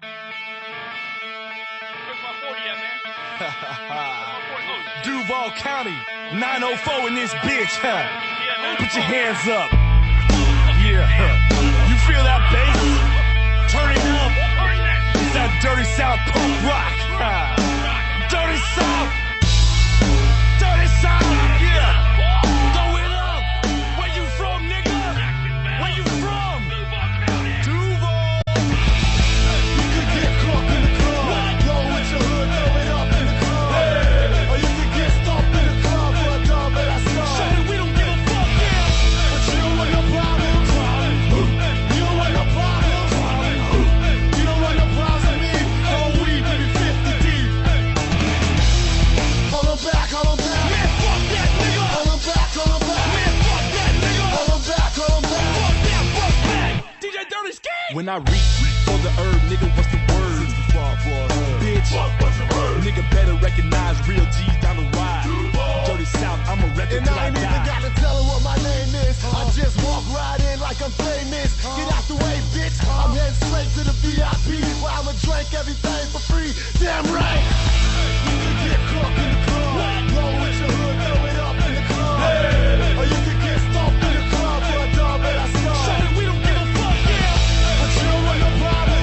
Where's my 40 at, man? Duval County, 904 in this bitch, huh? Put your hands up. Yeah, you feel that bass? Turn it up. It's that dirty South punk rock. Dirty South. Dirty South, yeah. Throw it up. Where you from, nigga? Where you from? Duval. You could get caught in the club. Blow with your hood, throw it up in the club. Hey. Or you could get stomped in the club for a dub at our star. Show that we don't give a fuck, yeah. But you don't want no problem. You don't want no problem. You don't want no problems with me. Oh, we baby 50 deep. Hold on back, hold on back. Man, fuck that nigga. Hold on back, hold on back. Man, fuck that nigga. Hold on back, hold on back. Fuck that, fuck back. DJ Dirty Ski. When I reach for the herb, nigga, what's the word? Bitch, nigga better recognize real G's down the ride. Dirty South, I'm a record till I die. And I ain't even got to tell her what my name is. I just walk right in like I'm famous. Get out the way, bitch. I'm heading straight to the VIP where I'ma drink everything for free. Damn right. You can get caught in the club. Blow with your hood, throw it up in the club. Or you can get stomped in the club for a dub at our star. Show that we don't give a fuck, yeah. But you don't want no problem.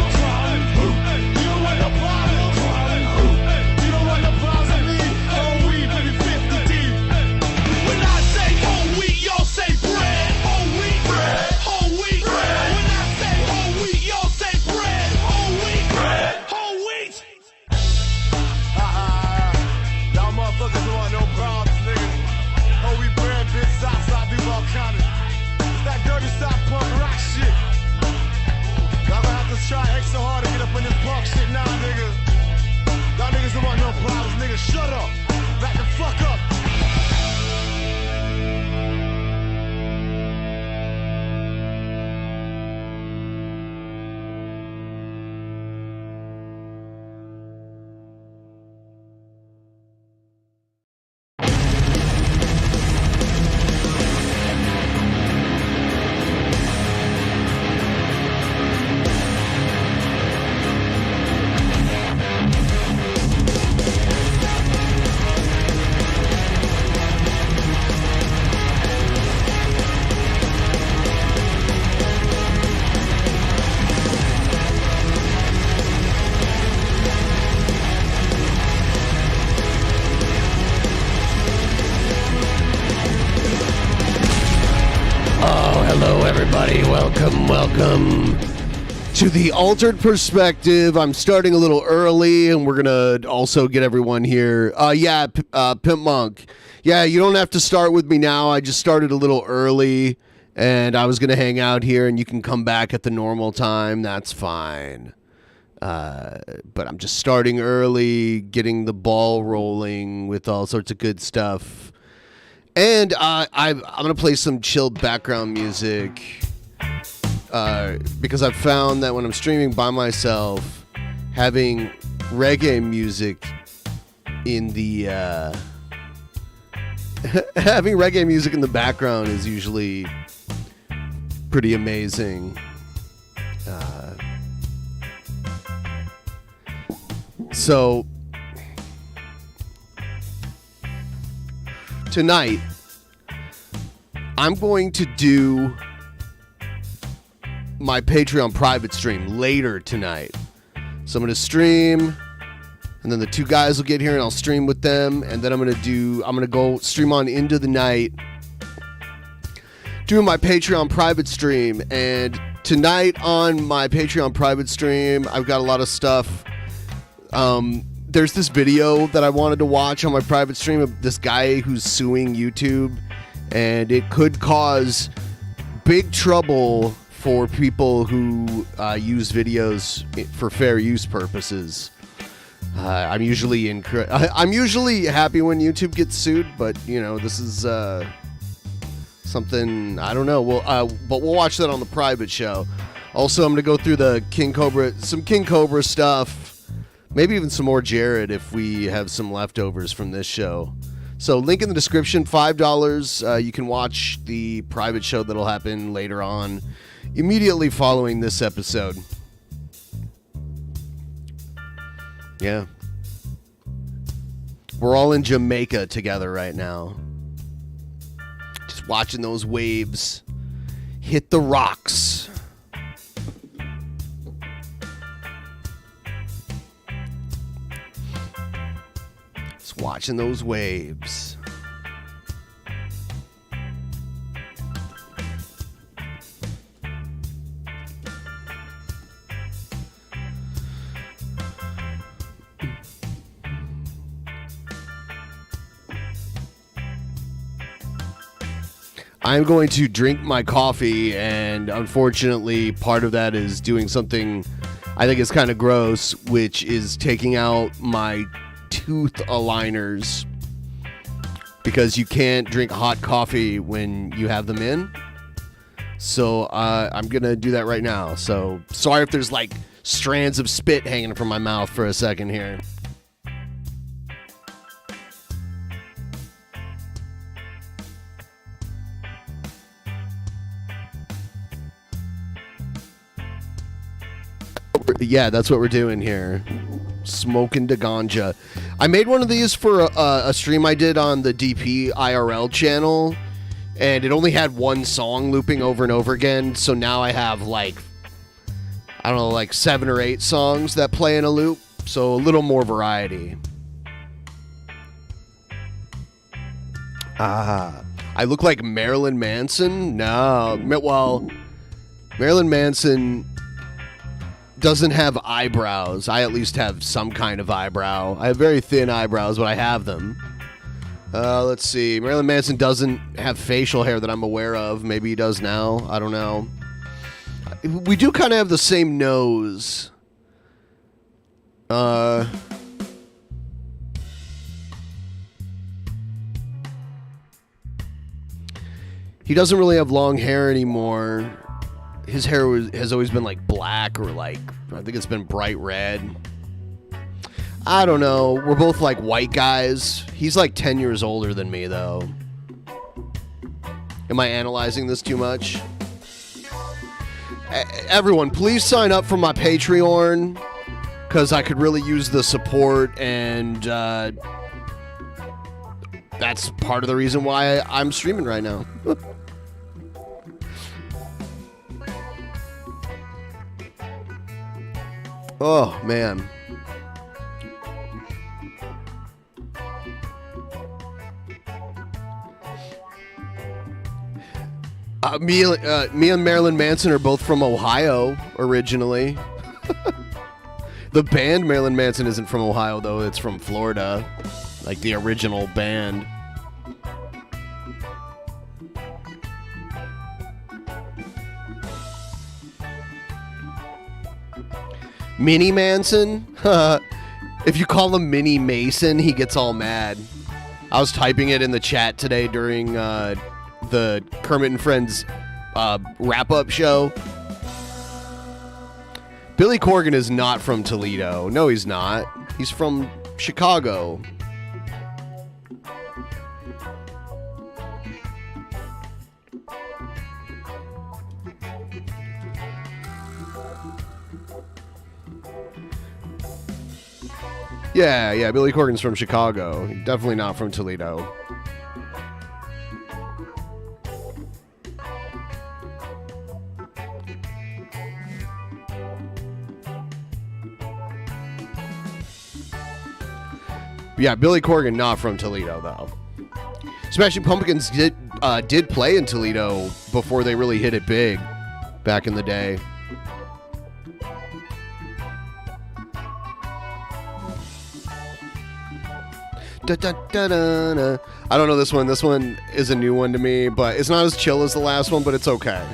You don't want no problem. You don't want no problems with me. Oh, we baby 50 deep. When I say whole wheat, y'all say bread. Whole wheat, bread. Whole wheat, bread. When I say whole wheat, y'all say bread. Whole wheat, bread. Whole wheat. Y'all motherfuckers don't want no problems, nigga. Whole wheat bread, bitch. Southside Duval County. It's that dirty South punk rock shit. Y'all gonna have to try extra hard to get up in this punk shit now, nigga. Y'all niggas don't want no problems, nigga. Shut up. Back the fuck up. Welcome to the Altered Perspective. I'm starting a little early, and we're gonna also get everyone here. Pimpmunk. Yeah, you don't have to start with me now. I just started a little early, and I was gonna hang out here, and you can come back at the normal time. That's fine. But I'm just starting early, getting the ball rolling with all sorts of good stuff. And I'm gonna play some chilled background music. Because I've found that when I'm streaming by myself, having reggae music in the having reggae music in the background is usually pretty amazing. So tonight, I'm going to do my Patreon private stream later tonight. So I'm going to stream, and then the two guys will get here and I'll stream with them, and then I'm going to go stream on into the night doing my Patreon private stream. And tonight on my Patreon private stream, I've got a lot of stuff. There's this video that I wanted to watch on my private stream of this guy who's suing YouTube, and it could cause big trouble for people who use videos for fair use purposes. I'm usually happy when YouTube gets sued, but you know, this is something I don't know. But we'll watch that on the private show. Also, I'm gonna go through some King Cobra stuff, maybe even some more Jared if we have some leftovers from this show. So link in the description, $5. You can watch the private show that'll happen later on, immediately following this episode. Yeah. We're all in Jamaica together right now. Just watching those waves hit the rocks. Just watching those waves. I'm going to drink my coffee, and unfortunately, part of that is doing something I think is kind of gross, which is taking out my tooth aligners, because you can't drink hot coffee when you have them in. So I'm going to do that right now. So sorry if there's like strands of spit hanging from my mouth for a second here. Yeah, that's what we're doing here. Smoking the ganja. I made one of these for a stream I did on the DP IRL channel, and it only had one song looping over and over again, so now I have like, I don't know, like 7 or 8 songs that play in a loop, so a little more variety. I look like Marilyn Manson? No. Well, Marilyn Manson doesn't have eyebrows. I at least have some kind of eyebrow. I have very thin eyebrows, but I have them. Let's see. Marilyn Manson doesn't have facial hair that I'm aware of. Maybe he does now. I don't know. We do kind of have the same nose. He doesn't really have long hair anymore. His hair has always been like black, or like, I think it's been bright red. I don't know. We're both like white guys. He's like 10 years older than me, though. Am I analyzing this too much? Everyone, please sign up for my Patreon, because I could really use the support, and that's part of the reason why I'm streaming right now. Oh, man. Me and Marilyn Manson are both from Ohio originally. The band Marilyn Manson isn't from Ohio, though. It's from Florida. Like the original band. Mini Manson? If you call him Mini Mason, he gets all mad. I was typing it in the chat today during the Kermit and Friends wrap-up show. Billy Corgan is not from Toledo. No, he's not. He's from Chicago. Yeah, Billy Corgan's from Chicago. Definitely not from Toledo. Yeah, Billy Corgan not from Toledo, though. Smashing Pumpkins did play in Toledo before they really hit it big back in the day. Da, da, da, da, da. I don't know this one. This one is a new one to me, but it's not as chill as the last one, but it's okay.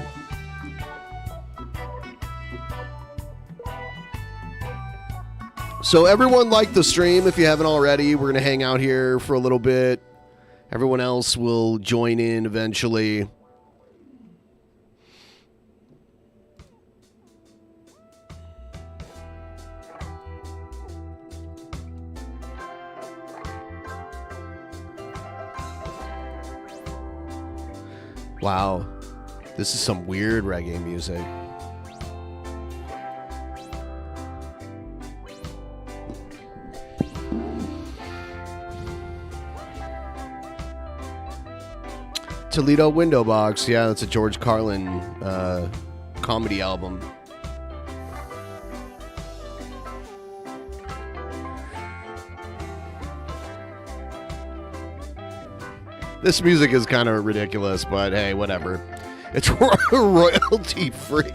So everyone like the stream if you haven't already. We're going to hang out here for a little bit. Everyone else will join in eventually. Wow, this is some weird reggae music. Toledo Window Box. Yeah, that's a George Carlin comedy album. This music is kind of ridiculous, but hey, whatever. It's royalty free.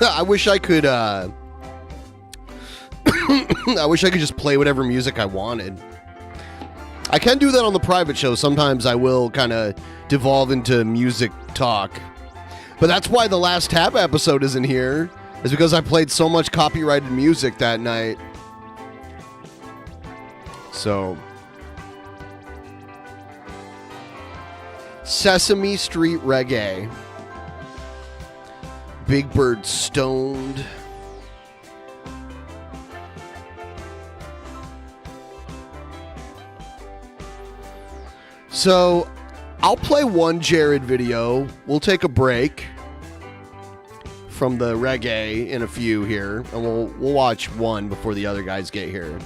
I wish I could I wish I could just play whatever music I wanted. I can do that on the private show. Sometimes I will kind of devolve into music talk. But that's why the last Tab episode isn't here, is because I played so much copyrighted music that night. So, Sesame Street Reggae. Big Bird Stoned. So, I'll play one Jared video. We'll take a break from the reggae in a few here, and we'll watch one before the other guys get here.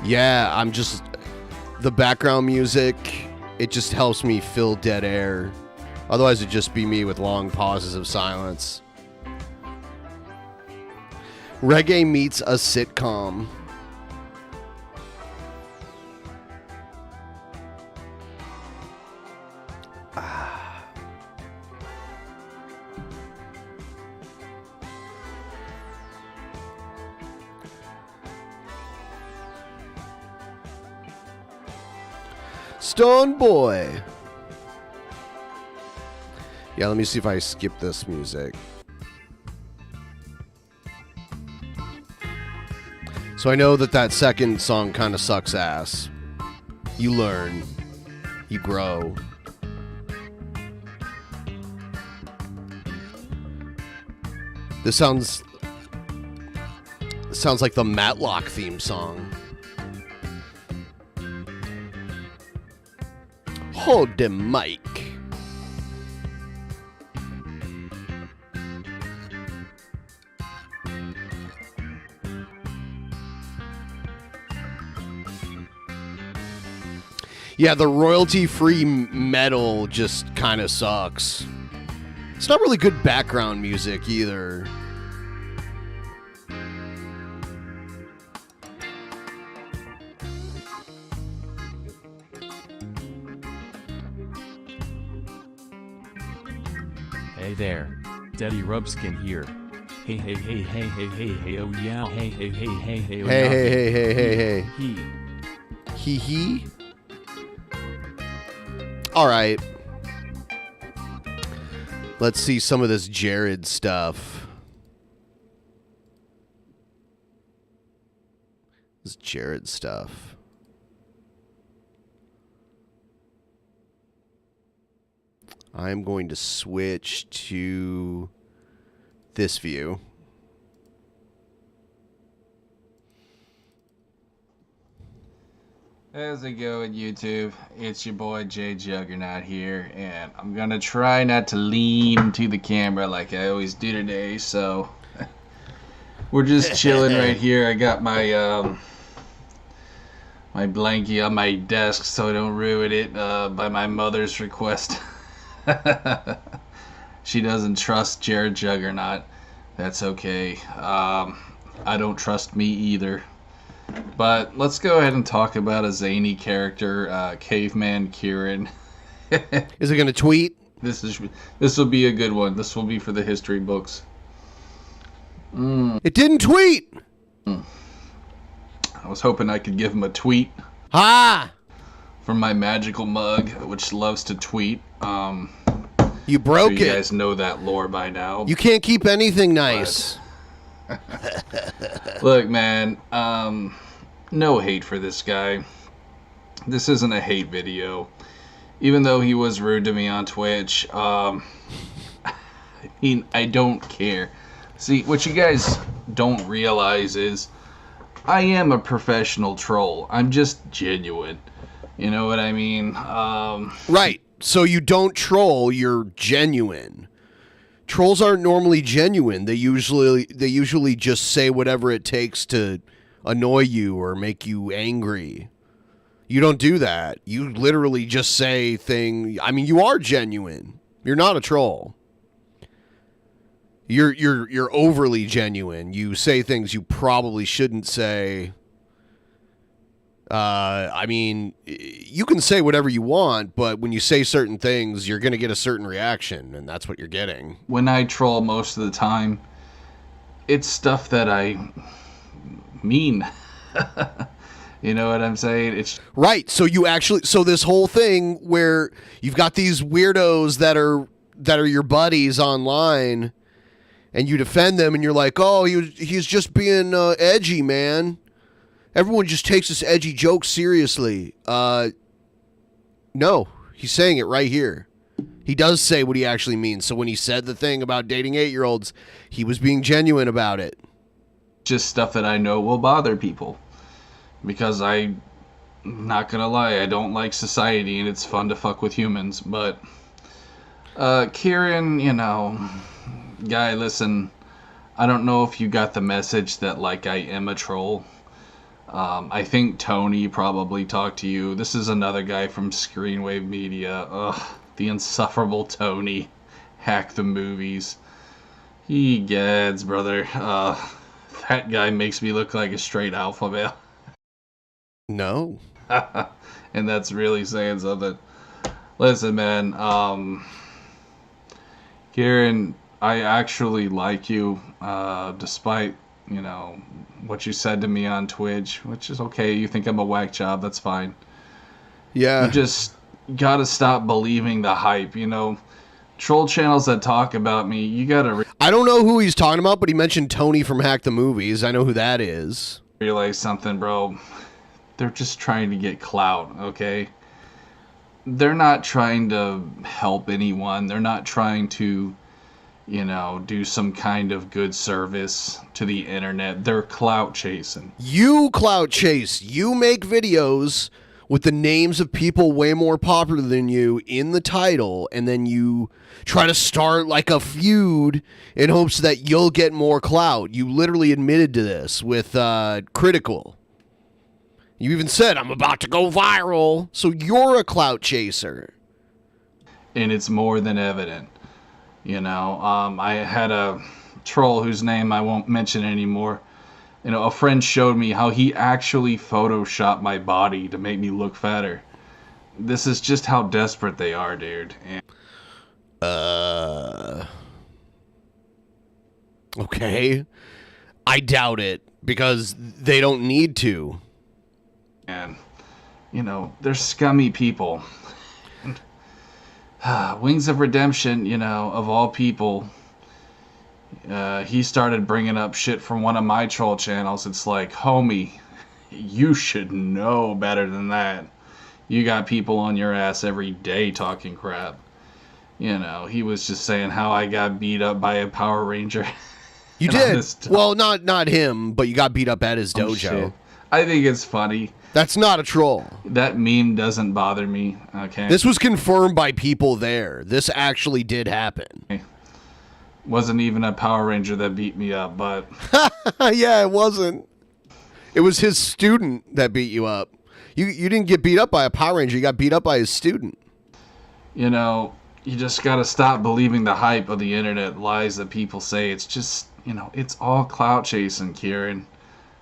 Yeah, I'm just... The background music, it just helps me fill dead air. Otherwise, it'd just be me with long pauses of silence. Reggae meets a sitcom. Stone Boy. Yeah, let me see if I skip this music. So I know that second song kind of sucks ass. You learn. You grow. This sounds like the Matlock theme song. Hold the mic. Yeah, the royalty-free metal just kind of sucks. It's not really good background music either. Hey there, Daddy Rubskin here. Hey, hey, hey, hey, hey, hey, hey, oh yeah, hey, hey, hey, hey, hey, oh Hey, yeah, hey, hey, hey, hey, hey. He. Hee. All right. Let's see some of this Jared stuff. This Jared stuff. I'm going to switch to this view. How's it going, YouTube? It's your boy J Juggernaut here, and I'm gonna try not to lean to the camera like I always do today. So we're just chilling right here. I got my my blankie on my desk so I don't ruin it by my mother's request. She doesn't trust Jared Juggernaut. That's okay. I don't trust me either. But let's go ahead and talk about a zany character, Caveman Kieran. Is it going to tweet? This will be a good one. This will be for the history books. It didn't tweet. I was hoping I could give him a tweet. Ah! From my magical mug, which loves to tweet. You broke You it. guys know that lore by now. You can't keep anything nice. Look, man, no hate for this guy. This isn't a hate video. Even though he was rude to me on Twitch, I mean, I don't care. See, what you guys don't realize is I am a professional troll. I'm just genuine. You know what I mean? Right. So you don't troll, you're genuine. Trolls aren't normally genuine. They usually just say whatever it takes to annoy you or make you angry. You don't do that. You literally just say things. I mean, you are genuine. You're not a troll. You're overly genuine. You say things you probably shouldn't say. I mean, you can say whatever you want, but when you say certain things, you're going to get a certain reaction, and that's what you're getting. When I troll most of the time, it's stuff that I mean. You know what I'm saying? It's right. So this whole thing where you've got these weirdos that are your buddies online, and you defend them, and you're like, oh, he's just being edgy, man. Everyone just takes this edgy joke seriously. No, he's saying it right here. He does say what he actually means. So when he said the thing about dating 8-year-olds, he was being genuine about it. just stuff that I know will bother people. Because I'm not gonna lie, I don't like society and it's fun to fuck with humans. But, Kieran, you know, guy, listen, I don't know if you got the message that, like, I am a troll. I think Tony probably talked to you. This is another guy from Screenwave Media. Ugh, the insufferable Tony. Hack the movies. He gads, brother. That guy makes me look like a straight alpha male. No. And that's really saying something. Listen, man. Kieran, I actually like you, despite, you know, what you said to me on Twitch, which is okay. You think I'm a whack job, that's fine. Yeah. You just gotta stop believing the hype, you know. Troll channels that talk about me, you gotta I don't know who he's talking about, but he mentioned Tony from Hack the Movies. I know who that is. realize something, bro. They're just trying to get clout, okay? They're not trying to help anyone. They're not trying to, you know, do some kind of good service to the internet. They're clout chasing. You clout chase. You make videos with the names of people way more popular than you in the title, and then you try to start like a feud in hopes that you'll get more clout. You literally admitted to this with Critical. You even said, I'm about to go viral. So you're a clout chaser. And it's more than evident. You know, I had a troll whose name I won't mention anymore. You know, a friend showed me how he actually photoshopped my body to make me look fatter. This is just how desperate they are, dude. And okay. I doubt it, because they don't need to. And, you know, they're scummy people. Wings of Redemption, you know, of all people, he started bringing up shit from one of my troll channels. It's like, homie, you should know better than that. You got people on your ass every day talking crap. You know, he was just saying how I got beat up by a Power Ranger. You did. Well, not him, but you got beat up at his dojo. Shit. I think it's funny. That's not a troll. That meme doesn't bother me, okay? This was confirmed by people there. This actually did happen. Wasn't even a Power Ranger that beat me up, but... Yeah, it wasn't. It was his student that beat you up. You didn't get beat up by a Power Ranger. You got beat up by his student. You know, you just gotta stop believing the hype of the internet lies that people say. It's just, you know, it's all clout chasing, Kieran.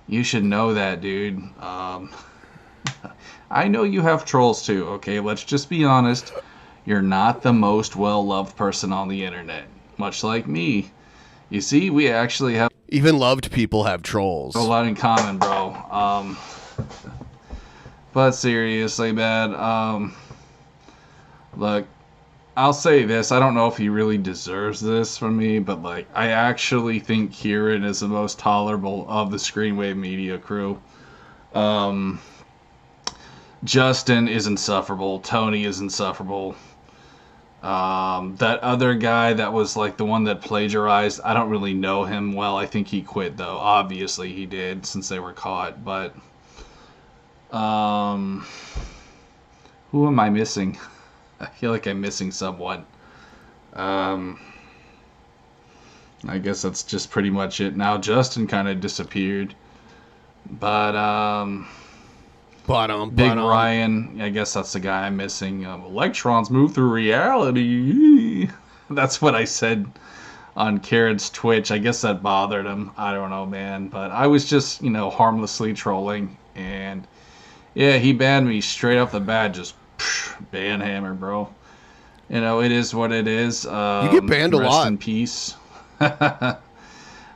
You should know that, dude. I know you have trolls too, okay? Let's just be honest. You're not the most well-loved person on the internet. Much like me. You see, we actually have... Even loved people have trolls. A lot in common, bro. But seriously, man. Look, I'll say this. I don't know if he really deserves this from me, but, like, I actually think Kieran is the most tolerable of the Screenwave Media crew. Justin is insufferable. Tony is insufferable. That other guy that was, like, the one that plagiarized, I don't really know him well. I think he quit, though. Obviously, he did, since they were caught. But, who am I missing? I feel like I'm missing someone. I guess that's just pretty much it. Now Justin kind of disappeared. But, Big Ryan, I guess that's the guy I'm missing. Electrons move through reality. That's what I said on Karen's Twitch. I guess that bothered him. I don't know, man. But I was just, harmlessly trolling. And, yeah, he banned me straight off the bat. Just, ban hammer, bro. It is what it is. You get banned a lot. Rest in peace.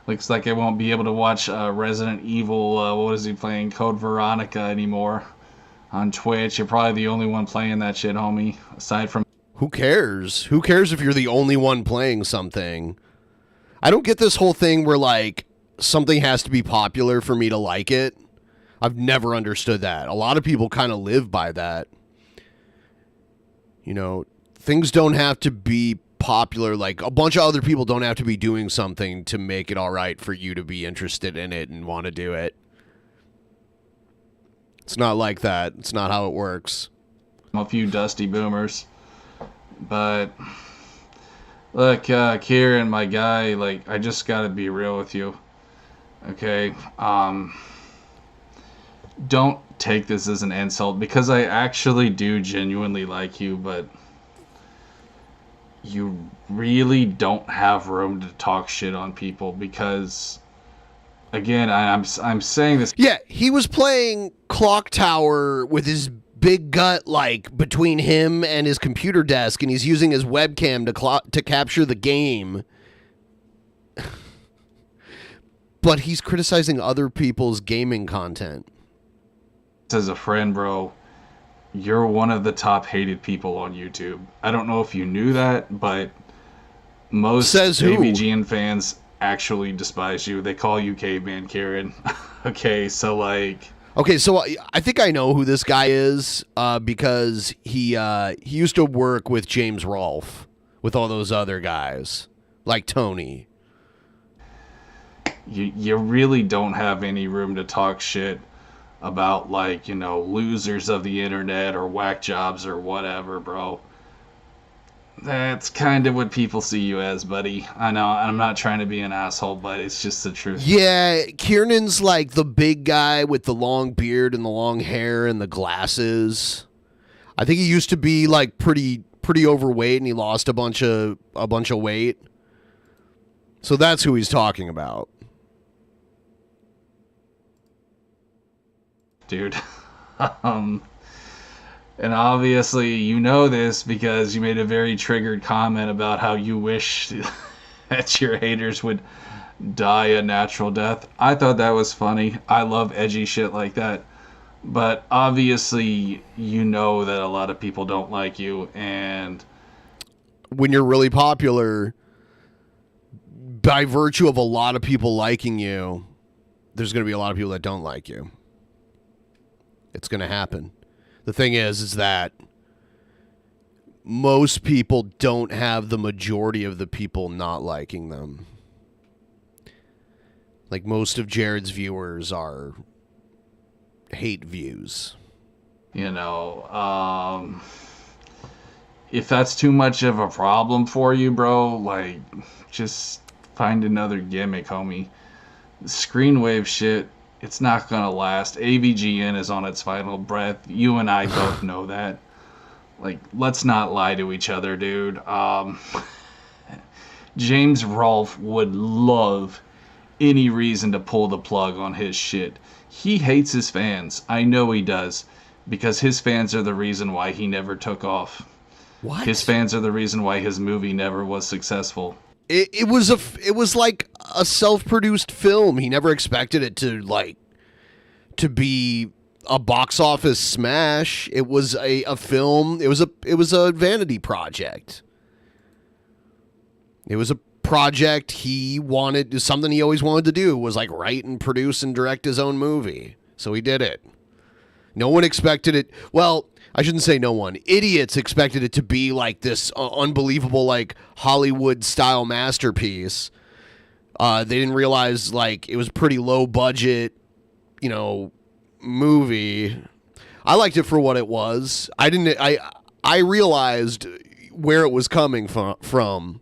Looks like I won't be able to watch Resident Evil, what is he playing, Code Veronica anymore on Twitch. You're probably the only one playing that shit, homie, aside from... Who cares? Who cares if you're the only one playing something? I don't get this whole thing where, like, something has to be popular for me to like it. I've never understood that. A lot of people kind of live by that. Things don't have to be popular. Like, a bunch of other people don't have to be doing something to make it all right for you to be interested in it and want to do it. It's not like that. It's not how it works. A few dusty boomers. But, look, Kieran, my guy, like, I just gotta be real with you. Okay? Don't take this as an insult, because I actually do genuinely like you, but you really don't have room to talk shit on people, because, again, I'm saying this. Yeah, he was playing Clock Tower with his big gut, like, between him and his computer desk, and he's using his webcam to capture the game. But he's criticizing other people's gaming content. As a friend, bro, you're one of the top hated people on YouTube. I don't know if you knew that, but most AVGN fans actually despise you. They call you Caveman Kieran. Okay, so like... Okay, so I think I know who this guy is, because he used to work with James Rolfe, with all those other guys, like Tony. You really don't have any room to talk shit about, like, losers of the internet or whack jobs or whatever, bro. That's kind of what people see you as, buddy. I know, I'm not trying to be an asshole, but it's just the truth. Yeah, Kiernan's like the big guy with the long beard and the long hair and the glasses. I think he used to be like pretty overweight, and he lost a bunch of weight. So that's who he's talking about. Dude. And obviously you know this because you made a very triggered comment about how you wish that your haters would die a natural death. I thought that was funny. I love edgy shit like that. But obviously you know that a lot of people don't like you, and when you're really popular, by virtue of a lot of people liking you, there's going to be a lot of people that don't like you. It's going to happen. The thing is that most people don't have the majority of the people not liking them. Like, most of Jared's viewers are hate views. If that's too much of a problem for you, bro, like, just find another gimmick, homie. The Screenwave shit, it's not gonna last. AVGN is on its final breath. You and I both know that. Like, let's not lie to each other, dude. James Rolfe would love any reason to pull the plug on his shit. He hates his fans. I know he does. Because his fans are the reason why he never took off. What? His fans are the reason why his movie never was successful. It was like a self-produced film. He never expected it to be a box office smash. It was a film. It was a vanity project. It was a project he wanted, something he always wanted to do, was like write and produce and direct his own movie. So he did it. No one expected it. Well, I shouldn't say no one. Idiots expected it to be like this unbelievable, like, Hollywood-style masterpiece. They didn't realize, like, it was a pretty low-budget, movie. I liked it for what it was. I realized where it was coming from.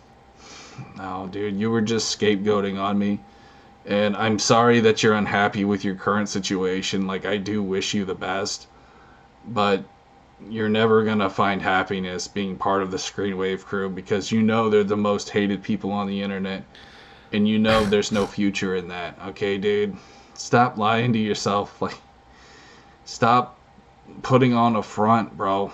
No, dude, you were just scapegoating on me. And I'm sorry that you're unhappy with your current situation. Like, I do wish you the best. But you're never going to find happiness being part of the Screenwave crew because you know they're the most hated people on the internet. And you know there's no future in that. Okay, dude? Stop lying to yourself. Like, stop putting on a front, bro.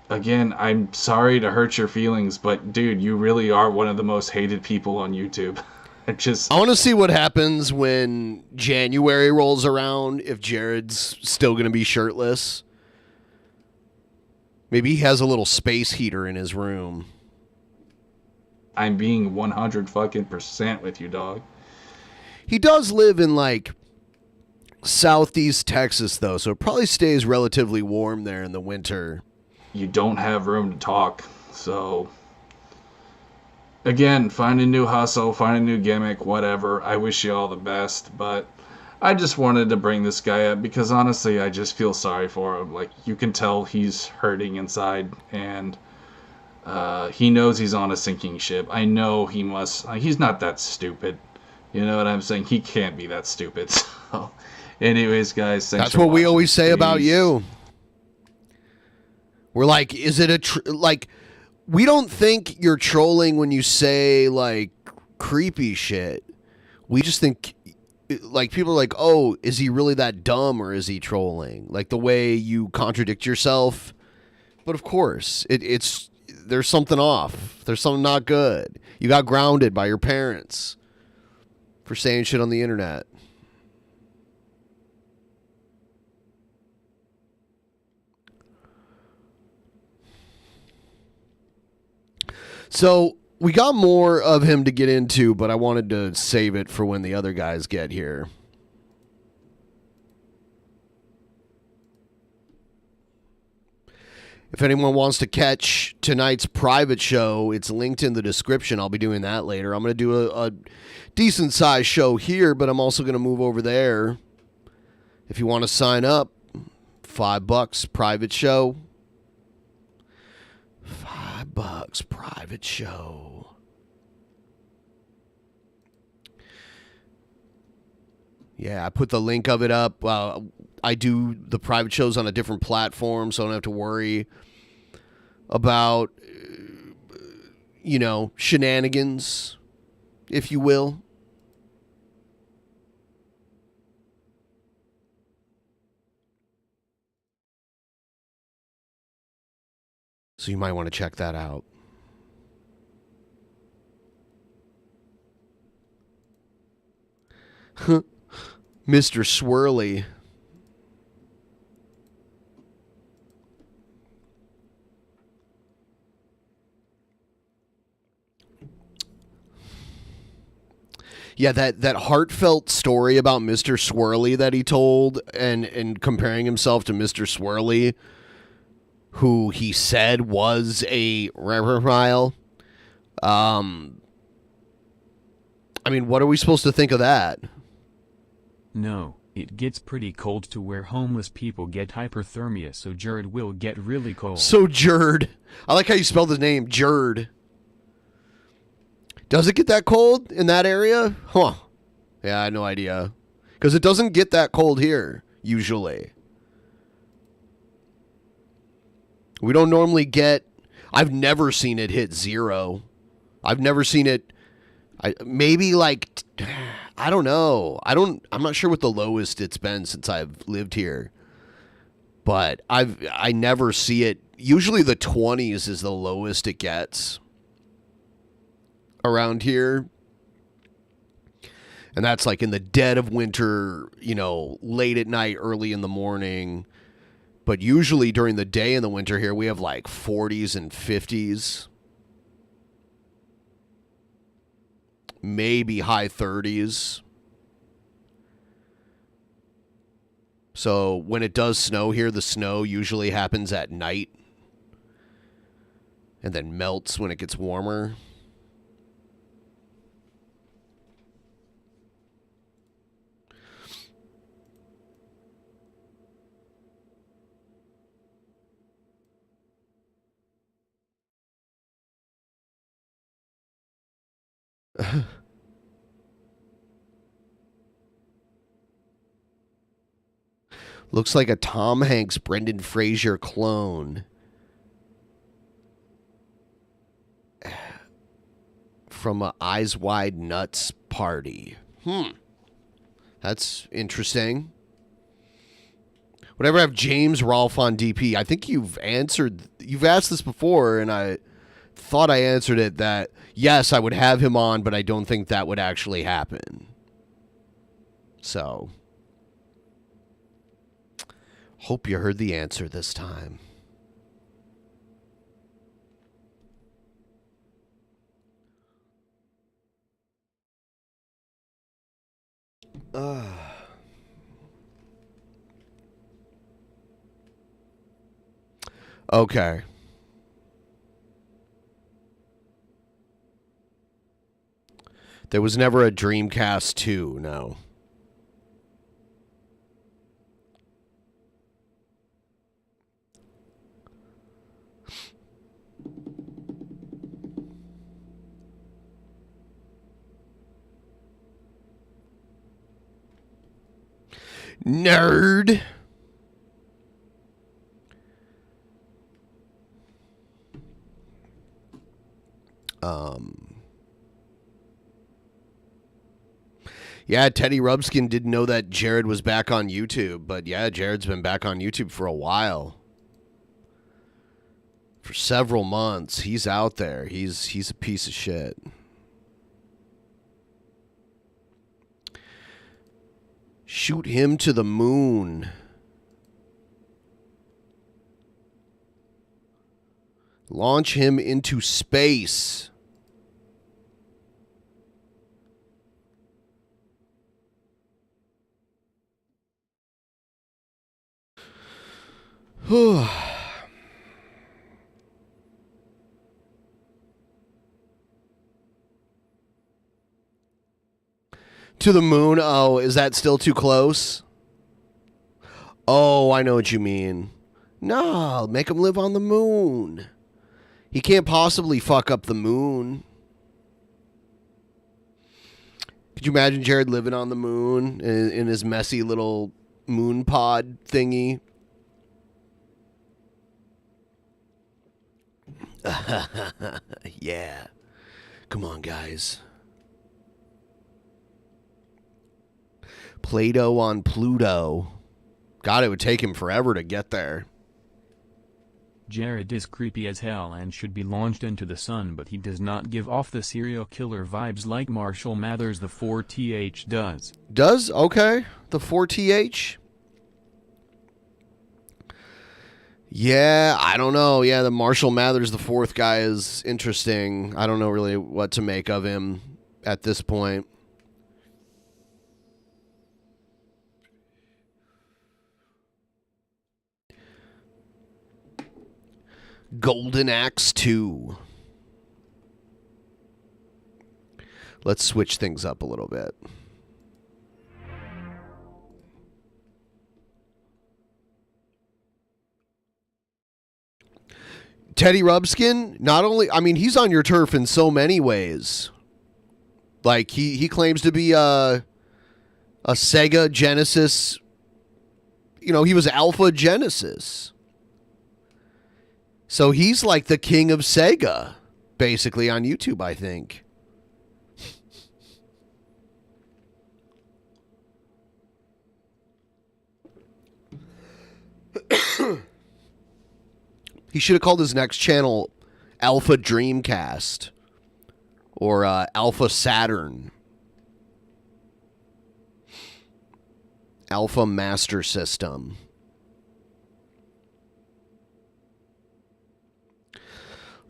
Again, I'm sorry to hurt your feelings, but dude, you really are one of the most hated people on YouTube. I want to see what happens when January rolls around, if Jared's still going to be shirtless. Maybe he has a little space heater in his room. I'm being 100% with you, dog. He does live in, like, southeast Texas, though, so it probably stays relatively warm there in the winter. You don't have room to talk, so... Again, find a new hustle, find a new gimmick, whatever. I wish you all the best, but I just wanted to bring this guy up because honestly, I just feel sorry for him. Like, you can tell he's hurting inside, and he knows he's on a sinking ship. I know he must. He's not that stupid. You know what I'm saying? He can't be that stupid. So, anyways, guys, thanks. That's what we always say about you. We're like, is it like? We don't think you're trolling when you say, like, creepy shit. We just think, like, people are like, oh, is he really that dumb or is he trolling? Like, the way you contradict yourself. But, of course, there's something off. There's something not good. You got grounded by your parents for saying shit on the internet. So we got more of him to get into, but I wanted to save it for when the other guys get here. If anyone wants to catch tonight's private show, it's linked in the description. I'll be doing that later. I'm going to do a decent-sized show here, but I'm also going to move over there. If you want to sign up, $5 private show. $5 private show. Yeah, I put the link of it up. I do the private shows on a different platform, so I don't have to worry about, shenanigans, if you will. So you might want to check that out. Mr. Swirly. Yeah, that heartfelt story about Mr. Swirly that he told and comparing himself to Mr. Swirly, who he said was a reptile. I mean, what are we supposed to think of that? No, it gets pretty cold to where homeless people get hypothermia, so Jared will get really cold. So Jared. I like how you spelled his name, Jared. Does it get that cold in that area? Huh. Yeah, I had no idea. Because it doesn't get that cold here, usually. We don't normally get... I've never seen it hit 0. I've never seen it... maybe like... I don't know. I'm not sure what the lowest it's been since I've lived here. But I never see it. Usually the 20s is the lowest it gets around here. And that's like in the dead of winter, late at night, early in the morning. But usually during the day in the winter here, we have like 40s and 50s. Maybe high 30s. So when it does snow here, the snow usually happens at night and then melts when it gets warmer. Looks like a Tom Hanks, Brendan Fraser clone. From a Eyes Wide Nuts party. That's interesting. Whenever I have James Rolfe on DP, I think you've asked this before, and I thought I answered it that, yes, I would have him on, but I don't think that would actually happen. So, hope you heard the answer this time. Okay. There was never a Dreamcast 2, no. Nerd. Yeah, Teddy Rubskin didn't know that Jared was back on YouTube, but yeah, Jared's been back on YouTube for a while. For several months. He's out there. He's a piece of shit. Shoot him to the moon. Launch him into space. To the moon? Oh, is that still too close? Oh, I know what you mean. No, make him live on the moon. He can't possibly fuck up the moon. Could you imagine Jared living on the moon in his messy little moon pod thingy? Yeah. Come on, guys. Play-Doh on Pluto. God, it would take him forever to get there. Jared is creepy as hell and should be launched into the sun, but he does not give off the serial killer vibes like Marshall Mathers the 4th does. Does? Okay. The 4th? Yeah, I don't know. Yeah, the Marshall Mathers the 4th guy is interesting. I don't know really what to make of him at this point. Golden Axe 2. Let's switch things up a little bit. Teddy Rubskin, not only, I mean, he's on your turf in so many ways. Like, he claims to be a Sega Genesis. You know, he was Alpha Genesis. So he's like the king of Sega, basically, on YouTube, I think. He should have called his next channel Alpha Dreamcast or Alpha Saturn. Alpha Master System.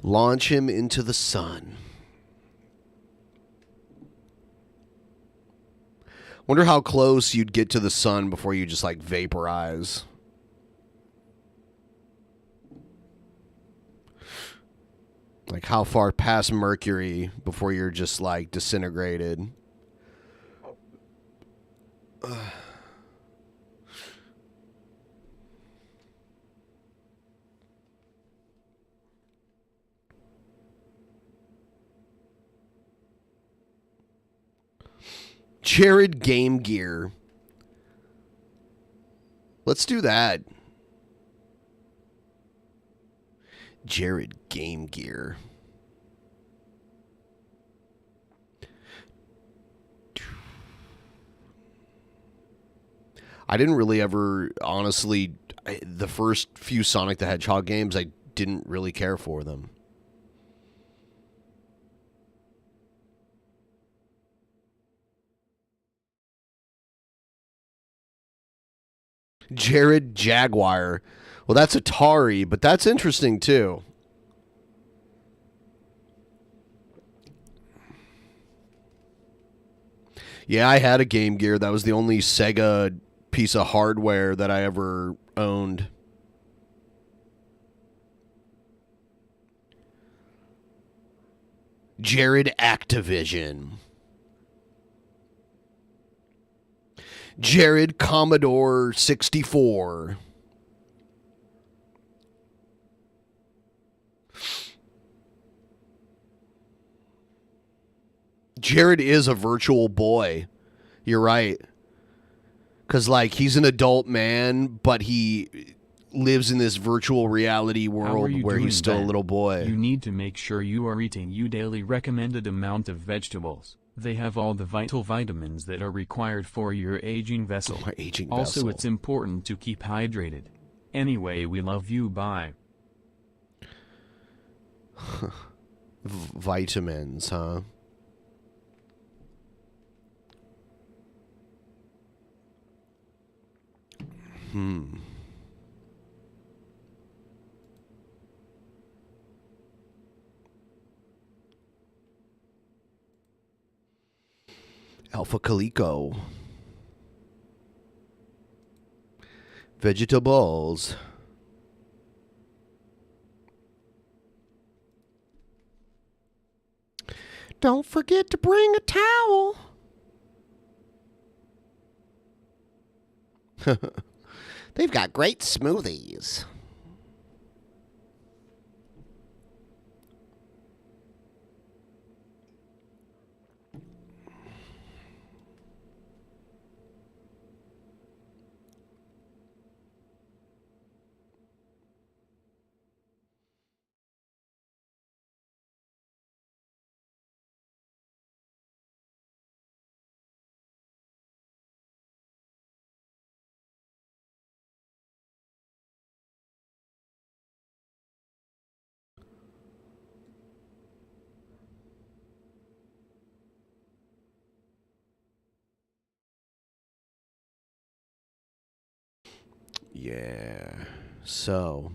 Launch him into the sun. Wonder how close you'd get to the sun before you just like vaporize. Like how far past Mercury before you're just like disintegrated. Jared Game Gear. Let's do that. Jared Game Gear. I didn't really ever, honestly, the first few Sonic the Hedgehog games, I didn't really care for them. Jared Jaguar. Well, that's Atari, but that's interesting too. Yeah, I had a Game Gear. That was the only Sega piece of hardware that I ever owned. Jared Activision. Jared Commodore 64. Jared is a virtual boy. You're right. Because, like, he's an adult man, but he lives in this virtual reality world where he's still a little boy. You need to make sure you are eating your daily recommended amount of vegetables. They have all the vital vitamins that are required for your aging vessel. Also, it's important to keep hydrated. Anyway, we love you. Bye. Vitamins, huh? Alpha Calico. Vegetables. Don't forget to bring a towel. They've got great smoothies. Yeah. So.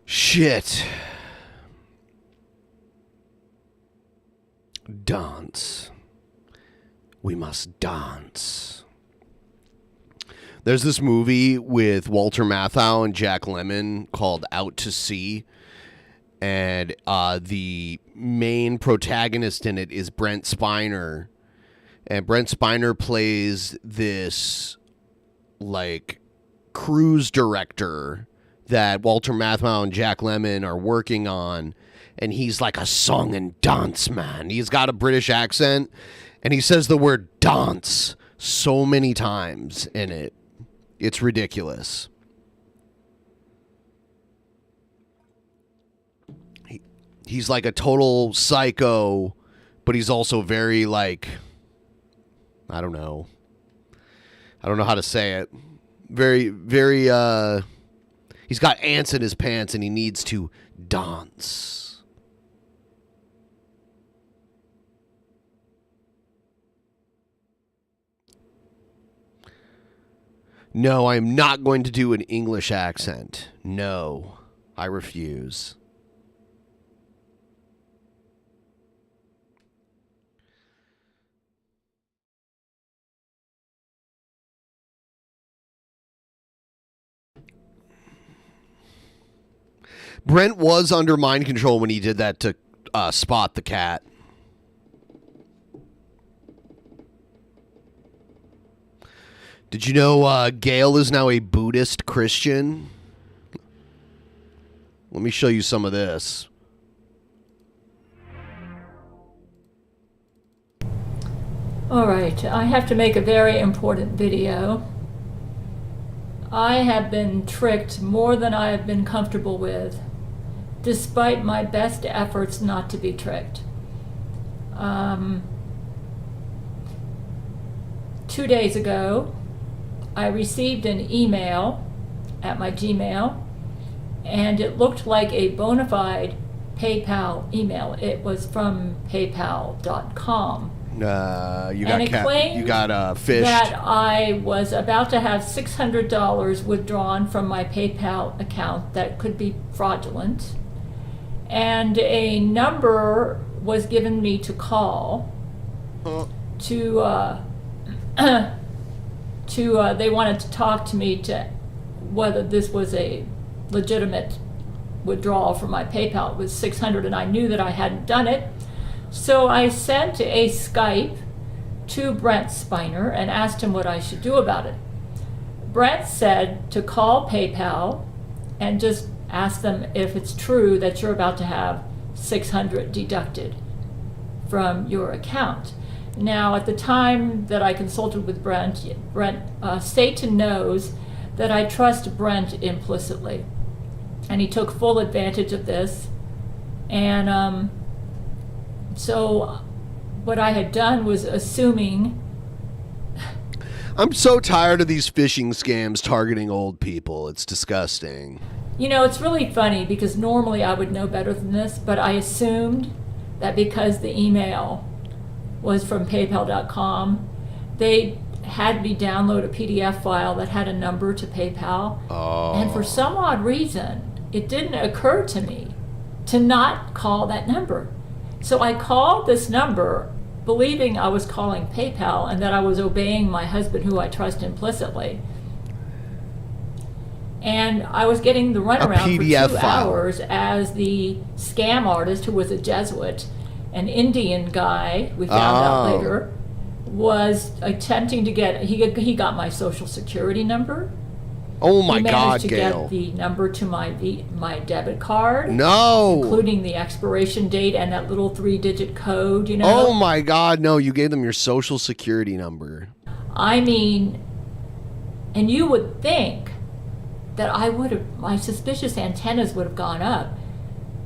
Shit. Dance. We must dance. There's this movie with Walter Matthau and Jack Lemmon called Out to Sea. And the main protagonist in it is Brent Spiner. And Brent Spiner plays this, like, cruise director that Walter Matthau and Jack Lemmon are working on, and he's like a song and dance man. He's got a British accent, and he says the word dance so many times in it. It's ridiculous. He's like a total psycho, but he's also very, like, I don't know how to say it. Very, very, he's got ants in his pants and he needs to dance. No, I'm not going to do an English accent. No. I refuse. Brent was under mind control when he did that to Spot the cat. Did you know Gail is now a Buddhist Christian? Let me show you some of this. All right, I have to make a very important video. I have been tricked more than I have been comfortable with, despite my best efforts not to be tricked. 2 days ago, I received an email at my Gmail, and it looked like a bona fide PayPal email. It was from PayPal.com. You got fished. That I was about to have $600 withdrawn from my PayPal account that could be fraudulent, and a number was given me to call to they wanted to talk to me to whether this was a legitimate withdrawal from my PayPal. It was $600, and I knew that I hadn't done it. So I sent a Skype to Brent Spiner and asked him what I should do about it. Brent said to call PayPal and just ask them if it's true that you're about to have $600 deducted from your account. Now, at the time that I consulted with Brent, Satan knows that I trust Brent implicitly, and he took full advantage of this. And so what I had done was assuming... I'm so tired of these phishing scams targeting old people. It's disgusting. You know, it's really funny because normally I would know better than this, but I assumed that because the email was from PayPal.com, they had me download a PDF file that had a number to PayPal. Oh. And for some odd reason, it didn't occur to me to not call that number. So I called this number believing I was calling PayPal and that I was obeying my husband, who I trust implicitly. And I was getting the runaround for 2 hours as the scam artist, who was a Jesuit, an Indian guy, we found out later, was attempting to get, he got my social security number. Oh my God, Gail. He managed to get the number to my debit card. No. Including the expiration date and that little 3-digit code, you know. Oh my God, no, you gave them your social security number. I mean, and you would think that my suspicious antennas would have gone up,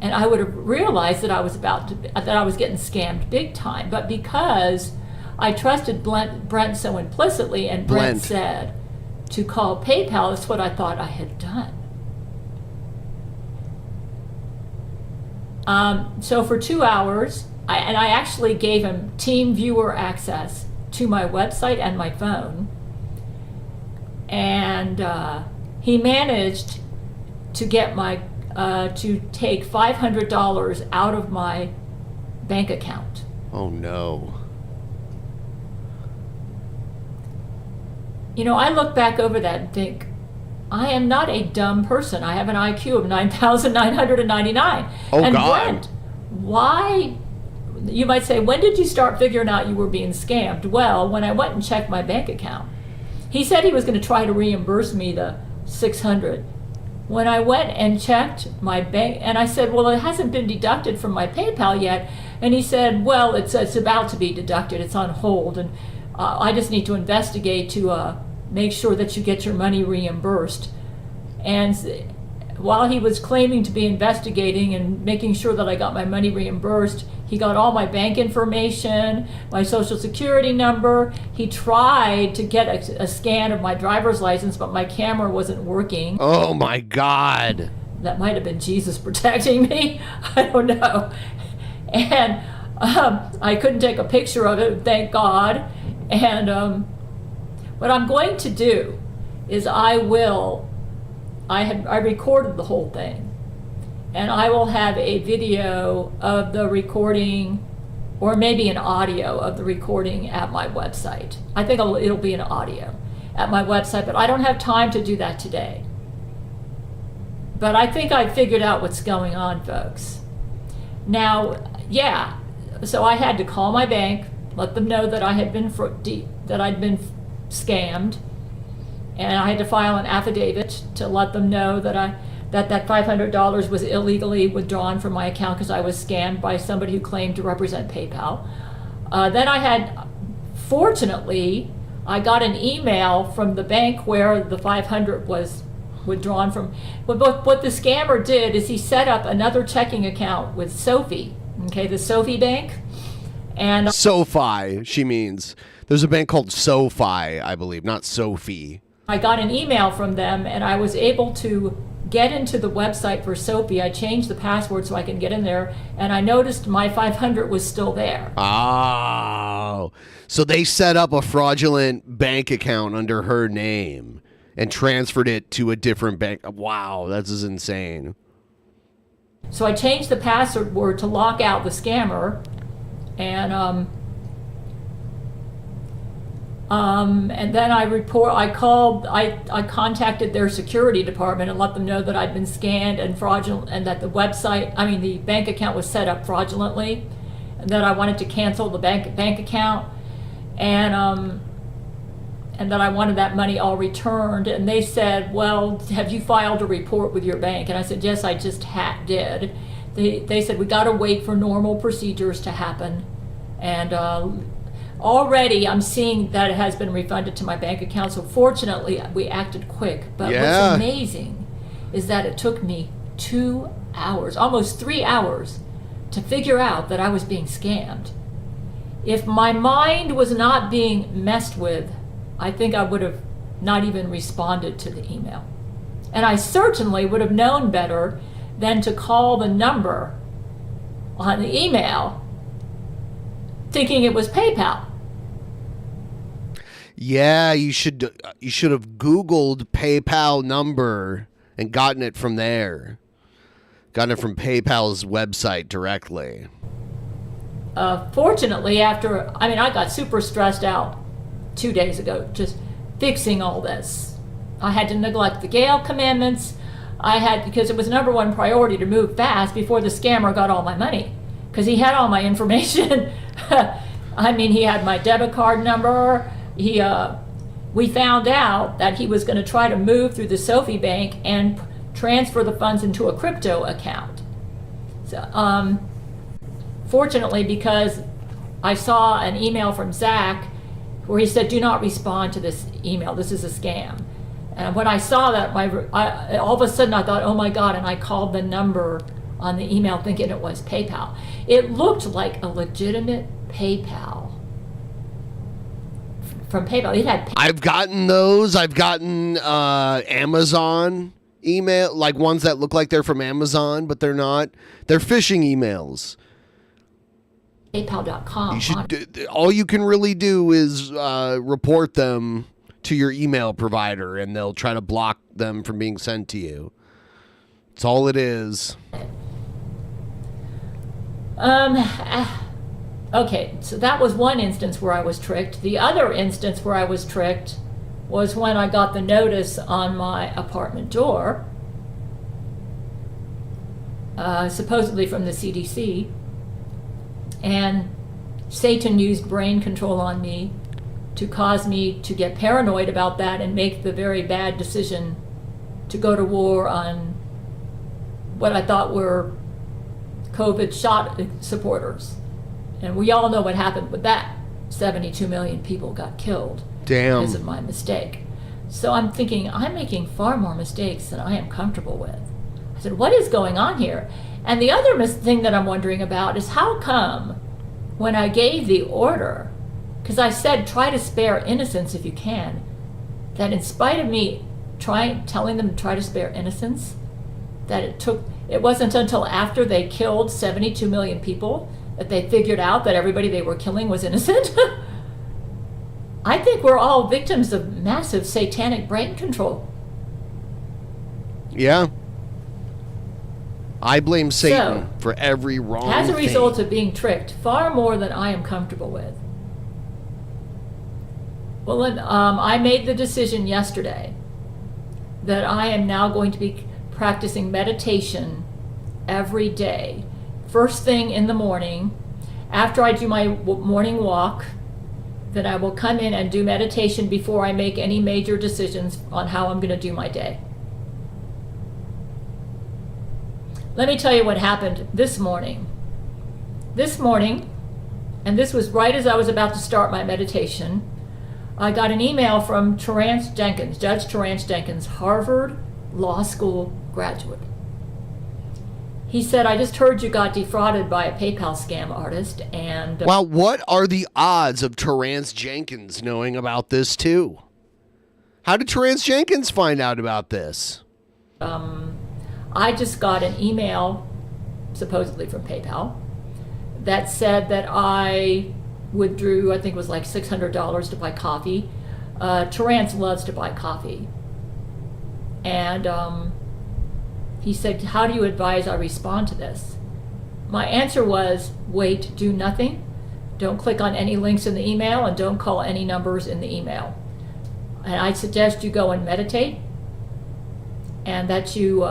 and I would have realized that I was getting scammed big time. But because I trusted Brent so implicitly, and Brent said to call PayPal, that's what I thought I had done. So for 2 hours, I actually gave him TeamViewer access to my website and my phone, and he managed to get to take $500 out of my bank account. Oh no. You know, I look back over that and think, I am not a dumb person. I have an IQ of 9,999. Oh, and God. Brent, why, you might say, when did you start figuring out you were being scammed? Well, when I went and checked my bank account. He said he was going to try to reimburse me the $600. When I went and checked my bank, and I said, well, it hasn't been deducted from my PayPal yet. And he said, well, it's about to be deducted. It's on hold. And I just need to investigate to make sure that you get your money reimbursed. And while he was claiming to be investigating and making sure that I got my money reimbursed, he got all my bank information, my social security number. He tried to get a scan of my driver's license, but my camera wasn't working. Oh my God. That might have been Jesus protecting me. I don't know. And I couldn't take a picture of it, thank God. And what I'm going to do is I recorded the whole thing, and I will have a video of the recording, or maybe an audio of the recording at my website. I think it'll be an audio at my website, but I don't have time to do that today. But I think I figured out what's going on, folks. Now, yeah, so I had to call my bank, let them know that I had been scammed, and I had to file an affidavit to let them know that that $500 was illegally withdrawn from my account because I was scammed by somebody who claimed to represent PayPal. Then fortunately, I got an email from the bank where the 500 was withdrawn from. What the scammer did is he set up another checking account with Sophie, okay, the Sophie Bank. And SoFi, she means. There's a bank called SoFi, I believe, not Sophie. I got an email from them, and I was able to get into the website for Sophie. I changed the password so I can get in there, and I noticed my 500 was still there. Oh, so they set up a fraudulent bank account under her name and transferred it to a different bank. Wow, that's just insane. So I changed the password to lock out the scammer, and then I contacted their security department and let them know that I'd been scanned and fraudulent, and that the bank account was set up fraudulently, and that I wanted to cancel the bank account, and that I wanted that money all returned. And they said, well, have you filed a report with your bank? And I said, yes, I just did. They said, we got to wait for normal procedures to happen. And already I'm seeing that it has been refunded to my bank account. So fortunately, we acted quick. But What's amazing is that it took me 2 hours, almost 3 hours, to figure out that I was being scammed. If my mind was not being messed with, I think I would have not even responded to the email. And I certainly would have known better than to call the number on the email thinking it was PayPal. Yeah, you should have Googled PayPal number and gotten it from there. Gotten it from PayPal's website directly. Fortunately, I got super stressed out 2 days ago just fixing all this. I had to neglect the Gale commandments. Because it was number one priority to move fast before the scammer got all my money, because he had all my information. He had my debit card number. We found out that he was going to try to move through the Sophie Bank and transfer the funds into a crypto account. So, fortunately, because I saw an email from Zach where he said, do not respond to this email. This is a scam. And when I saw that, all of a sudden I thought, oh my God, and I called the number on the email thinking it was PayPal. It looked like a legitimate PayPal. From PayPal. It had I've gotten those. I've gotten Amazon email, like ones that look like they're from Amazon, but they're not. They're phishing emails. PayPal.com. All you can really do is report them to your email provider, and they'll try to block them from being sent to you. That's all it is. Okay, so that was one instance where I was tricked. The other instance where I was tricked was when I got the notice on my apartment door, supposedly from the CDC, and Satan used brain control on me to cause me to get paranoid about that and make the very bad decision to go to war on what I thought were COVID shot supporters. And we all know what happened with that. 72 million people got killed. Damn. Because of my mistake. So I'm thinking, I'm making far more mistakes than I am comfortable with. I said, what is going on here? And the other thing that I'm wondering about is how come when I gave the order, because I said try to spare innocence if you can, that in spite of me telling them to try to spare innocence, that it wasn't until after they killed 72 million people that they figured out that everybody they were killing was innocent. I think we're all victims of massive satanic brain control. Yeah. I blame Satan for every wrong thing. As a result of being tricked, far more than I am comfortable with. Well, then, I made the decision yesterday that I am now going to be practicing meditation every day. First thing in the morning, after I do my morning walk, then I will come in and do meditation before I make any major decisions on how I'm going to do my day. Let me tell you what happened this morning. This morning, and this was right as I was about to start my meditation, I got an email from Terrence Jenkins, Judge Terrence Jenkins, Harvard Law School graduate. He said, I just heard you got defrauded by a PayPal scam artist, and... Wow, what are the odds of Terrence Jenkins knowing about this, too? How did Terrence Jenkins find out about this? I just got an email, supposedly from PayPal, that said that I withdrew, I think it was like $600 to buy coffee. Terrence loves to buy coffee. And he said, how do you advise I respond to this? My answer was, wait, do nothing. Don't click on any links in the email, and don't call any numbers in the email. And I suggest you go and meditate, and that you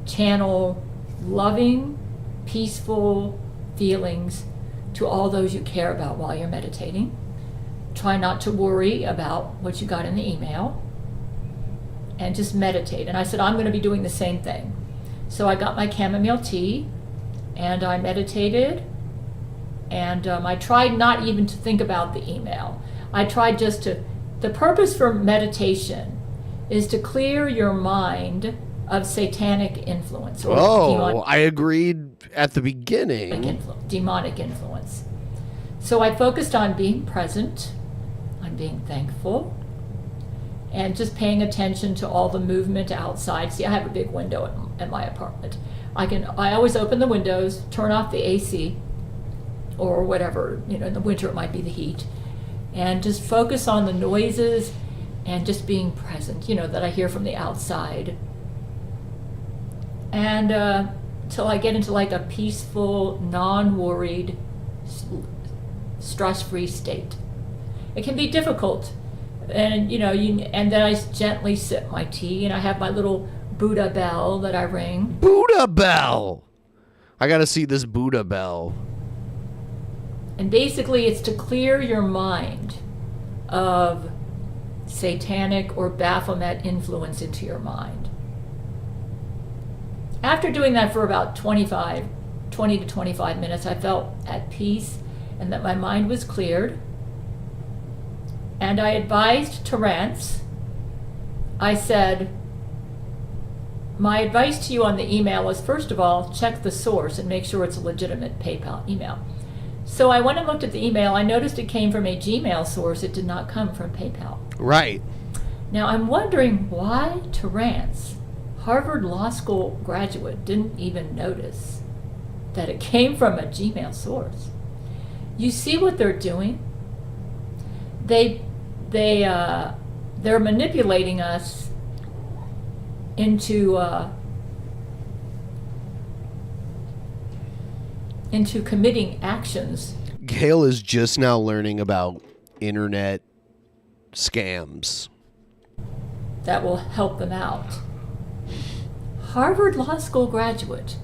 channel loving, peaceful feelings to all those you care about while you're meditating. Try not to worry about what you got in the email, and just meditate. And I said, I'm going to be doing the same thing. So I got my chamomile tea, and I meditated, and I tried not even to think about the email. I tried just to, the purpose for meditation is to clear your mind of satanic influence. Or I agreed at the beginning. Demonic influence. So I focused on being present, on being thankful, and just paying attention to all the movement outside. See, I have a big window at my apartment. I always open the windows, turn off the AC, or whatever, in the winter it might be the heat, and just focus on the noises and just being present, that I hear from the outside. And till I get into like a peaceful, non-worried, stress-free state. It can be difficult, and and then I gently sip my tea, and I have my little Buddha bell that I ring. Buddha bell! I gotta see this Buddha bell. And basically it's to clear your mind of satanic or Baphomet influence into your mind. After doing that for about 20 to 25 minutes, I felt at peace and that my mind was cleared. And I advised Terrence, I said, my advice to you on the email is, first of all, check the source and make sure it's a legitimate PayPal email. So I went and looked at the email. I noticed it came from a Gmail source. It did not come from PayPal. Right. Now I'm wondering why Terrence, Harvard Law School graduate, didn't even notice that it came from a Gmail source. You see what they're doing? They're manipulating us into committing actions. Gail is just now learning about internet scams that will help them out. Harvard Law School graduate,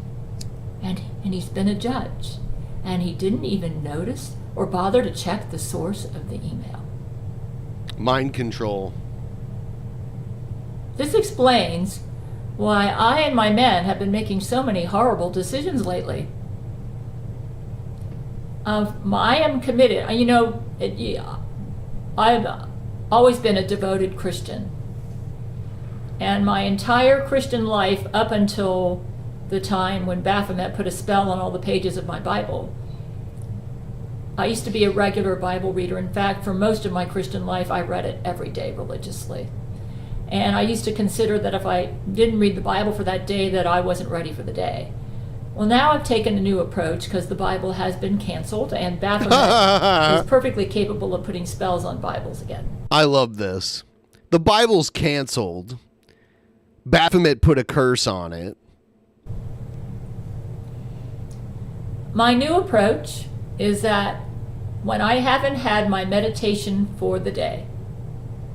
and he's been a judge, and he didn't even notice or bother to check the source of the email. Mind control. This explains why I and my men have been making so many horrible decisions lately. I am committed. I've always been a devoted Christian. And my entire Christian life, up until the time when Baphomet put a spell on all the pages of my Bible, I used to be a regular Bible reader. In fact, for most of my Christian life, I read it every day religiously. And I used to consider that if I didn't read the Bible for that day, that I wasn't ready for the day. Well, now I've taken a new approach because the Bible has been canceled, and Baphomet is perfectly capable of putting spells on Bibles again. I love this. The Bible's canceled. Baphomet put a curse on it. My new approach is that when I haven't had my meditation for the day,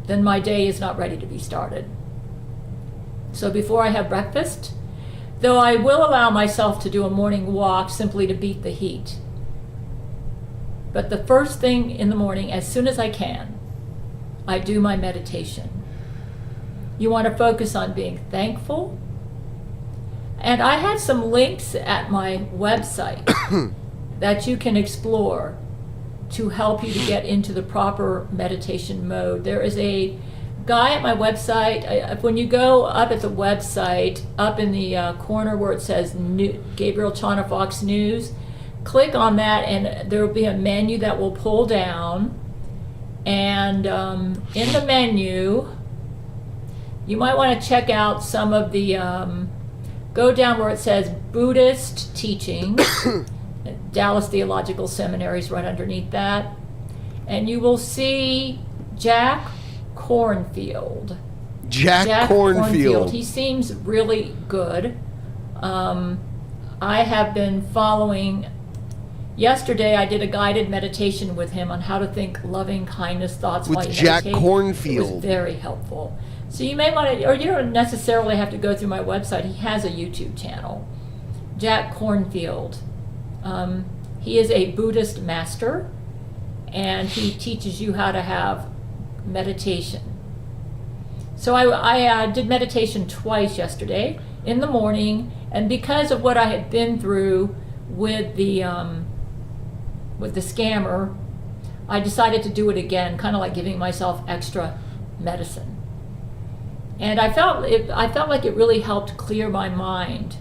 then my day is not ready to be started. So before I have breakfast, though I will allow myself to do a morning walk simply to beat the heat, but the first thing in the morning, as soon as I can, I do my meditation. You want to focus on being thankful. And I have some links at my website that you can explore to help you to get into the proper meditation mode. There is a guy at my website. When you go up at the website, up in the corner where it says Gabriel Chana Fox News, click on that and there will be a menu that will pull down. And in the menu, you might want to check out some of the, go down where it says Buddhist teaching. Dallas Theological Seminary is right underneath that. And you will see Jack Kornfield. Jack Kornfield. He seems really good. I have been following. Yesterday, I did a guided meditation with him on how to think loving kindness thoughts with while you Jack meditate. Kornfield. It was very helpful. So you may want to, or you don't necessarily have to go through my website. He has a YouTube channel, Jack Kornfield. He is a Buddhist master, and he teaches you how to have meditation. So I did meditation twice yesterday, in the morning, and because of what I had been through with the scammer, I decided to do it again, kind of like giving myself extra medicine. And I felt like it really helped clear my mind.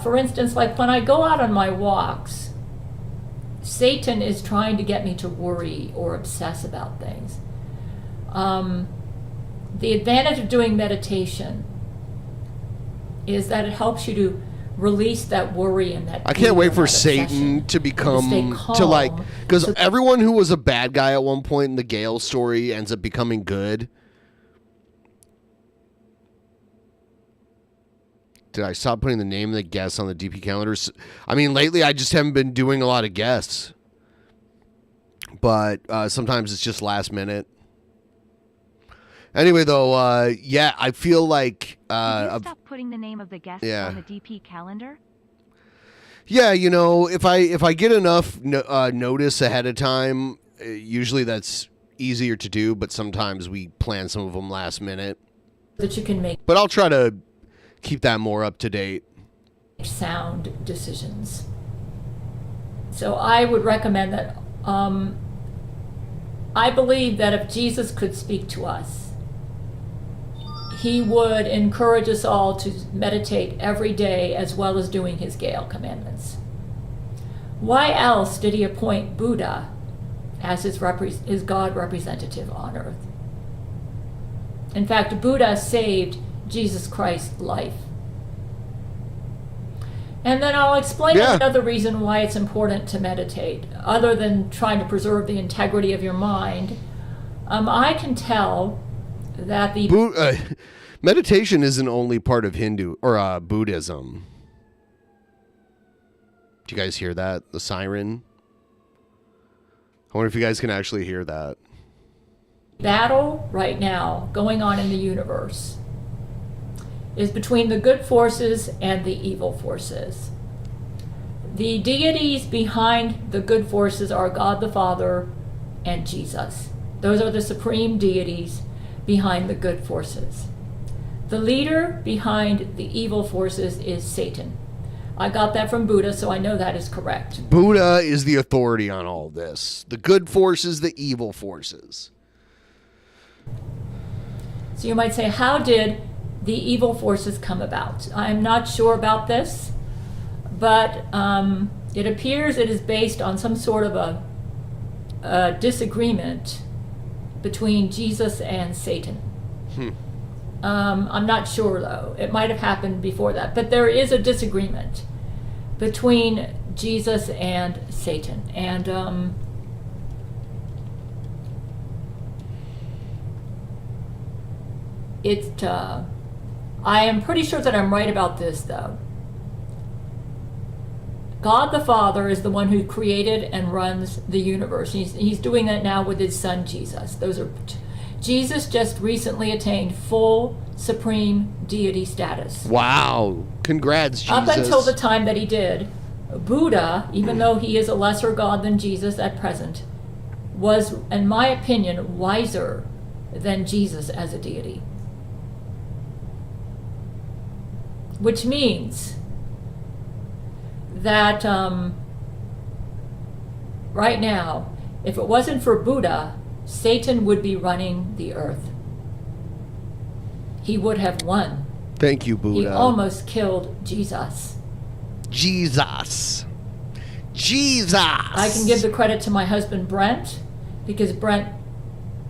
For instance, like when I go out on my walks, Satan is trying to get me to worry or obsess about things. The advantage of doing meditation is that it helps you to release that worry and that. I can't wait for Satan to become, because everyone who was a bad guy at one point in the Gale story ends up becoming good. Did I stop putting the name of the guests on the DP calendars? I mean, lately I just haven't been doing a lot of guests. But sometimes it's just last minute. Anyway, though, yeah, I feel like... Did you stop putting the name of the guests on the DP calendar? Yeah, you know, if I get enough notice ahead of time, usually that's easier to do, but sometimes we plan some of them last minute. That you can make. But I'll try to keep that more up to date. Sound decisions. So I would recommend that. I believe that if Jesus could speak to us, he would encourage us all to meditate every day as well as doing his Gale commandments. Why else did he appoint Buddha as his God representative on earth? In fact, Buddha saved Jesus Christ's life. And then I'll explain another reason why it's important to meditate, other than trying to preserve the integrity of your mind. I can tell that the meditation isn't only part of Hindu or Buddhism. Do you guys hear that? The siren? I wonder if you guys can actually hear that. Battle right now going on in the universe is between the good forces and the evil forces. The deities behind the good forces are God the Father and Jesus. Those are the supreme deities behind the good forces. The leader behind the evil forces is Satan. I got that from Buddha, so I know that is correct. Buddha is the authority on all this. The good forces, the evil forces. So you might say, how did the evil forces come about? I'm not sure about this, but it appears it is based on some sort of a disagreement between Jesus and Satan. I'm not sure, though. It might have happened before that. But there is a disagreement between Jesus and Satan. And I am pretty sure that I'm right about this, though. God the Father is the one who created and runs the universe. He's doing that now with his son Jesus. Jesus just recently attained full supreme deity status. Wow. Congrats, Jesus. Up until the time that he did, Buddha, even though he is a lesser god than Jesus at present, was, in my opinion, wiser than Jesus as a deity. Which means that right now, if it wasn't for Buddha, Satan would be running the earth. He would have won. Thank you, Buddha. He almost killed Jesus. Jesus. I can give the credit to my husband Brent, because Brent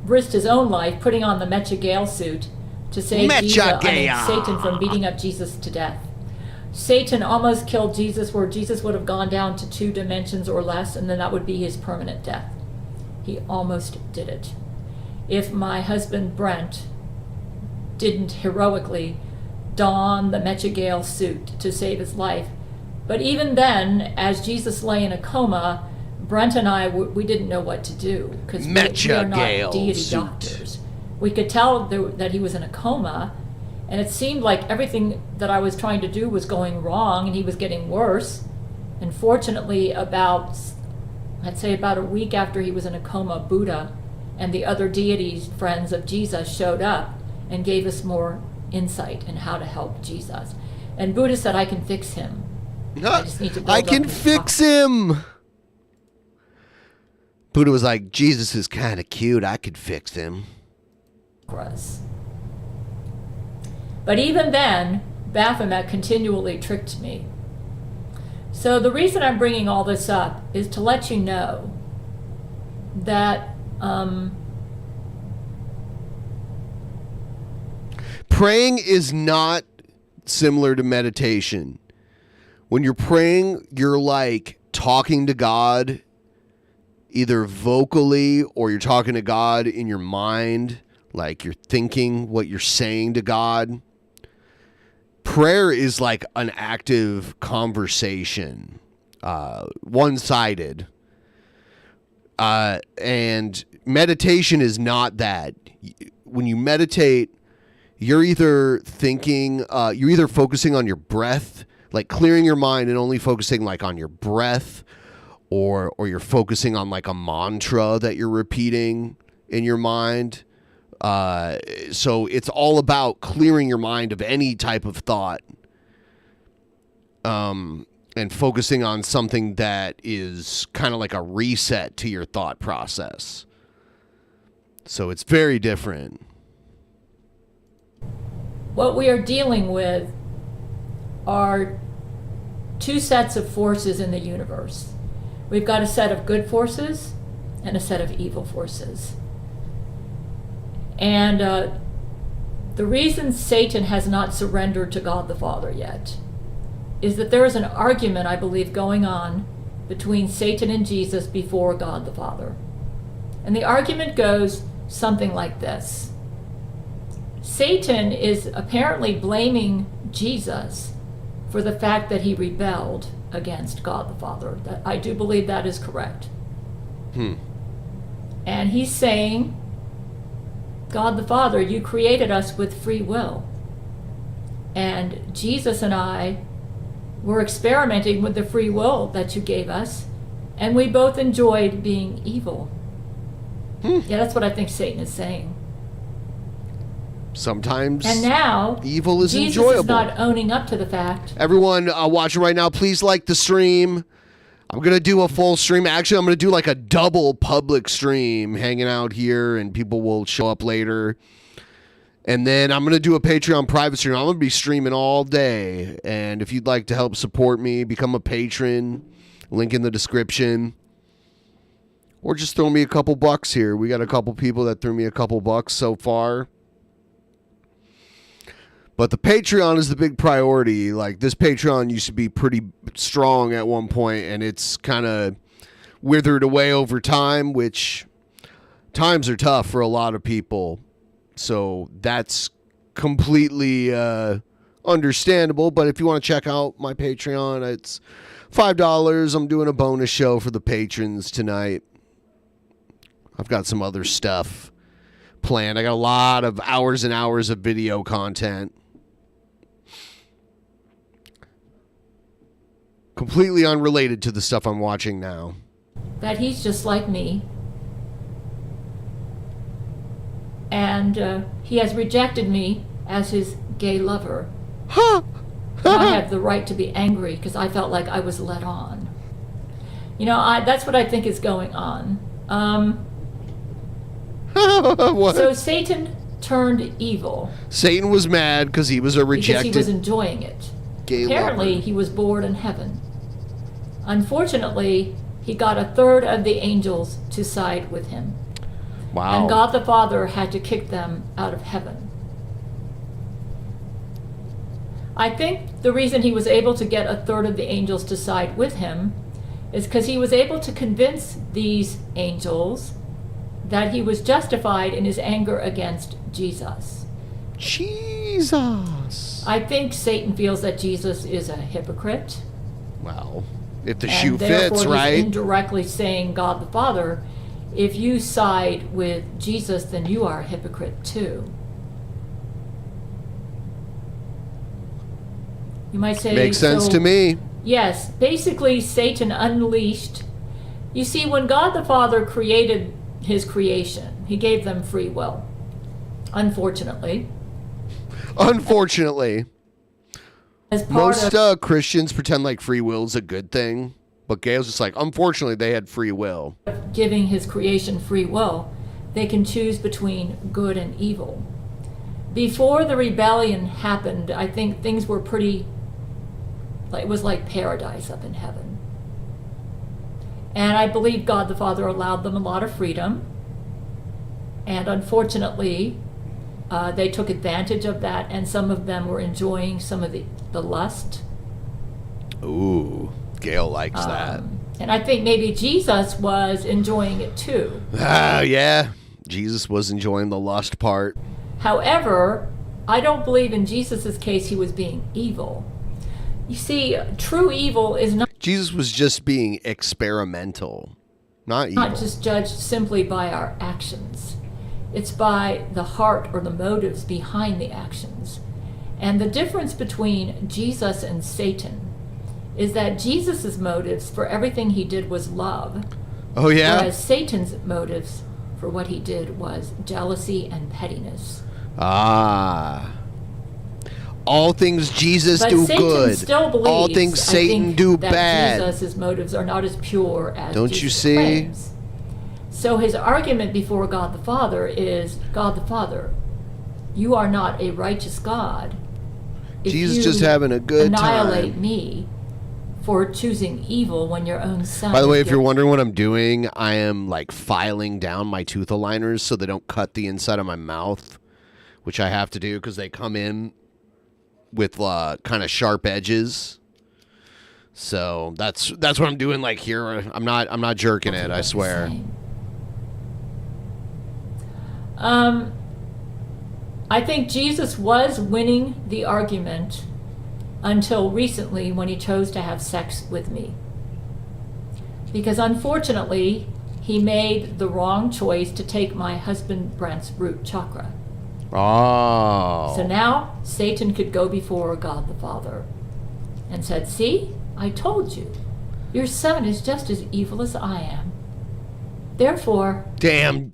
risked his own life putting on the Mecha Gale suit to save Satan from beating up Jesus to death. Satan almost killed Jesus, where Jesus would have gone down to 2 dimensions or less, and then that would be his permanent death. He almost did it. If my husband Brent didn't heroically don the Mecha Gale suit to save his life. But even then, as Jesus lay in a coma, Brent and I, we didn't know what to do, because we are not deity doctors. We could tell that he was in a coma, and it seemed like everything that I was trying to do was going wrong, and he was getting worse. And fortunately, about a week after he was in a coma, Buddha and the other deities, friends of Jesus, showed up and gave us more insight in how to help Jesus. And Buddha said, I can fix him. I can fix him. Buddha was like, Jesus is kind of cute. I could fix him. But even then, Baphomet continually tricked me. So the reason I'm bringing all this up is to let you know that praying is not similar to meditation. When you're praying, you're like talking to God either vocally or you're talking to God in your mind, like you're thinking what you're saying to God. Prayer is like an active conversation, one-sided. And meditation is not that. When you meditate, you're either thinking, you're either focusing on your breath, like clearing your mind and only focusing like on your breath, or you're focusing on like a mantra that you're repeating in your mind. So it's all about clearing your mind of any type of thought, and focusing on something that is kind of like a reset to your thought process. So it's very different. What we are dealing with are 2 sets of forces in the universe. We've got a set of good forces and a set of evil forces. And the reason Satan has not surrendered to God the Father yet is that there is an argument, I believe, going on between Satan and Jesus before God the Father. And the argument goes something like this. Satan is apparently blaming Jesus for the fact that he rebelled against God the Father. I do believe that is correct. And he's saying, God the Father, you created us with free will. And Jesus and I were experimenting with the free will that you gave us, and we both enjoyed being evil. Yeah, that's what I think Satan is saying. Sometimes and now evil is Jesus enjoyable. Is not owning up to the fact. Everyone watching right now, please like the stream. I'm going to do a full stream. Actually, I'm going to do like a double public stream, hanging out here, and people will show up later. And then I'm going to do a Patreon private stream. I'm going to be streaming all day. And if you'd like to help support me, become a patron, link in the description. Or just throw me a couple bucks here. We got a couple people that threw me a couple bucks so far. But the Patreon is the big priority. Like, this Patreon used to be pretty strong at one point, and it's kind of withered away over time, which times are tough for a lot of people. So that's completely understandable. But if you want to check out my Patreon, it's $5. I'm doing a bonus show for the patrons tonight. I've got some other stuff planned. I got a lot of hours and hours of video content. Completely unrelated to the stuff I'm watching now. That he's just like me. And he has rejected me as his gay lover. Huh? I have the right to be angry because I felt like I was led on. You know, that's what I think is going on. What? So Satan turned evil. Satan was mad because he was a rejected. Because he was enjoying it. Gay Apparently, lover. he was bored in heaven. Unfortunately, he got a third of the angels to side with him. Wow. And God the Father had to kick them out of heaven. I think the reason he was able to get a third of the angels to side with him is because he was able to convince these angels that he was justified in his anger against Jesus. Jesus. I think Satan feels that Jesus is a hypocrite. Well, if the And shoe therefore fits, right? He's indirectly saying, God the Father, if you side with Jesus, then you are a hypocrite too. You might say... Makes sense to me. Yes, basically Satan unleashed... You see, when God the Father created his creation, he gave them free will. Unfortunately. Unfortunately. As part Most of Christians pretend like free will is a good thing, but Gail's just like, unfortunately, they had free will. giving his creation free will, they can choose between good and evil. Before the rebellion happened, I think things were pretty... It was like paradise up in heaven. And I believe God the Father allowed them a lot of freedom. And unfortunately, they took advantage of that, and some of them were enjoying some of the lust. Ooh, Gail likes that. And I think maybe Jesus was enjoying it too. Yeah. Jesus was enjoying the lust part. However, I don't believe in Jesus' case he was being evil. You see, true evil is not Jesus was just being experimental, not evil. not just judged simply by our actions. It's by the heart or the motives behind the actions. And the difference between Jesus and Satan is that Jesus' motives for everything he did was love. Oh, yeah? Whereas Satan's motives for what he did was jealousy and pettiness. Ah. All things Jesus But do Satan good. still believes, All things I Satan think, do that bad. Jesus' motives are not as pure as Don't Jesus you see? claims. So his argument before God the Father is, God the Father, you are not a righteous God. If Jesus you just having a good annihilate time. me for choosing evil when your own son... By the way, is if you're guilty. wondering what I'm doing, I am like filing down my tooth aligners so they don't cut the inside of my mouth, which I have to do because they come in with kind of sharp edges. So that's what I'm doing. Like here, I'm not jerking it. I swear. I think Jesus was winning the argument until recently when he chose to have sex with me. Because unfortunately, he made the wrong choice to take my husband Brent's root chakra. Oh. So now Satan could go before God the Father and said, see, I told you, your son is just as evil as I am. Therefore, Damn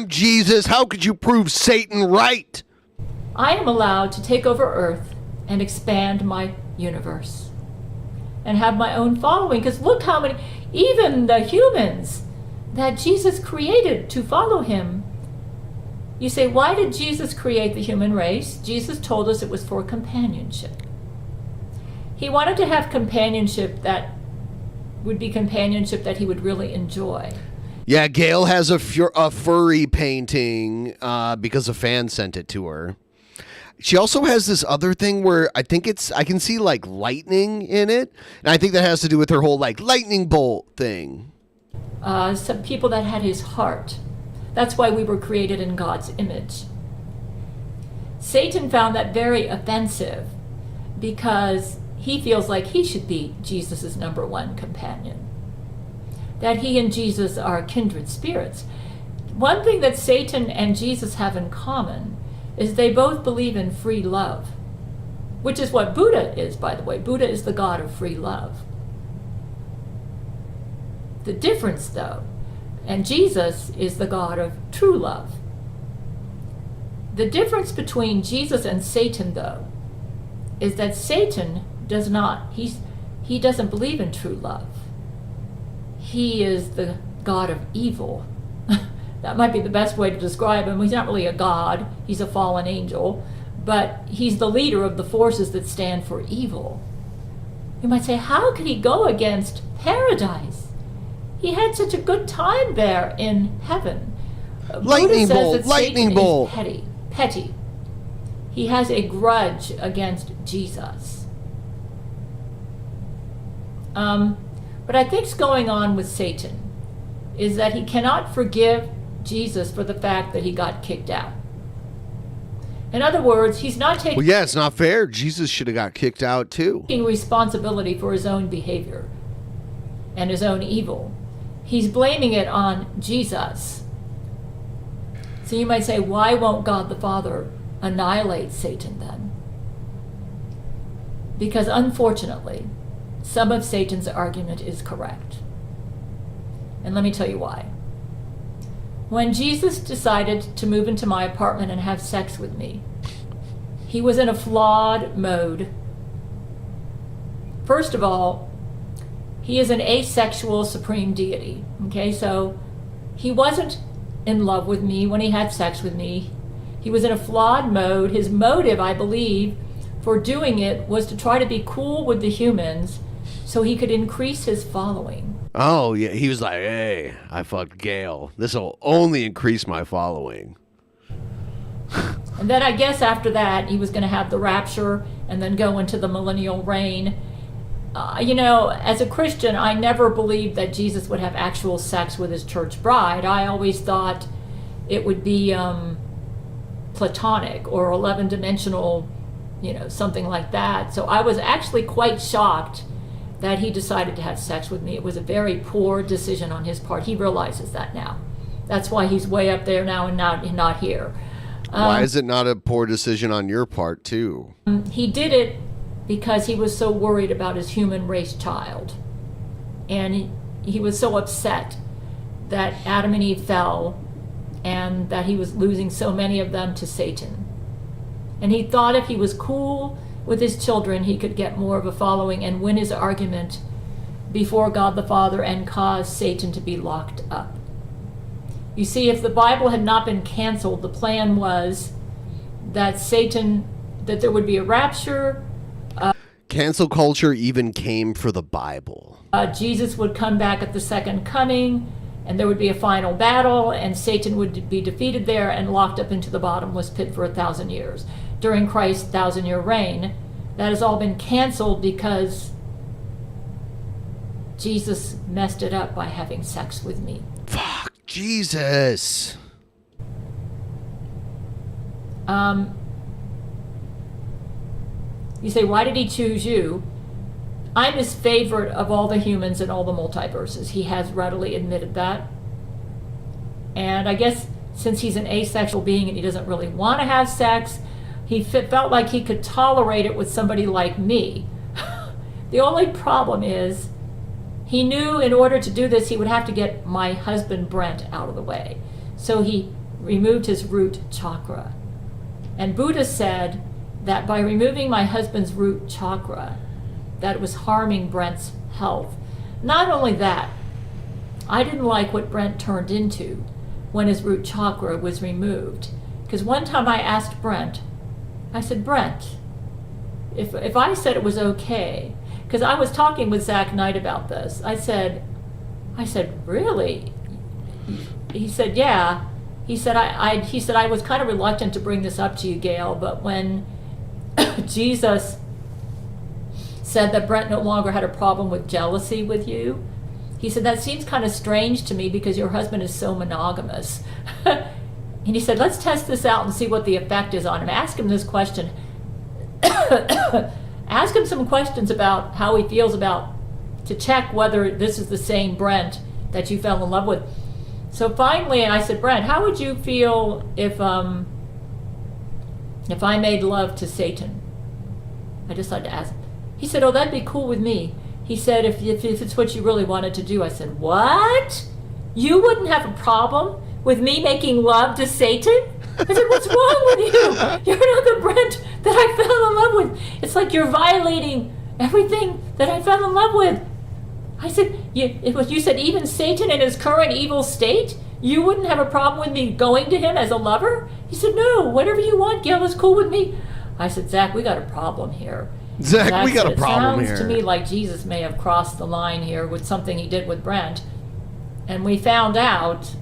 Jesus, how could you prove Satan right? I am allowed to take over Earth and expand my universe and have my own following. Because look how many, even the humans that Jesus created to follow him. You say, why did Jesus create the human race? Jesus told us it was for companionship. He wanted to have companionship that would be companionship that he would really enjoy. Yeah, Gail has a furry painting because a fan sent it to her. She also has this other thing where I can see like lightning in it. And I think that has to do with her whole like lightning bolt thing. Some people that had his heart. That's why we were created in God's image. Satan found that very offensive because he feels like he should be Jesus' number one companion, that he and Jesus are kindred spirits. One thing that Satan and Jesus have in common is they both believe in free love, which is what Buddha is, by the way. Buddha is the god of free love. The difference, though, and Jesus is the god of true love. The difference between Jesus and Satan, though, is that Satan does not, he doesn't believe in true love. He is the god of evil. That might be the best way to describe him. He's not really a god, he's a fallen angel, but he's the leader of the forces that stand for evil. You might say, how could he go against paradise? He had such a good time there in heaven. Lightning bolt, lightning bolt. Petty. He has a grudge against Jesus. But I think what's going on with Satan is that he cannot forgive Jesus for the fact that he got kicked out. In other words, he's not taking... Well, yeah, it's not fair. Jesus should have got kicked out too. ...taking responsibility for his own behavior and his own evil. He's blaming it on Jesus. So you might say, why won't God the Father annihilate Satan then? Because unfortunately, some of Satan's argument is correct. And let me tell you why. When Jesus decided to move into my apartment and have sex with me, he was in a flawed mode. First of all, he is an asexual supreme deity. Okay, so he wasn't in love with me when he had sex with me. He was in a flawed mode. His motive, I believe, for doing it was to try to be cool with the humans so he could increase his following. Oh, yeah. He was like, hey, I fucked Gail. This will only increase my following. And then I guess after that, he was going to have the rapture and then go into the millennial reign. As a Christian, I never believed that Jesus would have actual sex with his church bride. I always thought it would be platonic or 11-dimensional, something like that. So I was actually quite shocked that he decided to have sex with me. It was a very poor decision on his part. He realizes that now. That's why he's way up there now and not here. Why is it not a poor decision on your part, too? He did it because he was so worried about his human race child. And he was so upset that Adam and Eve fell and that he was losing so many of them to Satan. And he thought if he was cool with his children, he could get more of a following and win his argument before God the Father and cause Satan to be locked up. You see, if the Bible had not been canceled, the plan was that that there would be a rapture. Cancel culture even came for the Bible. Jesus would come back at the second coming, and there would be a final battle, and Satan would be defeated there and locked up into the bottomless pit for 1,000 years. During Christ's 1,000-year reign, that has all been canceled because Jesus messed it up by having sex with me. Fuck, Jesus. You say, why did he choose you? I'm his favorite of all the humans in all the multiverses. He has readily admitted that. And I guess since he's an asexual being and he doesn't really want to have sex, he felt like he could tolerate it with somebody like me. The only problem is he knew in order to do this, he would have to get my husband Brent out of the way. So he removed his root chakra. And Buddha said that by removing my husband's root chakra, that it was harming Brent's health. Not only that, I didn't like what Brent turned into when his root chakra was removed. Because one time I asked Brent, I said, Brent, if I said it was okay, because I was talking with Zach Knight about this, I said, really? He said, yeah. He said, I was kind of reluctant to bring this up to you, Gail, but when Jesus said that Brent no longer had a problem with jealousy with you, he said, that seems kind of strange to me because your husband is so monogamous. And he said, let's test this out and see what the effect is on him. Ask him this question. Ask him some questions about how he feels about, to check whether this is the same Brent that you fell in love with. So finally, I said, Brent, how would you feel if I made love to Satan? I decided to ask him. He said, oh, that'd be cool with me. He said, if it's what you really wanted to do. I said, what? You wouldn't have a problem with me making love to Satan? I said, what's wrong with you? You're not the Brent that I fell in love with. It's like you're violating everything that I fell in love with. I said, you said even Satan in his current evil state, you wouldn't have a problem with me going to him as a lover? He said, no, whatever you want, Gail, is cool with me. I said, Zach, we got a problem here. Zach, we got a problem here. It sounds to me like Jesus may have crossed the line here with something he did with Brent. And we found out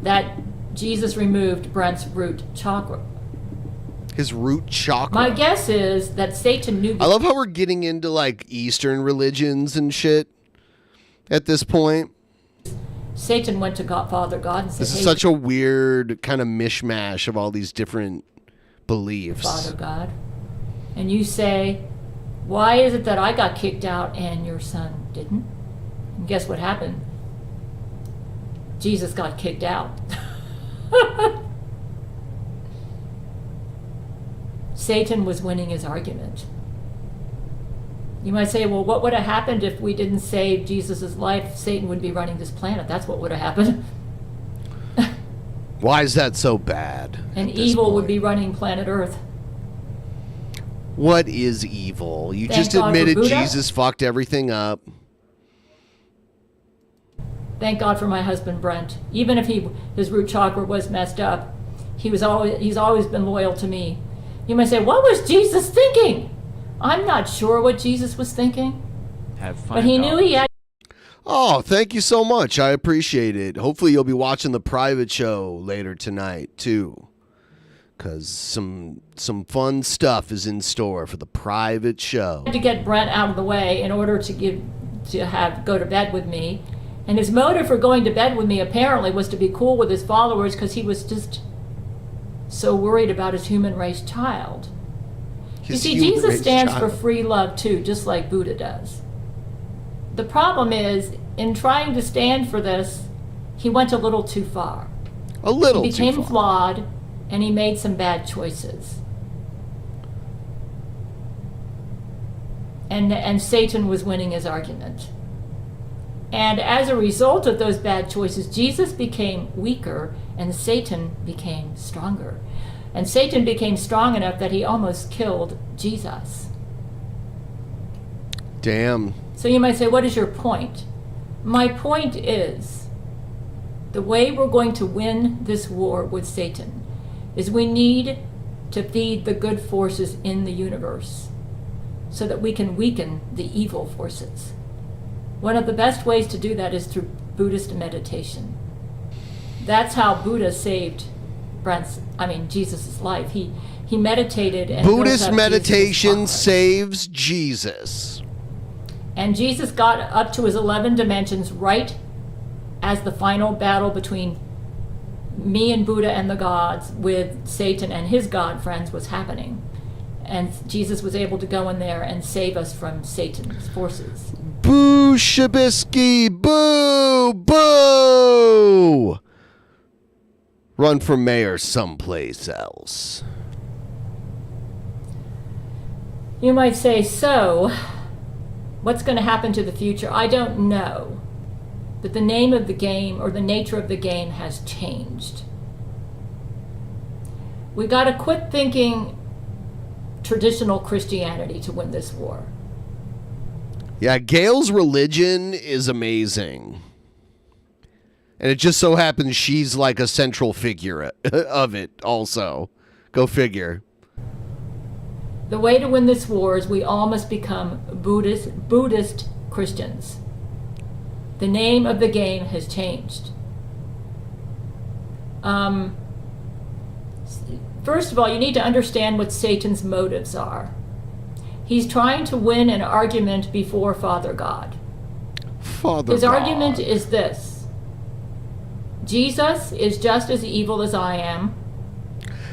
that Jesus removed Brent's root chakra. His root chakra? My guess is that Satan knew... I love how we're getting into, like, Eastern religions and shit at this point. Satan went to Father God and said, this is such a weird kind of mishmash of all these different beliefs. Father God. And you say, why is it that I got kicked out and your son didn't? And guess what happened? Jesus got kicked out. Satan was winning his argument. You might say, well, what would have happened if we didn't save Jesus' life? Satan would be running this planet. That's what would have happened. Why is that so bad? And evil would be running planet Earth. What is evil? You Thank just God admitted for Buddha. Jesus fucked everything up. Thank God for my husband Brent. Even if his root chakra was messed up, he's always been loyal to me. You might say, what was Jesus thinking? I'm not sure what Jesus was thinking. But he knew he had... Oh, thank you so much. I appreciate it. Hopefully you'll be watching the private show later tonight, too. Because some fun stuff is in store for the private show. To get Brent out of the way in order to go to bed with me. And his motive for going to bed with me apparently was to be cool with his followers because he was just so worried about his human race child. You see, Jesus stands for free love too, just like Buddha does. The problem is, in trying to stand for this, he went a little too far. A little too far. He became flawed, and he made some bad choices. And Satan was winning his argument. And as a result of those bad choices, Jesus became weaker and Satan became stronger. And Satan became strong enough that he almost killed Jesus. Damn. So you might say, what is your point? My point is, the way we're going to win this war with Satan is we need to feed the good forces in the universe so that we can weaken the evil forces. One of the best ways to do that is through Buddhist meditation. That's how Buddha saved Jesus' life. He meditated and Buddhist meditation saves Jesus. And Jesus got up to his 11 dimensions right as the final battle between me and Buddha and the gods with Satan and his god friends was happening. And Jesus was able to go in there and save us from Satan's forces. Boo, Shabisky, boo, boo! Run for mayor someplace else. You might say, so, what's going to happen to the future? I don't know. But the name of the game or the nature of the game has changed. We got to quit thinking traditional Christianity to win this war. Yeah, Gail's religion is amazing. And it just so happens she's like a central figure of it also. Go figure. The way to win this war is we all must become Buddhist Christians. The name of the game has changed. First of all, you need to understand what Satan's motives are. He's trying to win an argument before Father God. His argument is this. Jesus is just as evil as I am.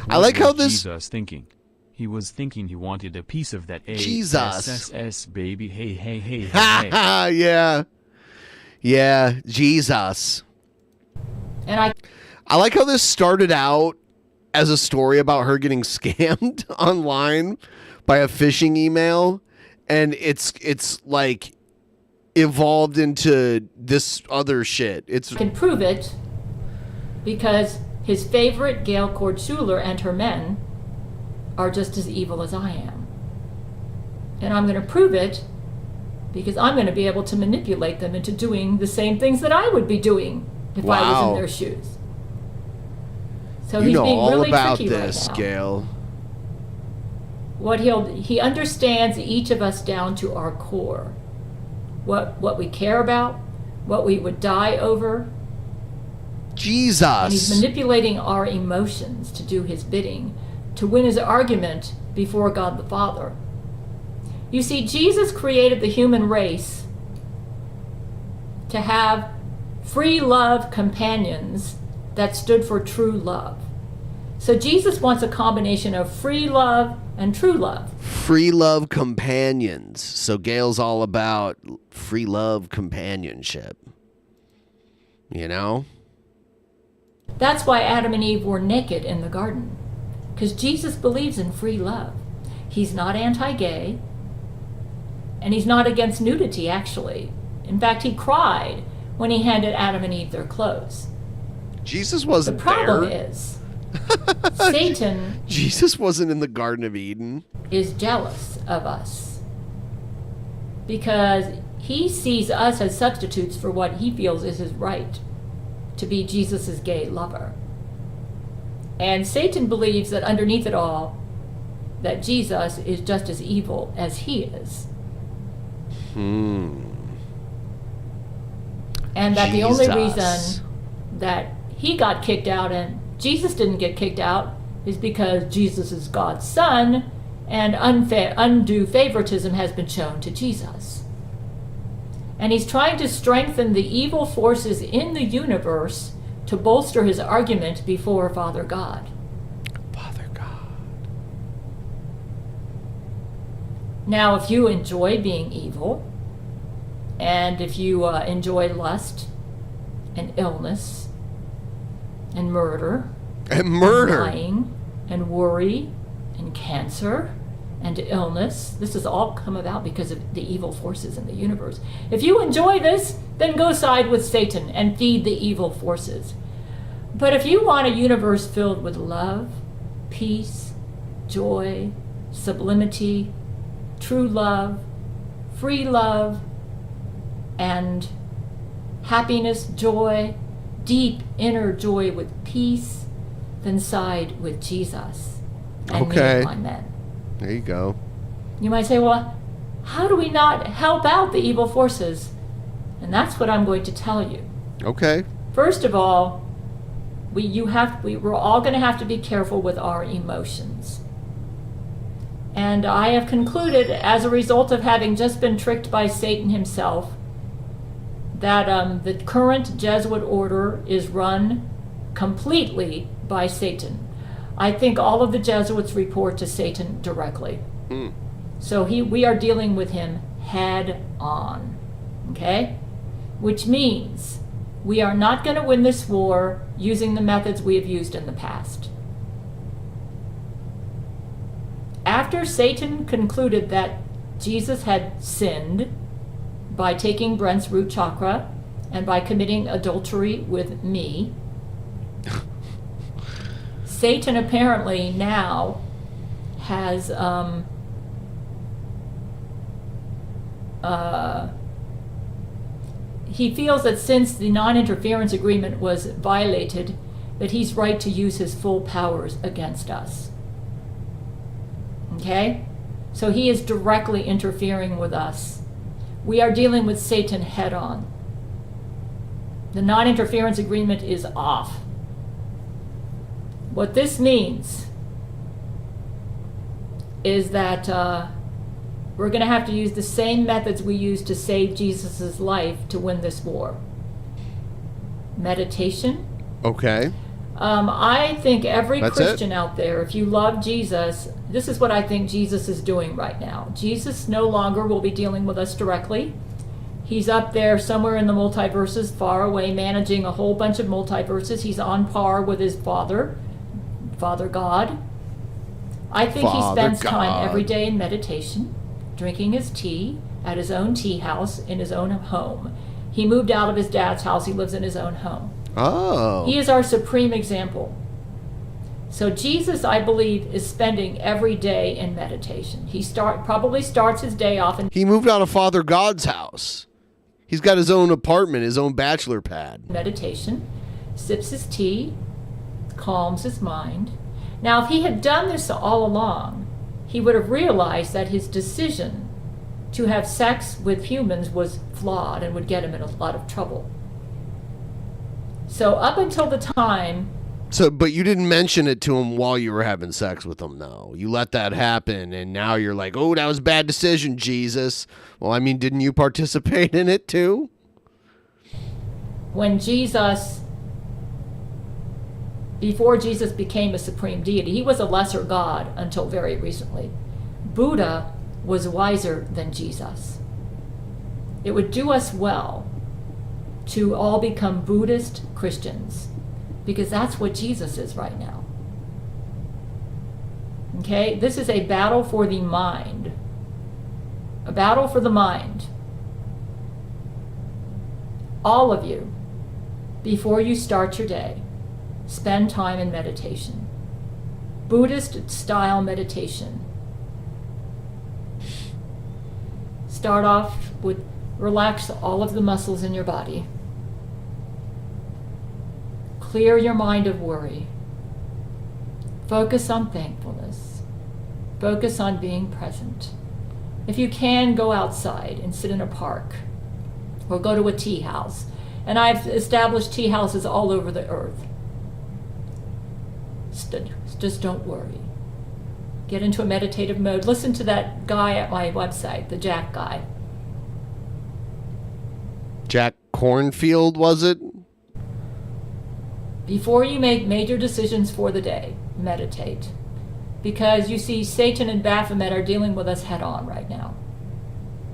I like how this... Jesus thinking. He was thinking he wanted a piece of that Jesus. Baby. Hey, hey, hey, hey, hey. Yeah. Yeah, Jesus. And I like how this started out as a story about her getting scammed online by a phishing email, and it's like evolved into this other shit. I can prove it because his favorite, Gail Cord-Schuler, and her men are just as evil as I am. And I'm going to prove it because I'm going to be able to manipulate them into doing the same things that I would be doing if I was in their shoes. So he's being all really about tricky this, right now. Gail. What he understands each of us down to our core. What we care about, what we would die over. Jesus. And he's manipulating our emotions to do his bidding, to win his argument before God the Father. You see, Jesus created the human race to have free love companions that stood for true love. So Jesus wants a combination of free love and true love. Free love companions. So Gail's all about free love companionship. You know? That's why Adam and Eve were naked in the garden. Because Jesus believes in free love. He's not anti-gay. And he's not against nudity, actually. In fact, he cried when he handed Adam and Eve their clothes. Jesus wasn't there. The problem is, Satan... Jesus wasn't in the Garden of Eden. ...is jealous of us. Because he sees us as substitutes for what he feels is his right, to be Jesus' gay lover. And Satan believes that underneath it all, that Jesus is just as evil as he is. And that the only reason that he got kicked out and Jesus didn't get kicked out is because Jesus is God's son and undue favoritism has been shown to Jesus. And he's trying to strengthen the evil forces in the universe to bolster his argument before Father God. Father God. Now, if you enjoy being evil, and if you enjoy lust and illness and murder, and lying and worry and cancer and illness, this has all come about because of the evil forces in the universe. If you enjoy this, then go side with Satan and feed the evil forces. But if you want a universe filled with love, peace, joy, sublimity, true love, free love, and happiness, joy, deep inner joy with peace, then side with Jesus and me and my men. There you go. You might say, well, how do we not help out the evil forces? And that's what I'm going to tell you. Okay. First of all, we're all going to have to be careful with our emotions. And I have concluded, as a result of having just been tricked by Satan himself, that the current Jesuit order is run completely by Satan. I think all of the Jesuits report to Satan directly. So we are dealing with him head on, okay? Which means we are not going to win this war using the methods we have used in the past. After Satan concluded that Jesus had sinned by taking Brent's root chakra and by committing adultery with me, Satan apparently now has he feels that since the non-interference agreement was violated, that he's right to use his full powers against us. Okay? So he is directly interfering with us. We are dealing with Satan head on. The non-interference agreement is off. What this means is that we're going to have to use the same methods we used to save Jesus' life to win this war. Meditation, Okay. I think every That's Christian out there, if you love Jesus, this is what I think Jesus is doing right now. Jesus no longer will be dealing with us directly. He's up there somewhere in the multiverses, far away, managing a whole bunch of multiverses. He's on par with his Father God. I think he spends time every day in meditation, drinking his tea at his own tea house in his own home. He moved out of his dad's house. He lives in his own home. Oh. He is our supreme example. So Jesus, I believe, is spending every day in meditation. He probably starts his day off in... He moved out of Father God's house. He's got his own apartment, his own bachelor pad. Meditation, sips his tea, calms his mind. Now, if he had done this all along, he would have realized that his decision to have sex with humans was flawed and would get him in a lot of trouble. So up until the time... But you didn't mention it to him while you were having sex with him, though. You let that happen, and now you're like, oh, that was a bad decision, Jesus. Well, I mean, didn't you participate in it, too? When Jesus... Before Jesus became a supreme deity, he was a lesser god until very recently. Buddha was wiser than Jesus. It would do us well to all become Buddhist Christians, because that's what Jesus is right now. Okay? This is a battle for the mind. A battle for the mind. All of you, before you start your day, spend time in meditation. Buddhist style meditation. Start off with relax all of the muscles in your body. Clear your mind of worry. Focus on thankfulness. Focus on being present. If you can, go outside and sit in a park or go to a tea house. And I've established tea houses all over the earth. Just don't worry. Get into a meditative mode. Listen to that guy at my website, the Jack guy. Jack Cornfield, was it? Before you make major decisions for the day, meditate. Because you see, Satan and Baphomet are dealing with us head on right now.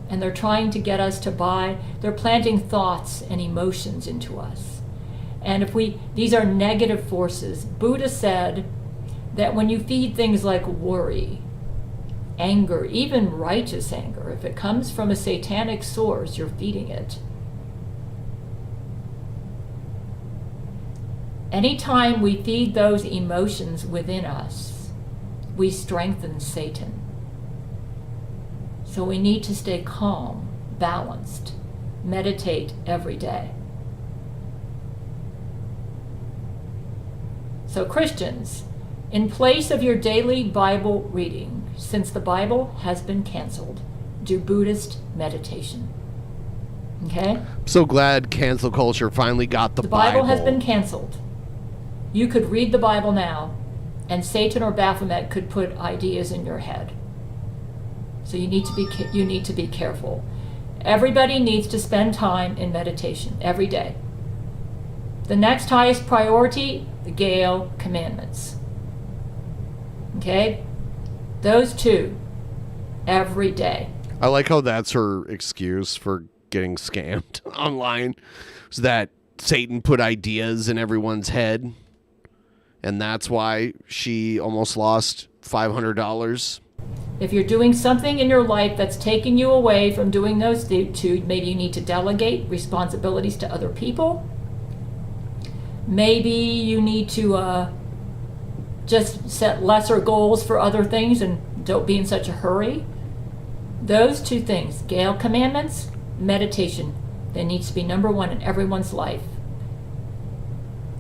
And they're trying to get us to buy, they're planting thoughts and emotions into us. And these are negative forces. Buddha said that when you feed things like worry, anger, even righteous anger, if it comes from a satanic source, you're feeding it. Anytime we feed those emotions within us, we strengthen Satan. So we need to stay calm, balanced, meditate every day. So Christians, in place of your daily Bible reading, since the Bible has been canceled, do Buddhist meditation. Okay? I'm so glad cancel culture finally got the Bible. The Bible has been canceled. You could read the Bible now, and Satan or Baphomet could put ideas in your head. So you need to be careful. Everybody needs to spend time in meditation every day. The next highest priority, the Gale Commandments. Okay? Those two, every day. I like how that's her excuse for getting scammed online. Is that Satan put ideas in everyone's head, and that's why she almost lost $500. If you're doing something in your life that's taking you away from doing those two, maybe you need to delegate responsibilities to other people. Maybe you need to just set lesser goals for other things and don't be in such a hurry. Those two things, Gale Commandments, meditation, that needs to be number one in everyone's life.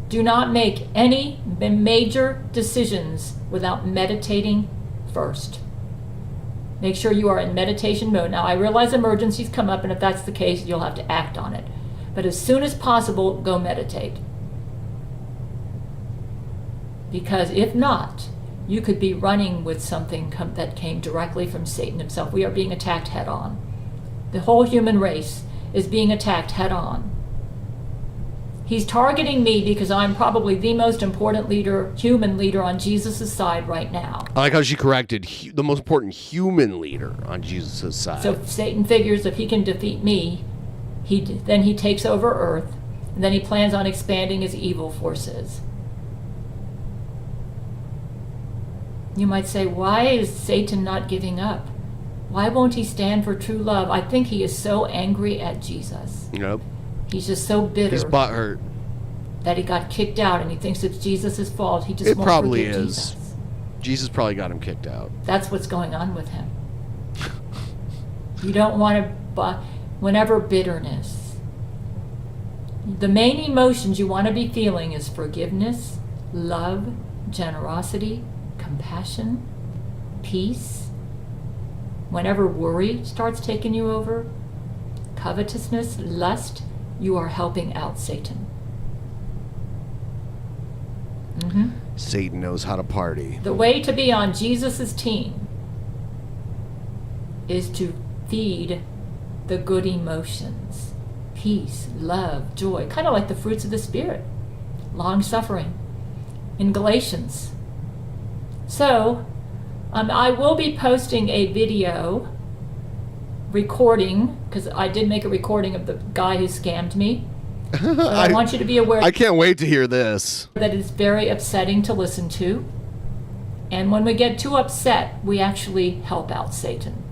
Do not make any major decisions without meditating first. Make sure you are in meditation mode. Now, I realize emergencies come up, and if that's the case, you'll have to act on it. But as soon as possible, go meditate. Because if not, you could be running with something that came directly from Satan himself. We are being attacked head on. The whole human race is being attacked head on. He's targeting me because I'm probably the most important leader, human leader on Jesus' side right now. I like how she corrected the most important human leader on Jesus' side. So Satan figures if he can defeat me, then he takes over Earth, and then he plans on expanding his evil forces. You might say, why is Satan not giving up? Why won't he stand for true love? I think he is so angry at Jesus. Yep. He's just so bitter. He's butthurt. That he got kicked out, and he thinks it's Jesus' fault. He just It won't probably forgive is. Jesus. Jesus probably got him kicked out. That's what's going on with him. You don't want to, whenever bitterness. The main emotions you want to be feeling is forgiveness, love, generosity, compassion, peace. Whenever worry starts taking you over, covetousness, lust, you are helping out Satan. Mm-hmm. Satan knows how to party. The way to be on Jesus' team is to feed the good emotions. Peace, love, joy, kind of like the fruits of the Spirit. Long-suffering. In Galatians. So, I will be posting a video recording, because I did make a recording of the guy who scammed me. But I want you to be aware. I can't wait to hear this. That it's very upsetting to listen to. And when we get too upset, we actually help out Satan.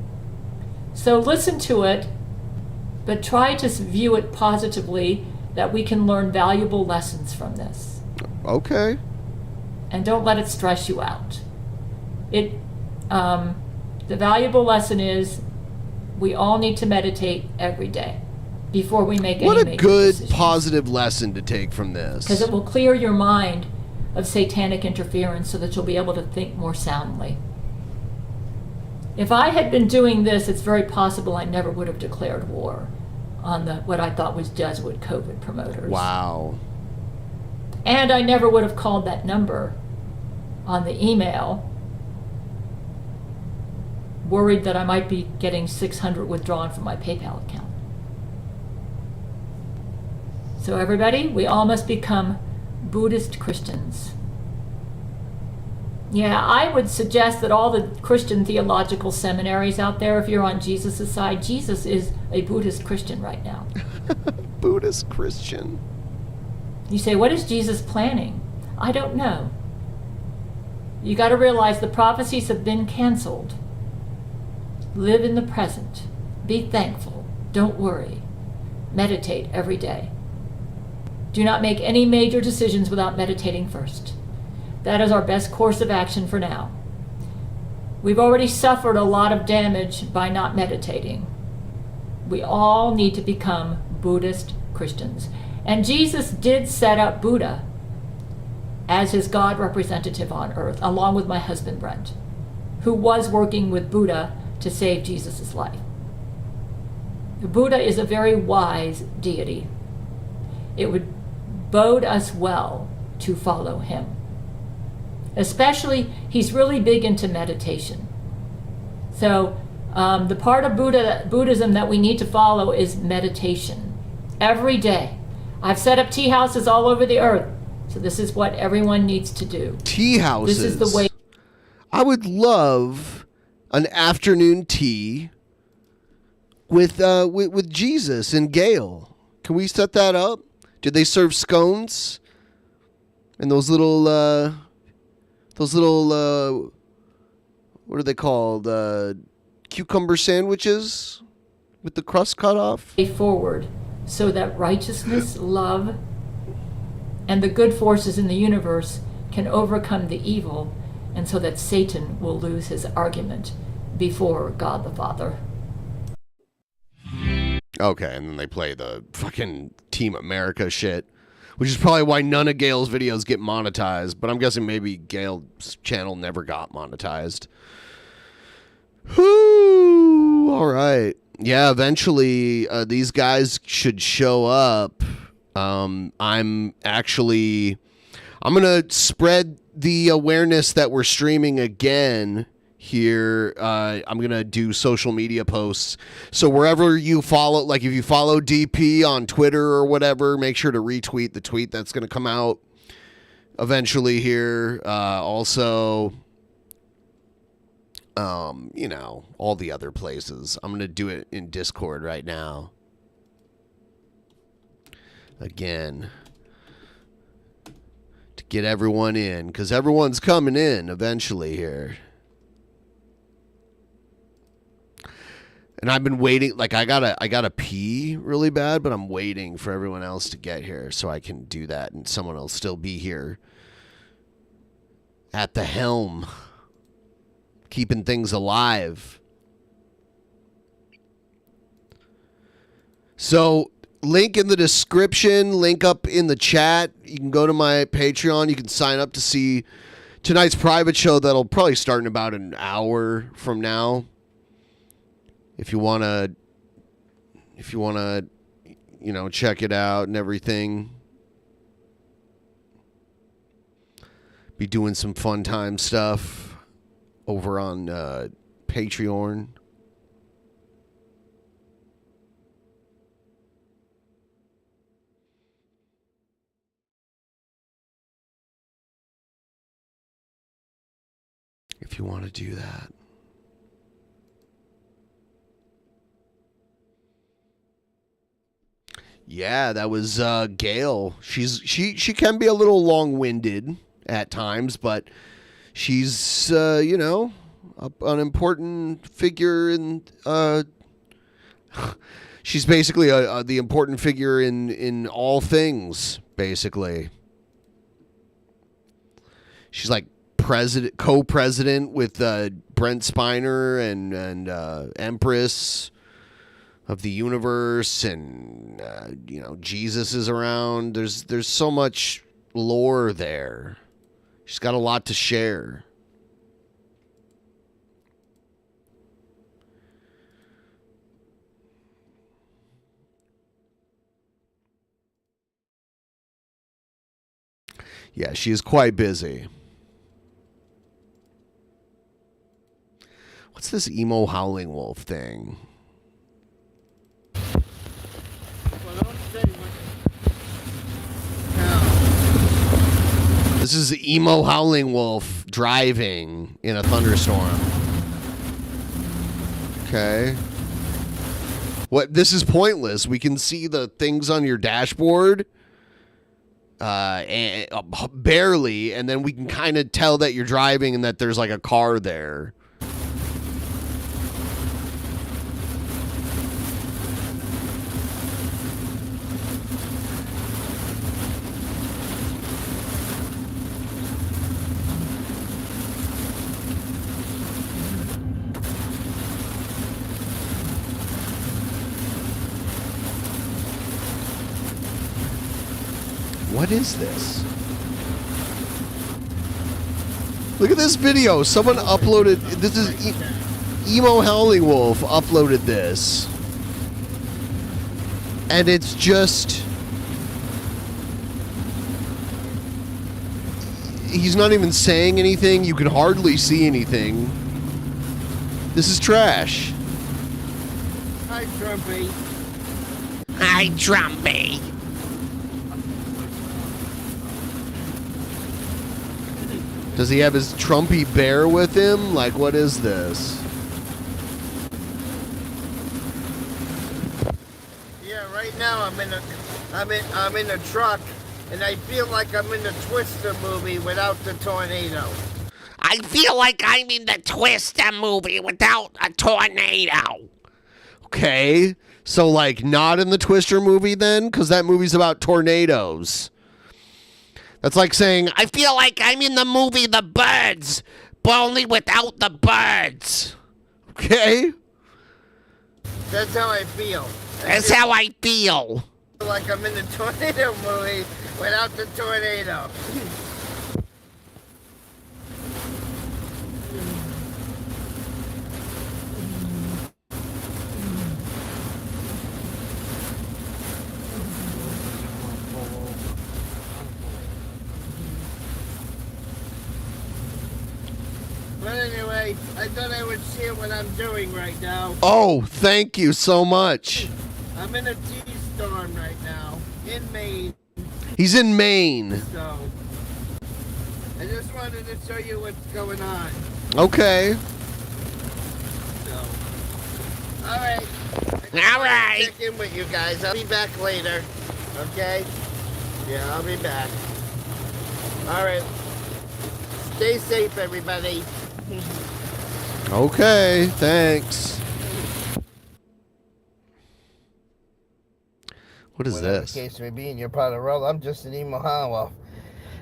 So listen to it, but try to view it positively, that we can learn valuable lessons from this. Okay. And don't let it stress you out. The valuable lesson is we all need to meditate every day before we make any major decisions. What a good, positive lesson to take from this. Because it will clear your mind of satanic interference so that you'll be able to think more soundly. If I had been doing this, it's very possible I never would have declared war on what I thought was Jesuit COVID promoters. Wow. And I never would have called that number on the email, worried that I might be getting $600 withdrawn from my PayPal account. So everybody, we all must become Buddhist Christians. Yeah, I would suggest that all the Christian theological seminaries out there, if you're on Jesus' side, Jesus is a Buddhist Christian right now. Buddhist Christian. You say, what is Jesus planning? I don't know. You got to realize the prophecies have been canceled. Live in the present. Be thankful. Don't worry. Meditate every day. Do not make any major decisions without meditating first. That is our best course of action for now. We've already suffered a lot of damage by not meditating. We all need to become Buddhist Christians. And Jesus did set up Buddha as his God representative on earth, along with my husband Brent, who was working with Buddha to save Jesus' life. Buddha is a very wise deity. It would bode us well to follow him. Especially, he's really big into meditation. So the part of Buddhism that we need to follow is meditation. Every day. I've set up tea houses all over the earth. So this is what everyone needs to do. Tea houses. This is the way. I would love an afternoon tea with Jesus and Gail. Can we set that up? Did they serve scones and those little what are they called? Cucumber sandwiches with the crust cut off? Forward, so that righteousness, love, and the good forces in the universe can overcome the evil, and so that Satan will lose his argument before God the Father. Okay, and then they play the fucking Team America shit, which is probably why none of Gail's videos get monetized, but I'm guessing maybe Gail's channel never got monetized. Whoo! All right. Yeah, eventually these guys should show up. I'm going to spread the awareness that we're streaming again here. I'm going to do social media posts. So wherever you follow, like if you follow DP on Twitter or whatever, make sure to retweet the tweet that's going to come out eventually here. Also, you know, all the other places. I'm going to do it in Discord right now. Again, to get everyone in, because everyone's coming in eventually here. And I've been waiting, like I gotta pee really bad, but I'm waiting for everyone else to get here so I can do that, and someone will still be here at the helm, keeping things alive. So, link in the description, link up in the chat. You can go to my Patreon. You can sign up to see tonight's private show that'll probably start in about an hour from now. If you wanna, you know, check it out and everything. Be doing some fun time stuff over on Patreon. If you want to do that. Yeah, that was Gail. She can be a little long-winded at times, but she's you know, an important figure in she's basically the important figure in all things, basically. She's like co-president with Brent Spiner and Empress of the universe, and you know, Jesus is around. There's so much lore there. She's got a lot to share. Yeah, she is quite busy. What's this emo howling wolf thing? This is emo howling wolf driving in a thunderstorm. Okay. What? This is pointless. We can see the things on your dashboard, and, barely, and then we can kind of tell that you're driving and that there's like a car there. What is this? Look at this video. Someone uploaded. This is Emo Howling Wolf uploaded this. And it's just... He's not even saying anything. You can hardly see anything. This is trash. Hi, Trumpy. Hi, Trumpy. Does he have his Trumpy bear with him? Like, what is this? Yeah, right now I'm in a truck, and I feel like I'm in the Twister movie without the tornado. I feel like I'm in the Twister movie without a tornado. Okay, so like not in the Twister movie then? Because that movie's about tornadoes. That's like saying, I feel like I'm in the movie The Birds, but only without the birds. Okay? That's how I feel. That's how I feel. Like I'm in the tornado movie without the tornado. But anyway, I thought I would share what I'm doing right now. Oh, thank you so much. I'm in a T-storm right now in Maine. He's in Maine. So I just wanted to show you what's going on. Okay. So, all right. All right. Check in with you guys. I'll be back later. Okay? Yeah, I'll be back. All right. Stay safe, everybody. Okay, thanks. What is Whatever this? the case may be, and you're part of the roll. I'm just an emo hollow.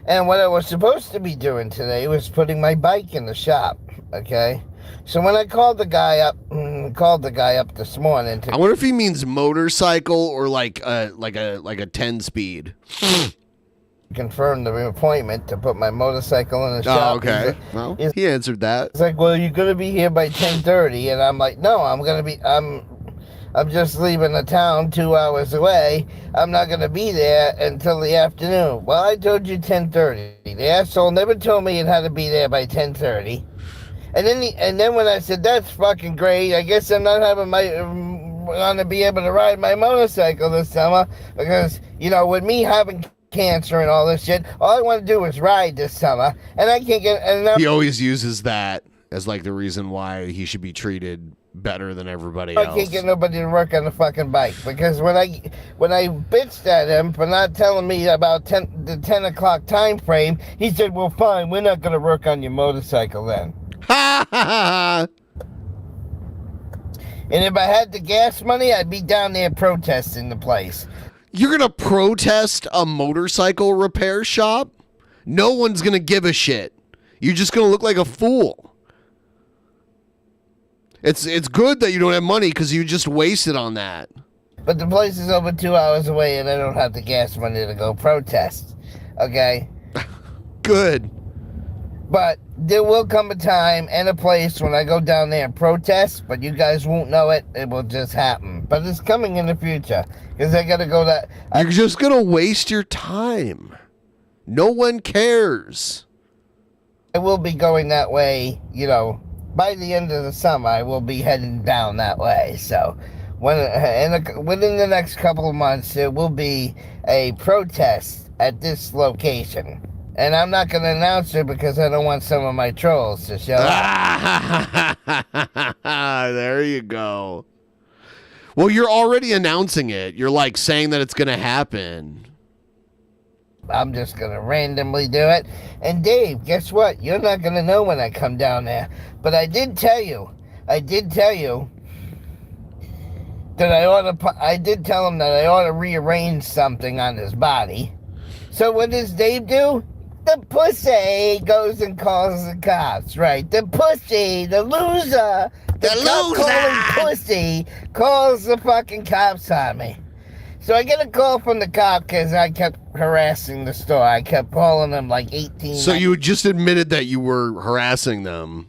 And what I was supposed to be doing today was putting my bike in the shop. Okay? So when I called the guy up this morning to I wonder if he means motorcycle or like a 10-speed. confirm the appointment to put my motorcycle in the shop. Oh, okay. Well, he answered that. It's like, well, you're gonna be here by 10:30, and I'm like, no, I'm just leaving the town 2 hours away. I'm not gonna be there until the afternoon. Well, I told you 10:30. The asshole never told me it had to be there by 10:30. And then when I said that's fucking great, I guess I'm not having gonna be able to ride my motorcycle this summer because with me having cancer and all this shit, all I want to do is ride this summer, and I can't get enough. He always uses that as like the reason why he should be treated better than everybody else. I can't get nobody to work on the fucking bike because when I bitched at him for not telling me about the 10 o'clock time frame, he said, well, fine, we're not going to work on your motorcycle then. Ha ha ha! And if I had the gas money, I'd be down there protesting the place. You're gonna protest a motorcycle repair shop? No one's gonna give a shit. You're just gonna look like a fool. It's good that you don't have money because you just wasted on that. But the place is over 2 hours away, and I don't have the gas money to go protest. Okay? Good. But there will come a time and a place when I go down there and protest, but you guys won't know it. It will just happen. But it's coming in the future, because I got to go that... You're just going to waste your time. No one cares. I will be going that way, by the end of the summer, I will be heading down that way. So within the next couple of months, there will be a protest at this location. And I'm not going to announce it because I don't want some of my trolls to show up. There you go. Well, you're already announcing it. You're like saying that it's going to happen. I'm just going to randomly do it. And Dave, guess what? You're not going to know when I come down there. But I did tell you that I did tell him that I ought to rearrange something on his body. So what does Dave do? The pussy goes and calls the cops, right? The pussy, the loser, the cop-calling pussy calls the fucking cops on me. So I get a call from the cop because I kept harassing the store. I kept calling them like 18 So you just admitted that you were harassing them.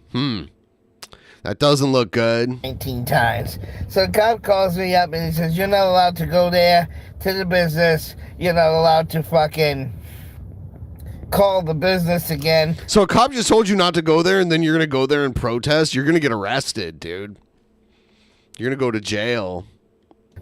That doesn't look good. 19 times. So the cop calls me up and he says, you're not allowed to go there to the business. You're not allowed to fucking call the business again. So a cop just told you not to go there and then you're going to go there and protest? You're going to get arrested, dude. You're going to go to jail.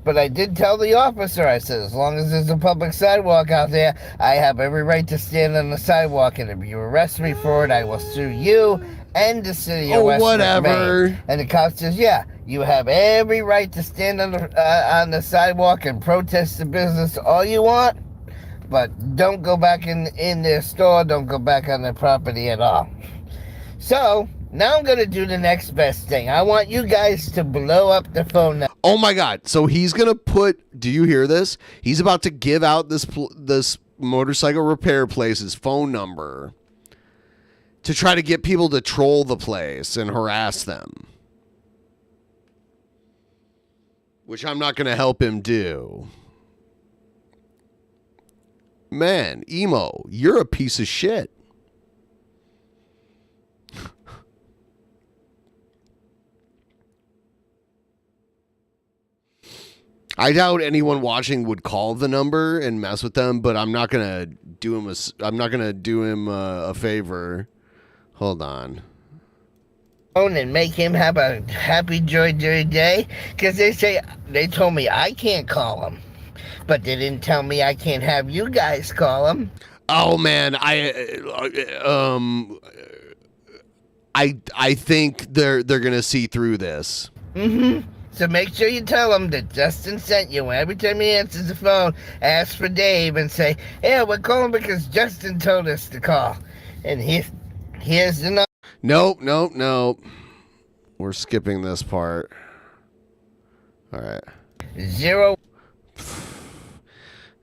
But I did tell the officer, I said, as long as there's a public sidewalk out there, I have every right to stand on the sidewalk. And if you arrest me for it, I will sue you and the city of West whatever. Maine. And the cop says, yeah, you have every right to stand on the sidewalk and protest the business all you want. But don't go back in their store. Don't go back on their property at all. So now I'm going to do the next best thing. I want you guys to blow up the phone now. Oh my God. So he's going to put, do you hear this? He's about to give out this motorcycle repair place's phone number to try to get people to troll the place and harass them. Which I'm not going to help him do. Man, emo, you're a piece of shit. I doubt anyone watching would call the number and mess with them, but I'm not gonna do him a favor. Hold on. and make him have a happy joy day, because they told me I can't call him, but they didn't tell me I can't have you guys call him. Oh man, I think they're gonna see through this. So make sure you tell him that Justin sent you. Every time he answers the phone, ask for Dave and say, "Yeah, we're calling because Justin told us to call." And here's the number. Nope. We're skipping this part. All right. 0.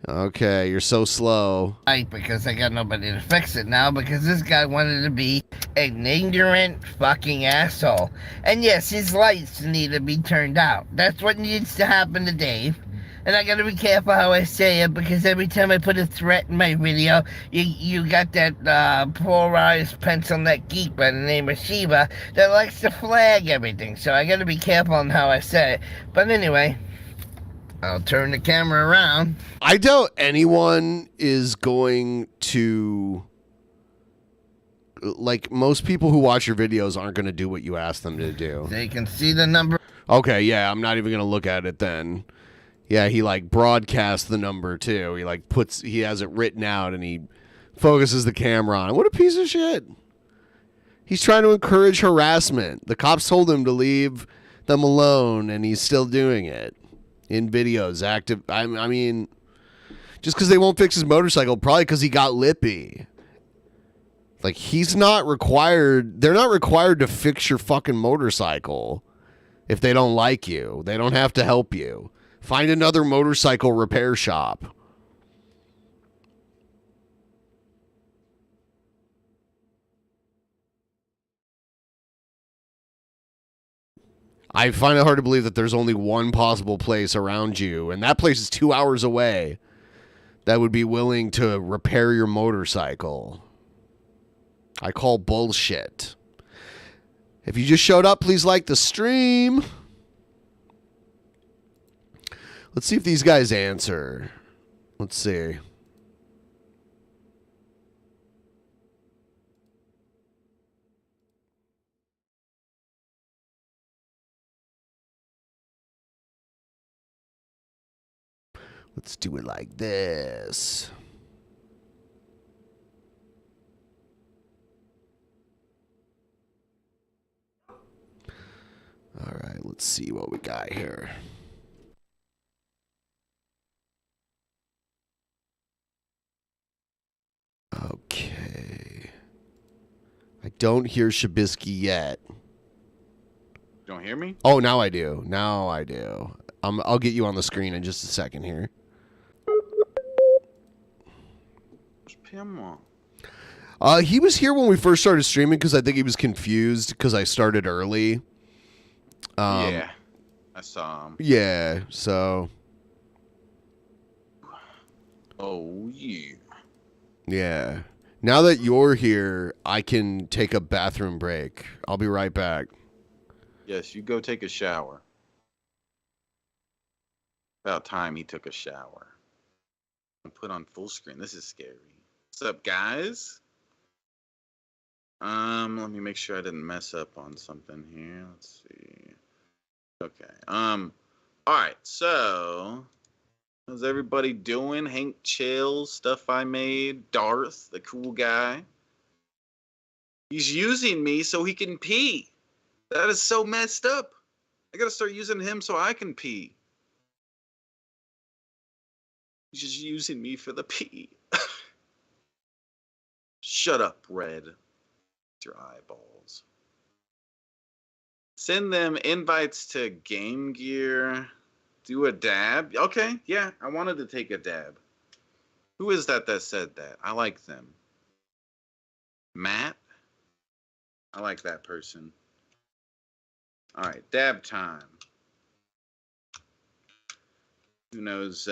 Okay, you're so slow. Because I got nobody to fix it now, because this guy wanted to be an ignorant fucking asshole. And yes, his lights need to be turned out. That's what needs to happen to Dave. And I gotta be careful how I say it, because every time I put a threat in my video, you got that polarized pencil neck geek by the name of Shiva that likes to flag everything. So I gotta be careful on how I say it. But anyway, I'll turn the camera around. I doubt anyone is going to, like, most people who watch your videos aren't going to do what you ask them to do. They can see the number. Okay, yeah, I'm not even going to look at it then. Yeah, he, like, broadcasts the number, too. He has it written out, and he focuses the camera on it. What a piece of shit. He's trying to encourage harassment. The cops told him to leave them alone, and he's still doing it. In videos, active. I mean, just because they won't fix his motorcycle, probably because he got lippy. Like, he's not required. They're not required to fix your fucking motorcycle if they don't like you. They don't have to help you. Find another motorcycle repair shop. I find it hard to believe that there's only one possible place around you, and that place is 2 hours away, that would be willing to repair your motorcycle. I call bullshit. If you just showed up, please like the stream. Let's see if these guys answer. Let's see. Let's do it like this. All right, let's see what we got here. Okay. I don't hear Shabisky yet. Don't hear me? Oh, now I do. I'll get you on the screen in just a second here. Pimpmunk. He was here when we first started streaming because I think he was confused because I started early. Yeah, I saw him. Yeah, so. Oh, yeah. Yeah. Now that you're here, I can take a bathroom break. I'll be right back. Yes, you go take a shower. About time he took a shower. And put on full screen. This is scary. What's up, guys? Let me make sure I didn't mess up on something here. Let's see. Okay. All right. So, how's everybody doing? Hank Chill, stuff I made, Darth, the cool guy. He's using me so he can pee. That is so messed up. I gotta start using him so I can pee. He's just using me for the pee. Shut up, Red. Your eyeballs. Send them invites to Game Gear. Do a dab. Okay, yeah, I wanted to take a dab. Who is that said that? I like them. Matt? I like that person. All right, dab time. Who knows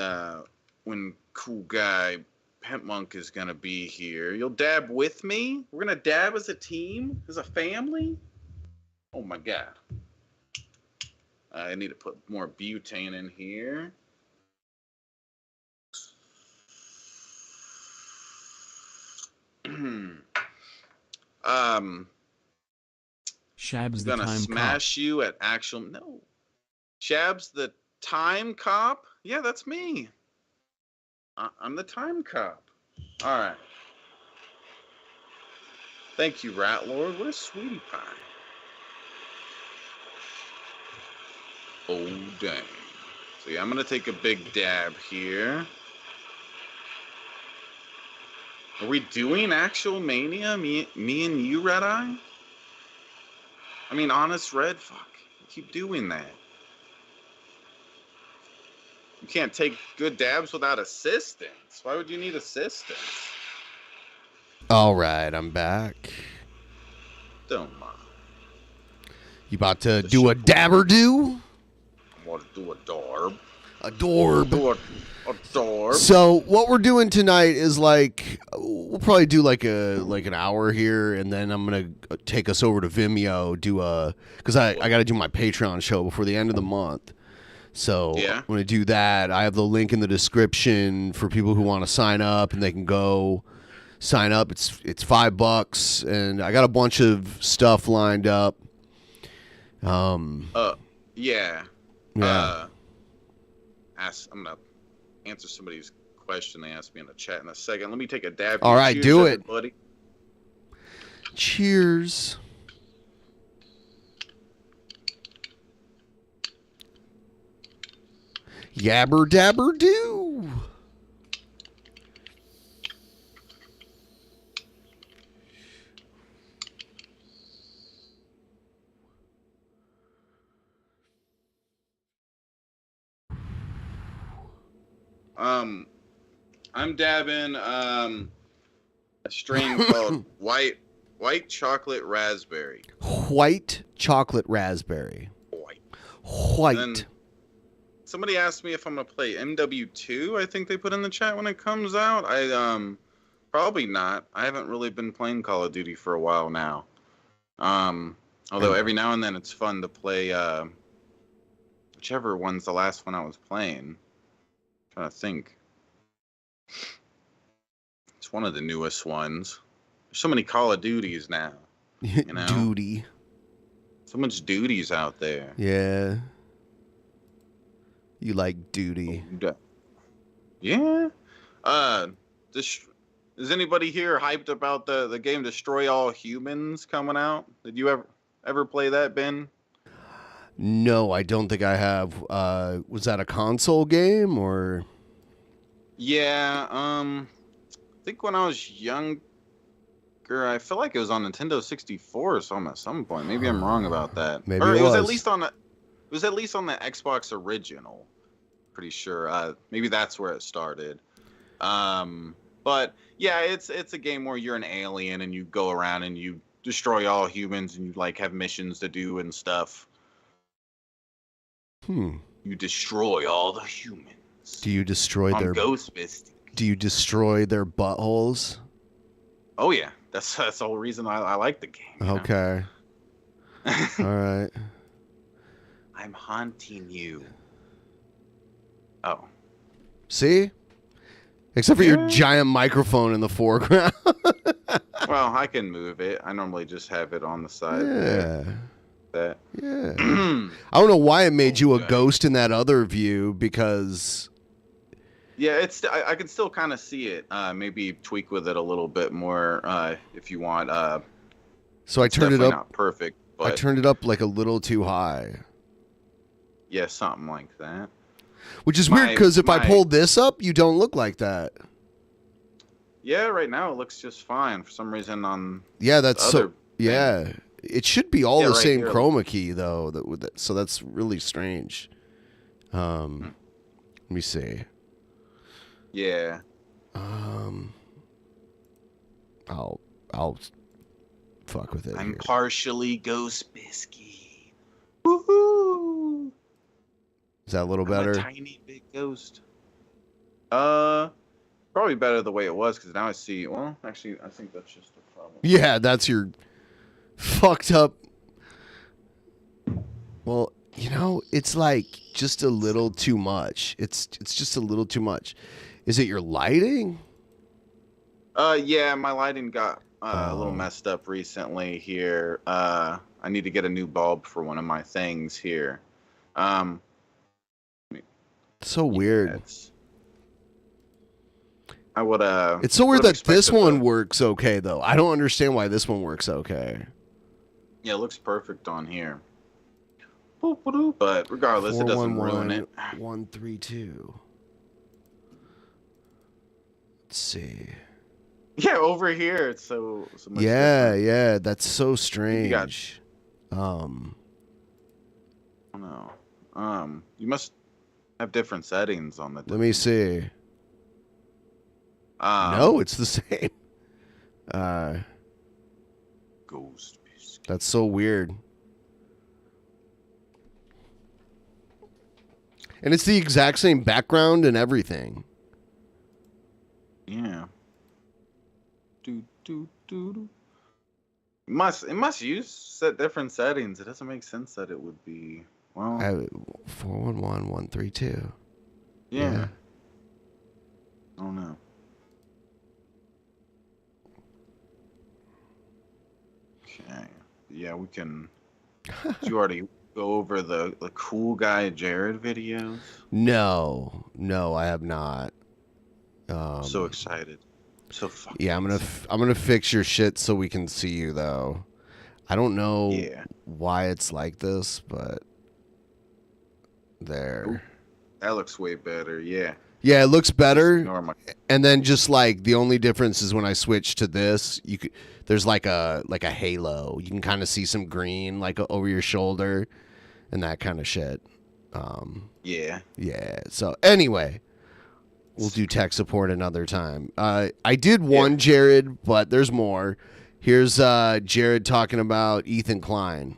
when cool guy Pimpmunk is going to be here. You'll dab with me? We're going to dab as a team? As a family? Oh my god. I need to put more butane in here. Shabs I'm the gonna time smash you at actual. No. Shabs the time cop? Yeah, that's me. I'm the time cop. All right. Thank you, Rat Lord. What a sweetie pie. Oh, dang. So, yeah, I'm going to take a big dab here. Are we doing actual Mania? Me and you, Red Eye? I mean, Honest Red? Fuck. You keep doing that. You can't take good dabs without assistance. Why would you need assistance? All right, I'm back. Don't mind. You about to do a dabber do? I want to do a dorb. A dorb. A dorb. So what we're doing tonight is like we'll probably do like an hour here, and then I'm gonna take us over to Vimeo, because I got to do my Patreon show before the end of the month. So yeah. I'm gonna do that. I have the link in the description for people who want to sign up, and they can go sign up. It's $5, and I got a bunch of stuff lined up. Yeah. Yeah. I'm gonna answer somebody's question they asked me in the chat in a second. Let me take a dab. All right, cheers, do everybody. it. Cheers. Yabber dabber do. I'm dabbing a strain called white chocolate raspberry. White chocolate raspberry. White. Then somebody asked me if I'm gonna play MW2. I think they put in the chat when it comes out. I probably not. I haven't really been playing Call of Duty for a while now. Although every now and then it's fun to play whichever one's the last one I was playing. I'm trying to think. It's one of the newest ones. There's so many Call of Duties now. You know? Duty. So much duties out there. Yeah. You like duty. Yeah. Is anybody here hyped about the game Destroy All Humans coming out? Did you ever play that, Ben? No, I don't think I have. Was that a console game or? Yeah, I think when I was younger, I feel like it was on Nintendo 64 or something at some point. Maybe I'm wrong about that. Maybe or it was at least on the Xbox original. Pretty sure. Maybe that's where it started. But yeah, it's a game where you're an alien and you go around and you destroy all humans and you like have missions to do and stuff. You destroy all the humans. Do you destroy their Ghostbusty? Do you destroy their buttholes? Oh yeah, that's the whole reason I like the game. Okay. All right. I'm haunting you. Oh. See? Except for your giant microphone in the foreground. Well, I can move it. I normally just have it on the side. Yeah. I don't know why it made you a ghost in that other view, because yeah, I can still kind of see it. Maybe tweak with it a little bit more if you want. So I turned it up. Not perfect, but I turned it up like a little too high. Yeah, something like that. Which is weird, because if I pull this up, you don't look like that. Yeah, right now it looks just fine. For some reason on that's the other yeah. It should be all the right same here. chroma key though. So that's really strange. Let me see. Yeah. I'll fuck with it. I'm here. partially Ghostbusky. Woohoo! Is that a little I'm better? a tiny big ghost. Probably better the way it was, because now I see. Well, actually, I think that's just the problem. Yeah, that's your fucked up. Well, it's like just a little too much. It's just a little too much. Is it your lighting? Yeah, my lighting got a little messed up recently here. I I need to get a new bulb for one of my things here. So weird. I would It's so weird that this one works okay though. I don't understand why this one works okay. Yeah, it looks perfect on here. But regardless, it doesn't ruin it. 132. Let's see. Yeah, over here it's so much yeah, different. yeah, that's so strange. No. You must have different settings on the. Let me see. No, it's the same. Ghost. That's so weird. And it's the exact same background and everything. Yeah. It must use set different settings. It doesn't make sense that it would be 411132. Yeah. Oh no. Okay. Yeah, we can. Did you already go over the cool guy Jared videos? No, I have not. I'm so excited. So fucking. Yeah, I'm gonna fix your shit so we can see you though. I don't know why it's like this, but there. Ooh, that looks way better. Yeah. Yeah, it looks better. And then just like the only difference is when I switch to this, there's like a halo. You can kind of see some green like over your shoulder and that kind of shit. Yeah. Yeah. So anyway, we'll do tech support another time. I did one Jared, but there's more. Here's Jared talking about Ethan Klein.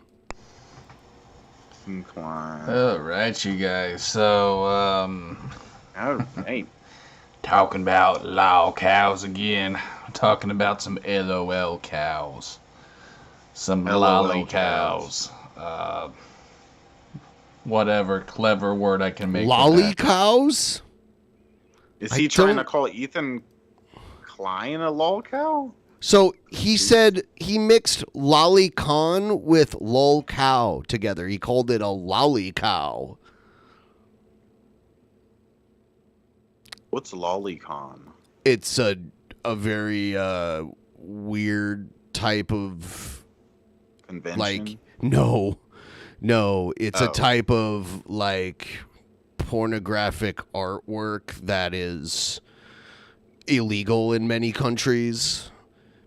All right, you guys. So, all right. Talking about lol cows again. Talking about some LOL cows. Some lolly cows. Whatever clever word I can make. Lolly cows? Is he trying to call Ethan Klein a lol cow? So he said he mixed lolicon with lol cow together. He called it a lolly cow. What's lolicon? It's a very weird type of convention. Like no, it's a type of like pornographic artwork that is illegal in many countries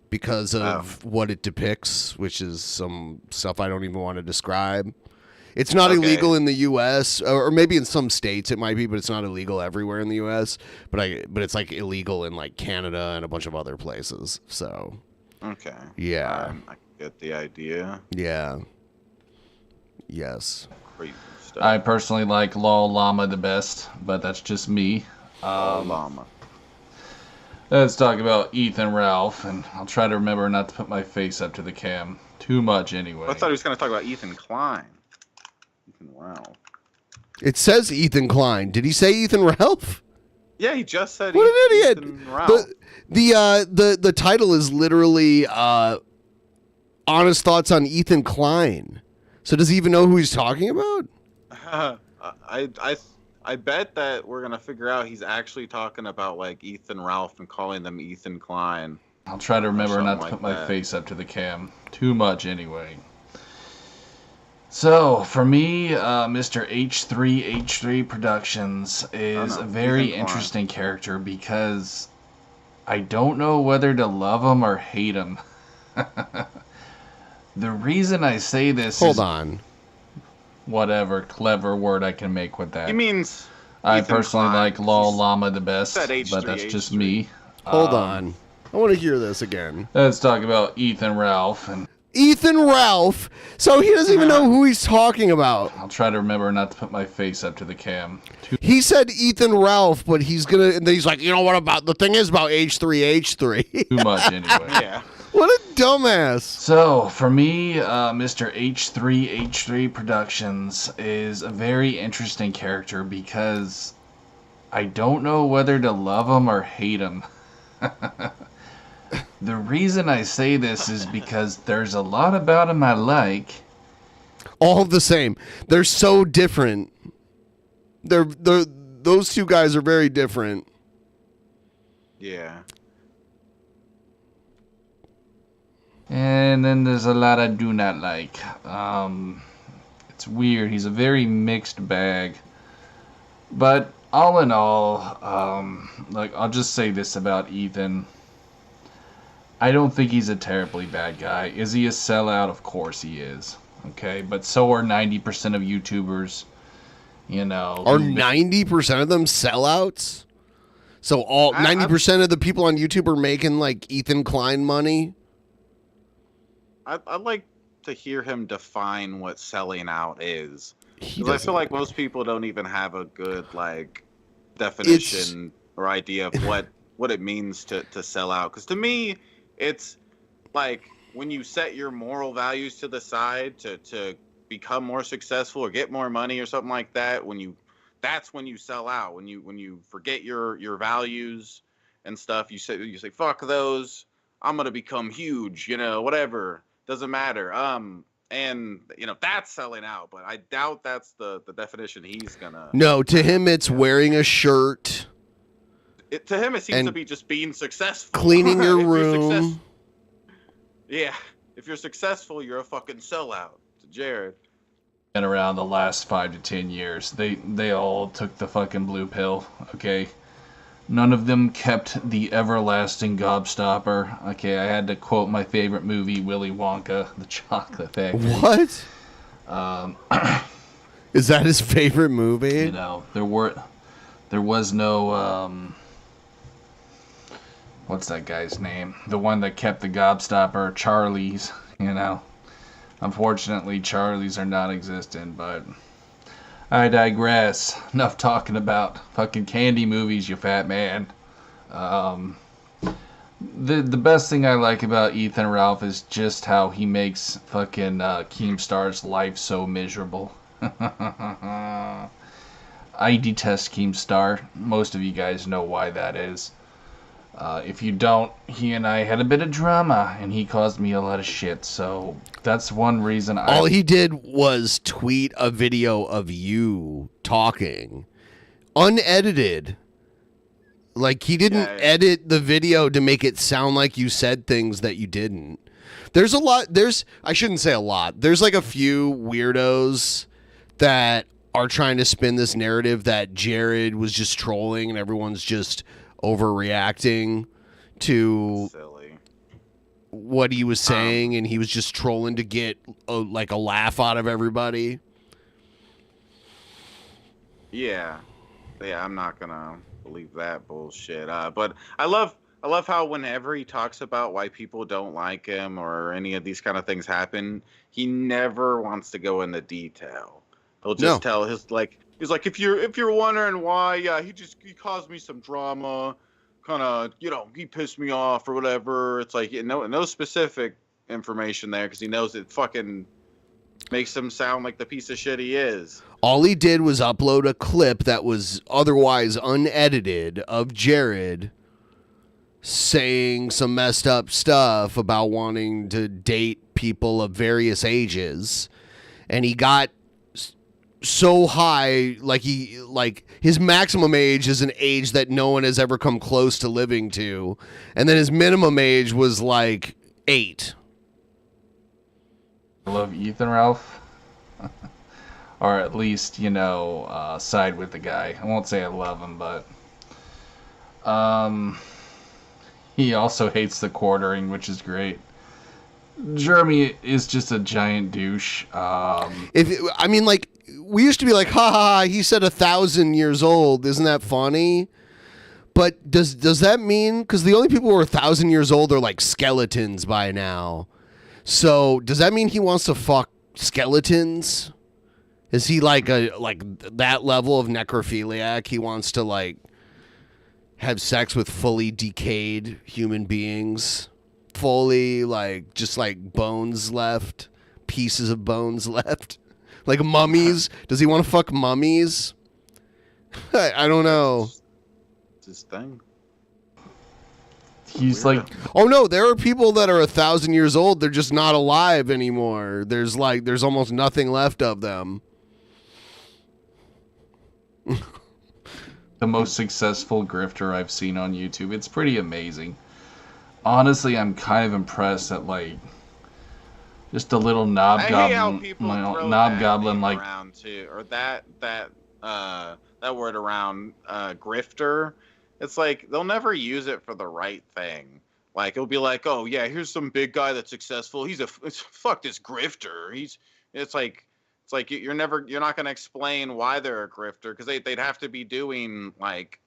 because of what it depicts, which is some stuff I don't even want to describe. It's not illegal in the U.S. or maybe in some states it might be, but it's not illegal everywhere in the U.S. But it's like illegal in like Canada and a bunch of other places. So yeah, I get the idea. Yeah. Yes. Crazy stuff. I personally like lol llama the best, but that's just me. Llama. Let's talk about Ethan Ralph, and I'll try to remember not to put my face up to the cam too much anyway. I thought he was going to talk about Ethan Klein. Ethan Ralph. It says Ethan Klein. Did he say Ethan Ralph? Yeah, he just said what an idiot. Ethan Ralph. The title is literally Honest Thoughts on Ethan Klein. So does he even know who he's talking about? I bet that we're gonna figure out he's actually talking about like Ethan Ralph and calling them Ethan Klein. I'll try to remember not to put my face up to the cam too much anyway. So for me, Mr. H3 Productions is a very interesting character because I don't know whether to love him or hate him. The reason I say this Hold on. Whatever clever word I can make with that. He means I personally like lol llama the best, but that's just me. Hold on. I want to hear this again. Let's talk about Ethan Ralph. And Ethan Ralph? So he doesn't even know who he's talking about. I'll try to remember not to put my face up to the cam. He said Ethan Ralph, but he's gonna, and then he's like, you know what about, the thing is about H3. Too much anyway. Yeah. What a dumbass. So, for me, Mr. H3 Productions is a very interesting character because I don't know whether to love him or hate him. The reason I say this is because there's a lot about him I like, All the same. They're so different. Those two guys are very different. Yeah. And then there's a lot I do not like. It's weird. He's a very mixed bag. But all in all, like, I'll just say this about Ethan. I don't think he's a terribly bad guy. Is he a sellout? Of course he is. Okay, but so are 90% of YouTubers. You know, are 90% of them sellouts? So all 90% of the people on YouTube are making like Ethan Klein money? I'd like to hear him define what selling out is. Because I feel like most people don't even have a good like definition or idea of what it means to sell out. Because to me, it's like when you set your moral values to the side to become more successful or get more money or something like that. That's when you sell out. When you forget your values and stuff, you say fuck those. I'm gonna become huge. Whatever. Doesn't matter. And that's selling out, but I doubt that's the definition he's gonna. No, to him it's wearing a shirt. To him it seems to be just being successful. Cleaning your room. Yeah, if you're successful, you're a fucking sellout. To Jared. Been around the last 5 to 10 years. They all took the fucking blue pill. Okay. None of them kept the everlasting gobstopper. Okay, I had to quote my favorite movie, Willy Wonka, the Chocolate Factory. What? Is that his favorite movie? There was no what's that guy's name? The one that kept the gobstopper, Charlie's. Unfortunately, Charlie's are non-existent, but I digress. Enough talking about fucking candy movies, you fat man. The best thing I like about Ethan Ralph is just how he makes fucking Keemstar's life so miserable. I detest Keemstar. Most of you guys know why that is. If you don't, he and I had a bit of drama, and he caused me a lot of shit, so that's one reason All he did was tweet a video of you talking. Unedited. Like, he didn't edit the video to make it sound like you said things that you didn't. There's a lot, I shouldn't say a lot, there's like a few weirdos that are trying to spin this narrative that Jared was just trolling and everyone's just overreacting to what he was saying, and he was just trolling to get a laugh out of everybody. Yeah, I'm not gonna believe that bullshit. But I love how whenever he talks about why people don't like him or any of these kind of things happen, he never wants to go into detail. He'll just tell he's like, if you're wondering why, he caused me some drama, kind of, he pissed me off or whatever. It's like, no specific information there because he knows it fucking makes him sound like the piece of shit he is. All he did was upload a clip that was otherwise unedited of Jared saying some messed up stuff about wanting to date people of various ages, and he got so high, like his maximum age is an age that no one has ever come close to living to, and then his minimum age was like 8. I love Ethan Ralph, or at least side with the guy. I won't say I love him, but he also hates the quartering, which is great. Jeremy is just a giant douche. We used to be like, ha ha, he said 1,000 years old. Isn't that funny? But does that mean, because the only people who are 1,000 years old are like skeletons by now. So does that mean he wants to fuck skeletons? Is he like that level of necrophiliac? He wants to like have sex with fully decayed human beings? Fully just bones left, pieces of bones left, like mummies. Does he want to fuck mummies? I don't know. It's his thing. He's like, oh no, there are people that are 1,000 years old. They're just not alive anymore. There's almost nothing left of them. The most successful grifter I've seen on YouTube. It's pretty amazing. Honestly, I'm kind of impressed that like just a little knob goblin like around too, or that word around grifter. It's like they'll never use it for the right thing. Like it'll be like, oh yeah, here's some big guy that's successful. Fuck this grifter. It's like you're not gonna explain why they're a grifter, because they'd have to be doing like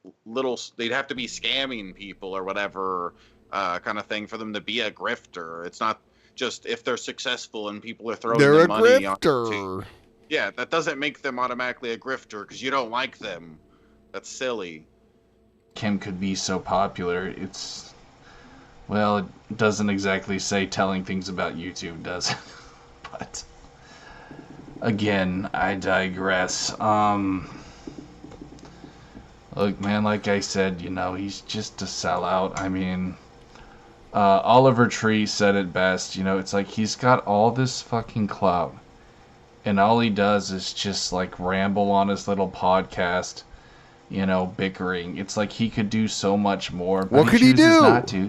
they'd have to be scamming people or whatever kind of thing for them to be a grifter. It's not just if they're successful and people are throwing they're them a money grifter. Yeah, that doesn't make them automatically a grifter because you don't like them. That's silly. Kim could be so popular. It doesn't exactly say telling things about YouTube, does it? But again, I digress. Look, man, like I said, he's just a sellout. I mean, Oliver Tree said it best. It's like he's got all this fucking clout, and all he does is just like ramble on his little podcast, bickering. It's like he could do so much more, but what could he do? Not to.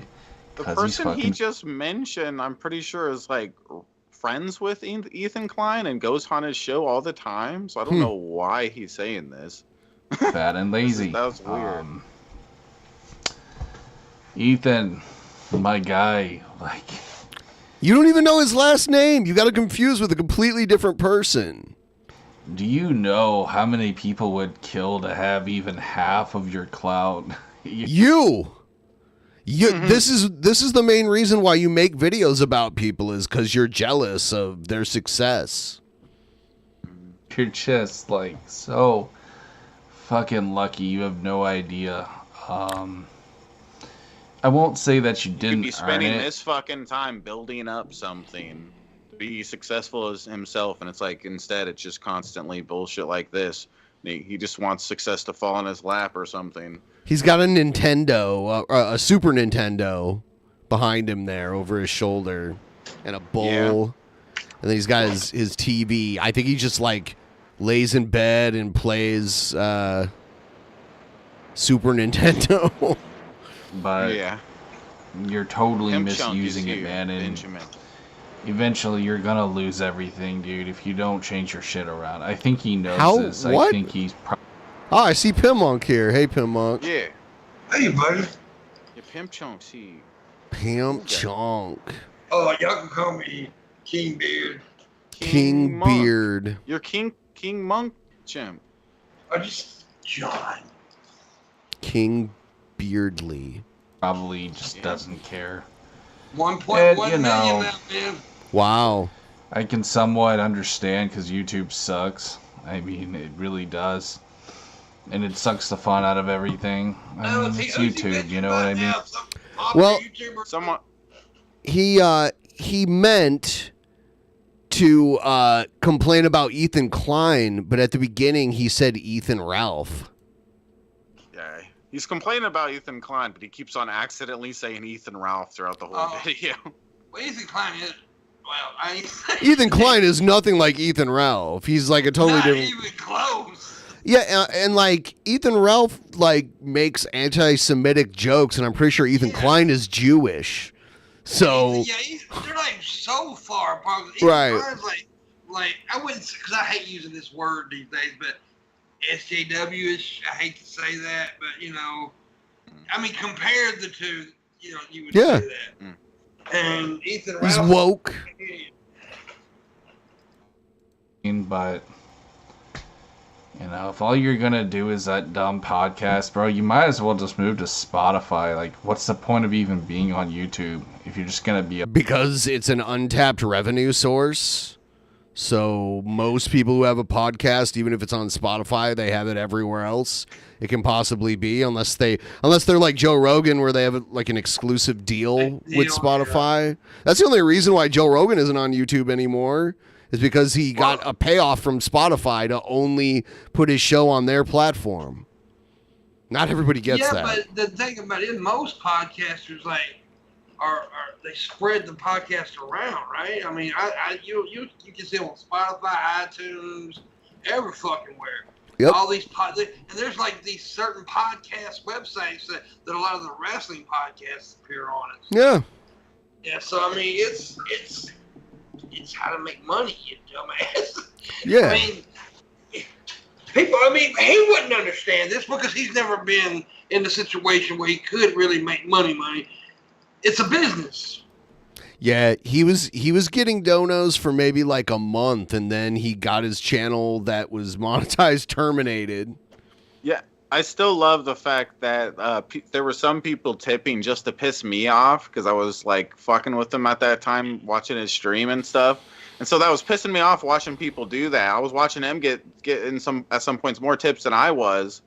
The person he just mentioned, I'm pretty sure, is like friends with Ethan Klein and goes on his show all the time. So I don't know why he's saying this. Fat and lazy. That was weird. Ethan, my guy, like, you don't even know his last name. You got to confuse with a completely different person. Do you know how many people would kill to have even half of your clout? You. This is the main reason why you make videos about people, is because you're jealous of their success. You're just like so fucking lucky. You have no idea. I won't say that you didn't be spending earn it. this fucking time building up something to be successful as himself, and it's like instead it's just constantly bullshit like this. He just wants success to fall in his lap or something. He's got a Nintendo, a Super Nintendo behind him there over his shoulder, and a bowl. Yeah. And then he's got his TV. I think he just like lays in bed and plays Super Nintendo. But yeah, you're totally Pimpmunk misusing it, man. And Benjamin. Eventually you're gonna lose everything, dude, if you don't change your shit around. I think he knows this. What? I think he's I see Pimpmunk here. Hey, Pimpmunk. Yeah. Hey, buddy. Yeah, Pimpmunk, see. Pimpmunk. Oh, y'all can call me King Beard. King Beard. You're King Monk, Jim. I just John. King Beardly. probably just doesn't care. 1.1 million now, man. Wow. I can somewhat understand because YouTube sucks. I mean, it really does. And it sucks the fun out of everything. I mean, it's YouTube, you know what I mean? Well, somewhat. He meant to complain about Ethan Klein, but at the beginning he said Ethan Ralph. Yeah, he's complaining about Ethan Klein, but he keeps on accidentally saying Ethan Ralph throughout the whole video. Well, Ethan Klein is... Well, Ethan Klein is nothing like Ethan Ralph. He's like a totally different... Not even close. Yeah, and like Ethan Ralph like makes anti-Semitic jokes, and I'm pretty sure Ethan Klein is Jewish. So yeah, they're like so far apart. Right. Like I wouldn't, because I hate using this word these days, but SJW-ish. I hate to say that, but you know, I mean, compare the two, you know, you would say that. And Ethan Ralph, he's woke. But you know, if all you're gonna do is that dumb podcast, bro, you might as well just move to Spotify. Like, what's the point of even being on YouTube if you're just gonna be because it's an untapped revenue source. So most people who have a podcast, even if it's on Spotify, they have it everywhere else it can possibly be, unless they're like Joe Rogan, where they have like an exclusive deal with Spotify. Yeah. That's the only reason why Joe Rogan isn't on YouTube anymore, is because he got a payoff from Spotify to only put his show on their platform. Not everybody gets that. Yeah, but the thing about it, most podcasters are they spread the podcast around, right? I mean, you can see them on Spotify, iTunes, every fucking where. Yep. All these and there's like these certain podcast websites that a lot of the wrestling podcasts appear on. Yeah. Yeah. So I mean, it's how to make money, you dumbass. Yeah. I mean, people. I mean, he wouldn't understand this because he's never been in a situation where he could really make money. It's a business. Yeah, he was getting donos for maybe like a month, and then he got his channel that was monetized terminated. Yeah, I still love the fact that there were some people tipping just to piss me off because I was like fucking with him at that time, watching his stream and stuff. And so that was pissing me off watching people do that. I was watching him get at some points more tips than I was.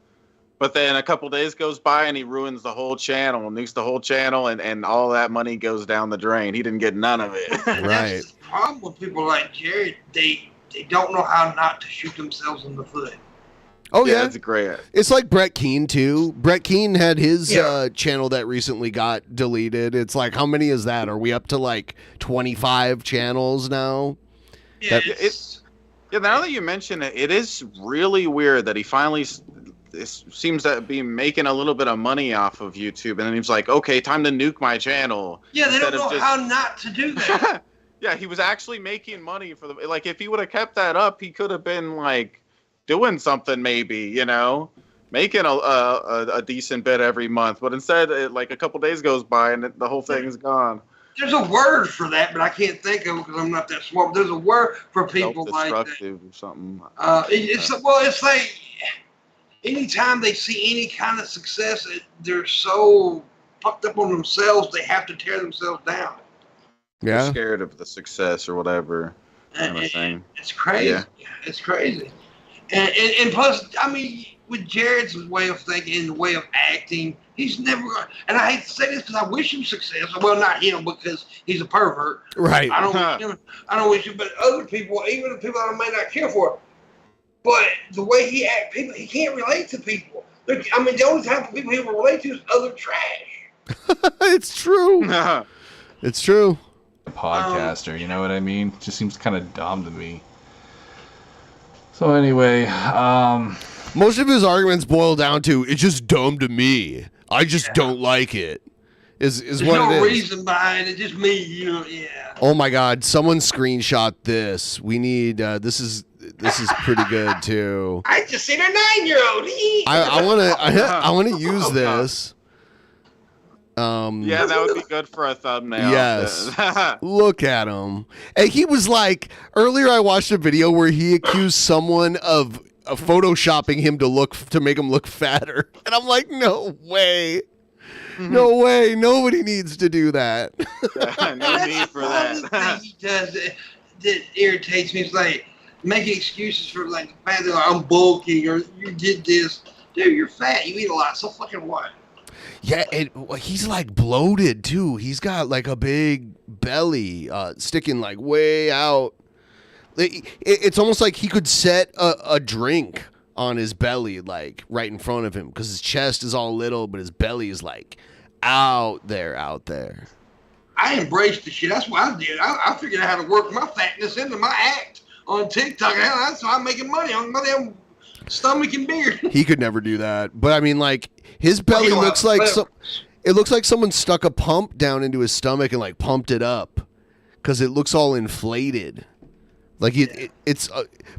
But then a couple days goes by and he ruins the whole channel, nukes the whole channel, and all that money goes down the drain. He didn't get none of it. Right. That's the problem with people like Jared. They don't know how not to shoot themselves in the foot. Oh yeah, that's great. It's like Brett Keane too. Brett Keane had his channel that recently got deleted. It's like, how many is that? Are we up to like 25 channels now? Yeah, now that you mention it, it is really weird that he finally seems to be making a little bit of money off of YouTube, and then he's like, okay, time to nuke my channel. Yeah, they don't know how not to do that. Yeah, he was actually making money for like, if he would have kept that up, he could have been like doing something, maybe, you know, making a decent bit every month. But instead, like a couple days goes by and the whole thing is gone. There's a word for that, but I can't think of it because I'm not that smart. But there's a word for people like that. Self-destructive or something. It's like anytime they see any kind of success, they're so fucked up on themselves, they have to tear themselves down. Yeah. They're scared of the success or whatever kind of thing. It's crazy. Yeah. It's crazy. And plus, I mean, with Jared's way of thinking and the way of acting, he's never going to, and I hate to say this because I wish him success. Well, not him because he's a pervert. Right. I don't wish him, but other people, even the people that I may not care for. But the way he acts, people, he can't relate to people. I mean, the only time people he will relate to is other trash. It's true. It's true. A podcaster, you know what I mean? Just seems kind of dumb to me. So anyway, most of his arguments boil down to, it's just dumb to me. I just don't like it. Is There's what no it is. reason behind it, just me, you know, yeah. Oh my God, someone screenshot this. We need, this is pretty good too. I just seen a 9-year-old. I want to use this. Yeah, that would be good for a thumbnail. Yes. Look at him. And he was like, earlier I watched a video where he accused someone of photoshopping him to make him look fatter. And I'm like, no way. No way. Nobody needs to do that. No need for that. He does that irritates me. It's like making excuses for like the fact that I'm bulky or you did this. Dude, you're fat. You eat a lot. So fucking what? Yeah, he's like bloated too. He's got like a big belly sticking like way out. It's almost like he could set a drink on his belly, like right in front of him, because his chest is all little, but his belly is like out there. I embraced the shit. That's what I did. I figured out how to work my fatness into my act on TikTok. That's how I'm making money on my damn stomach and beard. He could never do that. But I mean, like, his belly looks like it looks like someone stuck a pump down into his stomach and like pumped it up, because it looks all inflated. Like it's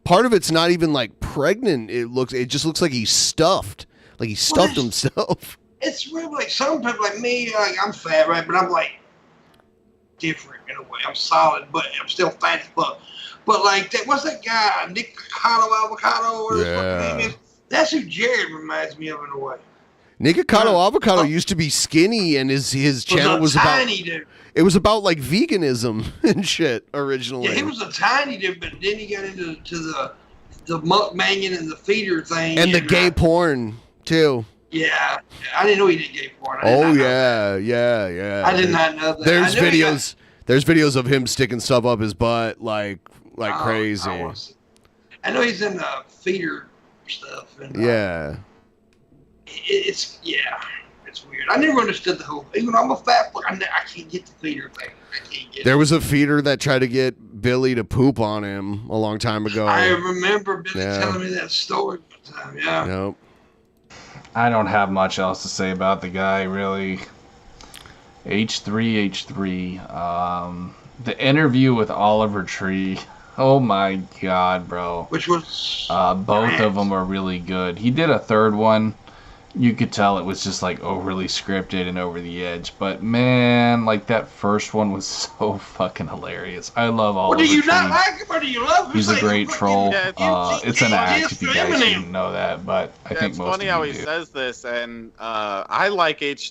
part of it's not even like pregnant. It just looks like he's stuffed. Like he stuffed himself. It's really like some people like me. Like I'm fat, right? But I'm like different in a way. I'm solid, but I'm still fat as fuck. But like that, what's that guy? Nick Avocado, or his fucking name is? That's who Jared reminds me of in a way. Nikocado Avocado used to be skinny, and his channel was tiny about. Dude. It was about like veganism and shit originally. Yeah, he was a tiny dude, but then he got into the mukbanging and the feeder thing, and the gay porn too. Yeah, I didn't know he did gay porn. Yeah. I did not know that. There's videos. There's videos of him sticking stuff up his butt like crazy. I know he's in the feeder stuff. And, yeah. It's weird. I never understood the whole. Even though I'm a fat fuck, I can't get the feeder thing. I can't get. There was a feeder that tried to get Billy to poop on him a long time ago. I remember Billy telling me that story one time. Yeah. Nope. I don't have much else to say about the guy, really. H3. The interview with Oliver Tree. Oh my god, bro. Which was both of them are really good. He did a third one. You could tell it was just like overly scripted and over the edge. But man, like that first one was so fucking hilarious. I love Oliver Tree. What do you not like him or do you love him? He's a great troll. It's an act if you guys Eminem. didn't know that, but I think it's most funny of how you he do. says this, and I like Ethan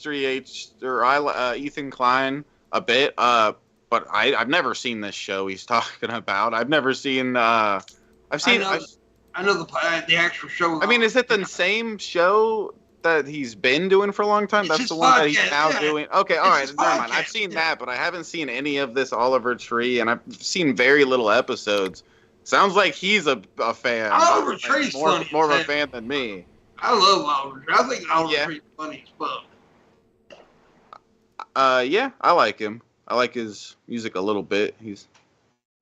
Klein a bit, but I've never seen this show he's talking about. I've never seen. I know the actual show. I mean, is it the same show that he's been doing for a long time? That's the one that he's now doing. Okay, all right, never mind. I've seen that, but I haven't seen any of this Oliver Tree, and I've seen very little episodes. Sounds like he's a fan. Oliver Tree's more funny. More of a fan than me. I love Oliver Tree. I think Oliver Tree's funny as fuck. Yeah, I like him. I like his music a little bit. He's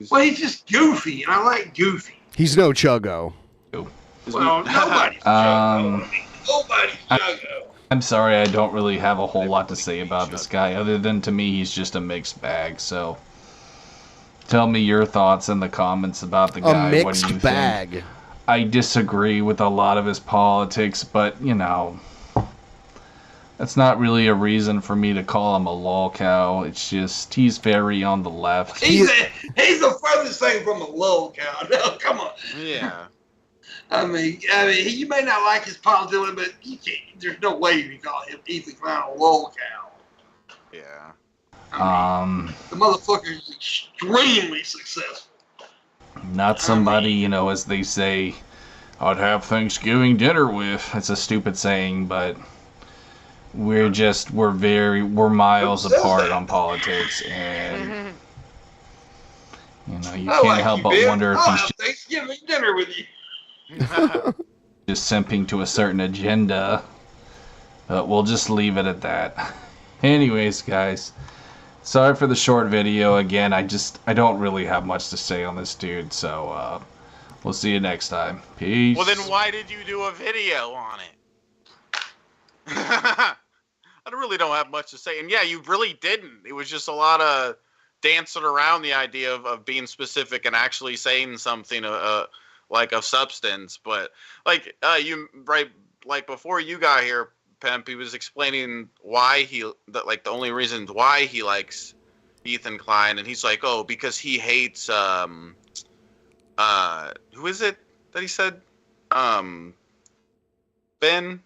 just goofy, and I like goofy. He's no Chuggo. Well, nobody's Chuggo. Nobody's Chuggo. I'm sorry, I don't really have a whole lot to say about this guy, other than to me he's just a mixed bag. So, tell me your thoughts in the comments about the guy. A mixed what do you bag. Think? I disagree with a lot of his politics, but you know, that's not really a reason for me to call him a lol-cow. It's just he's very on the left. He's the furthest thing from a lol-cow. No, come on. Yeah. I mean, you may not like his politics, but there's no way you can call him Ethan Klein a lol-cow. Yeah. The motherfucker is extremely successful. Not somebody, you know, as they say, I'd have Thanksgiving dinner with. It's a stupid saying, but we're miles apart on politics, and you know, you can't help but wonder if I'll he's have Thanksgiving dinner with you. just simping to a certain agenda. But we'll just leave it at that. Anyways, guys, sorry for the short video. Again, I don't really have much to say on this dude, so we'll see you next time. Peace. Well, then why did you do a video on it? I really don't have much to say. And yeah, you really didn't. It was just a lot of dancing around the idea of being specific and actually saying something like of substance. But like before you got here, Pimp, he was explaining why the only reason why he likes Ethan Klein, and he's like, oh, because he hates who is it that he said? Ben.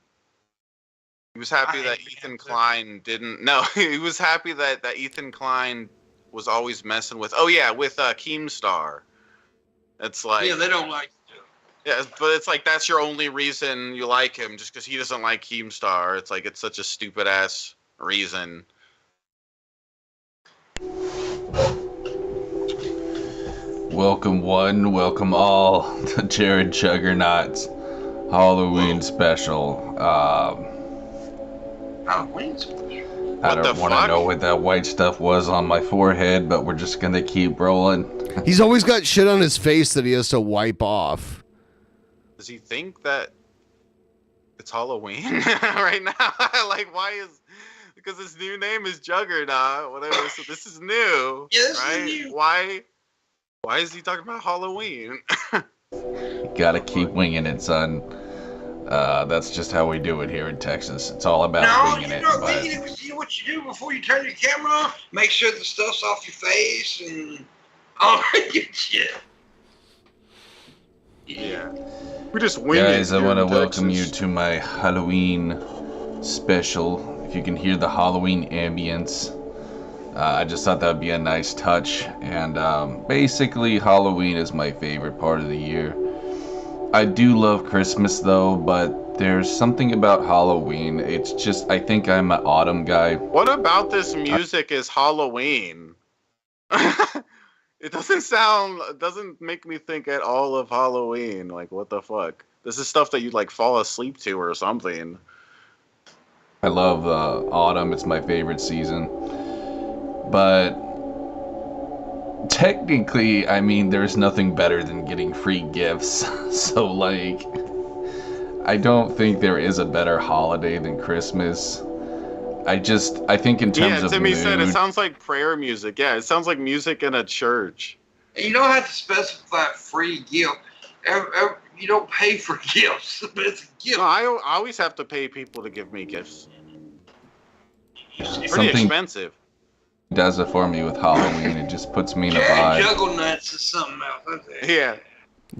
He was happy that Ethan Klein didn't. No, he was happy that Ethan Klein was always messing with. Oh yeah, with Keemstar. It's like they don't like. Yeah, but it's like that's your only reason you like him, just because he doesn't like Keemstar. It's like it's such a stupid ass reason. Welcome one, welcome all to Jared Juggernaut's Halloween special. Halloween special? I don't want to know what that white stuff was on my forehead, but we're just going to keep rolling. He's always got shit on his face that he has to wipe off. Does he think that it's Halloween right now? Like, why is... Because his new name is Juggernaut, whatever, so this is new. Yeah, this right? is new. Why is he talking about Halloween? Gotta keep winging it, son. That's just how we do it here in Texas. It's all about winging it. You know what you do before you turn your camera off? Make sure the stuff's off your face and all that good shit. Yeah. We just wing Guys, it. I want to welcome you to my Halloween special. If you can hear the Halloween ambience, I just thought that would be a nice touch. And basically, Halloween is my favorite part of the year. I do love Christmas though, but there's something about Halloween. It's just, I think I'm an autumn guy. What about this music is Halloween? It doesn't make me think at all of Halloween. Like, what the fuck? This is stuff that you'd like fall asleep to or something. I love autumn. It's my favorite season. But technically, I mean, there's nothing better than getting free gifts. So, like, I don't think there is a better holiday than Christmas. I think in terms of Timmy mood, said it sounds like prayer music. Yeah, it sounds like music in a church. And you don't have to specify free gift. You don't pay for gifts, but it's a gift. No, I always have to pay people to give me gifts. It's pretty Something expensive. does it for me with Halloween. It just puts me in a Jared vibe. Juggle Nuts is something else. Yeah.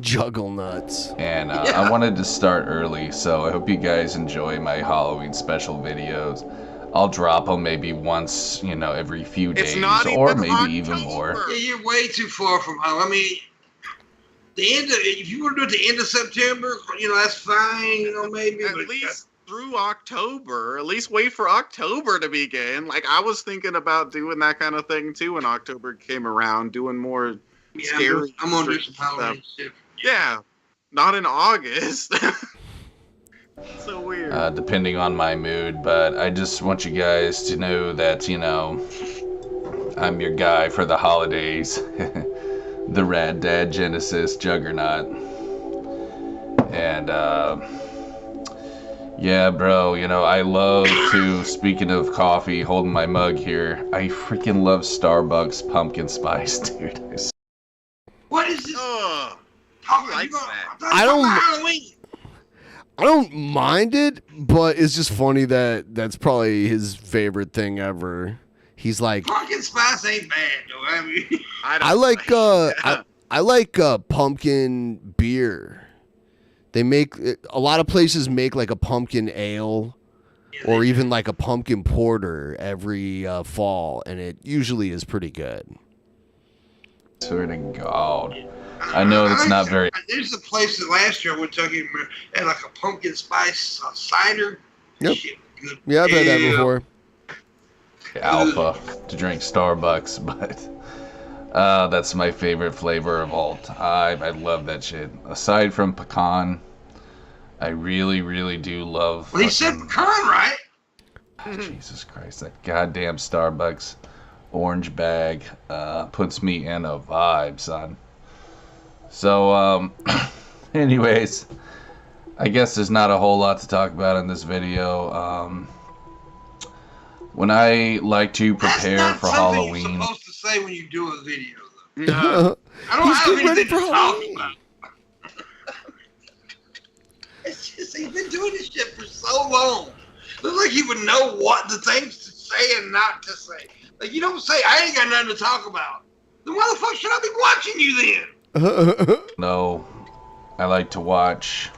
Juggle nuts. And I wanted to start early, so I hope you guys enjoy my Halloween special videos. I'll drop them maybe once, every few days, or maybe even more. Yeah, you're way too far from home. I mean, if you want to do it at the end of September, that's fine. Maybe at least through October. At least wait for October to begin. Like, I was thinking about doing that kind of thing too when October came around, doing more scary. I'm gonna do some Halloween shit. Yeah, not in August. So weird. Depending on my mood, but I just want you guys to know that, I'm your guy for the holidays. The Rad Dad Genesis Juggernaut. And, yeah, bro, I love to, speaking of coffee, holding my mug here, I freaking love Starbucks pumpkin spice, dude. What is this? I don't mind it, but it's just funny that that's probably his favorite thing ever. He's like, pumpkin spice ain't bad, though. I mean, I like pumpkin beer. They make a lot of places make like a pumpkin ale, or even like a pumpkin porter every fall, and it usually is pretty good. Swear to God. I know it's not very. There's a place that last year I went to, had like a pumpkin spice cider. Yep. Shit, good. Yeah, I've had that before. Alpha to drink Starbucks, but that's my favorite flavor of all time. I love that shit. Aside from pecan, I really, really do love. Well, he said pecan, right? Jesus Christ, that goddamn Starbucks orange bag puts me in a vibe, son. So, anyways, I guess there's not a whole lot to talk about in this video. When I like to prepare for Halloween, you're supposed to say when you do a video, though. I don't have anything to talk about. It's just he's been doing this shit for so long. Looks like he would know what the things to say and not to say. Like, you don't say, I ain't got nothing to talk about. Then why the fuck should I be watching you then? No, I like to watch.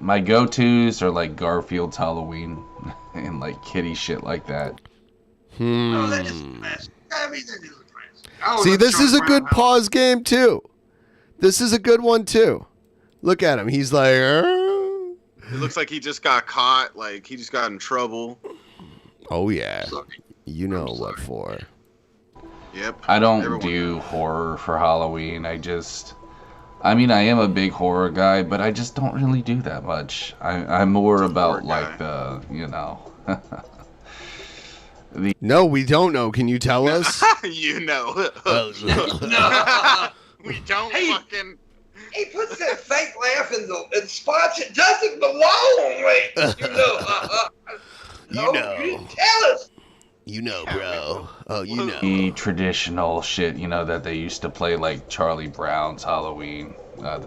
My go-tos are like Garfield's Halloween and like kitty shit like that. Oh, that is the best. I mean, that is the best. See, this is a good pause game too. This is a good one too. Look at him. He's like, it looks like he just got caught. Like he just got in trouble. Oh yeah, you know what for. Yep. I don't do horror for Halloween. I am a big horror guy, but I just don't really do that much. I'm more about like the, No, we don't know. Can you tell us? You know. No. We don't fucking. He puts that fake laugh in spots it doesn't belong. Wait, you know. You didn't tell us. You know, bro. Oh, you know. The traditional shit, that they used to play, like Charlie Brown's Halloween. I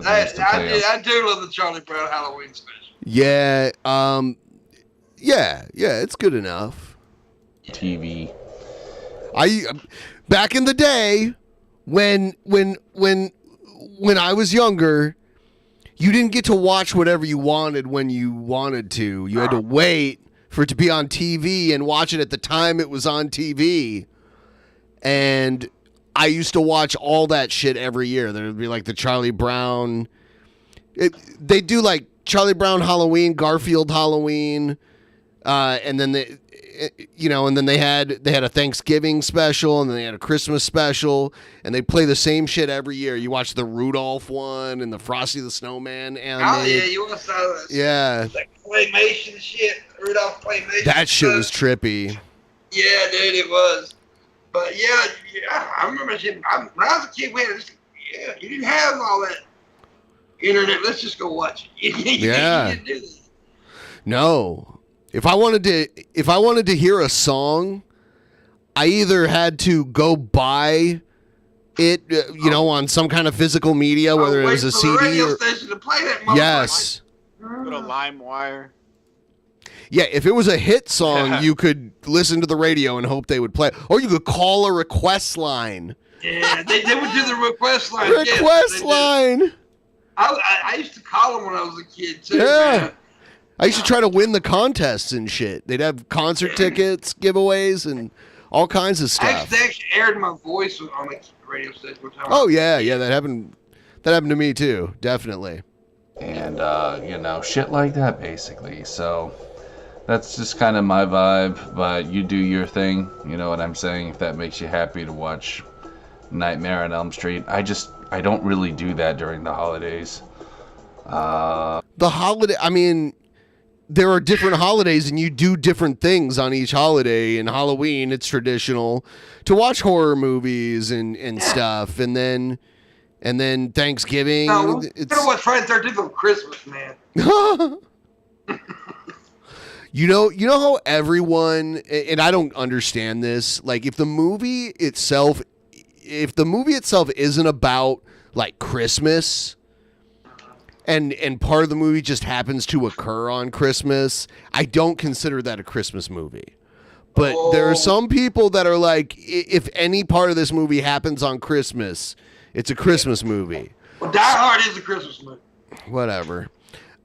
do love the Charlie Brown Halloween special. Yeah, yeah, it's good enough. TV. Back in the day, when I was younger, you didn't get to watch whatever you wanted when you wanted to. You had to wait for it to be on TV and watch it at the time it was on TV. And I used to watch all that shit every year. There would be like the Charlie Brown. They do like Charlie Brown Halloween, Garfield Halloween, And then they, and then they had a Thanksgiving special, and then they had a Christmas special, and they play the same shit every year. You watch the Rudolph one and the Frosty the Snowman animated. Oh yeah, you want to saw that? Yeah. Like claymation shit, Rudolph claymation. That shit was trippy. Yeah, dude, it was. But yeah, I remember shit. When I was a kid, you didn't have all that internet. Let's just go watch it. Yeah. You didn't do that. No. If I wanted to hear a song, I either had to go buy it, on some kind of physical media, whether it was a CD radio or station to play that. Yes. Go to LimeWire. Yeah, if it was a hit song, you could listen to the radio and hope they would play, or you could call a request line. Yeah, they would do the request line. Request line. I used to call them when I was a kid too. Yeah. Man. I used to try to win the contests and shit. They'd have concert tickets, giveaways, and all kinds of stuff. They actually aired my voice on the radio station one time. Oh yeah, that happened to me too, definitely. And shit like that basically. So that's just kind of my vibe, but you do your thing, you know what I'm saying? If that makes you happy to watch Nightmare on Elm Street. I don't really do that during the holidays. There are different holidays and you do different things on each holiday. And Halloween, it's traditional to watch horror movies and stuff. And then Thanksgiving. No, it's gonna watch Friday the 13th on Christmas, man. You know how everyone, and I don't understand this, like if the movie itself isn't about like Christmas, and part of the movie just happens to occur on Christmas, I don't consider that a Christmas movie. But there are some people that are like, if any part of this movie happens on Christmas, it's a Christmas movie. Well, Die Hard is a Christmas movie. Whatever.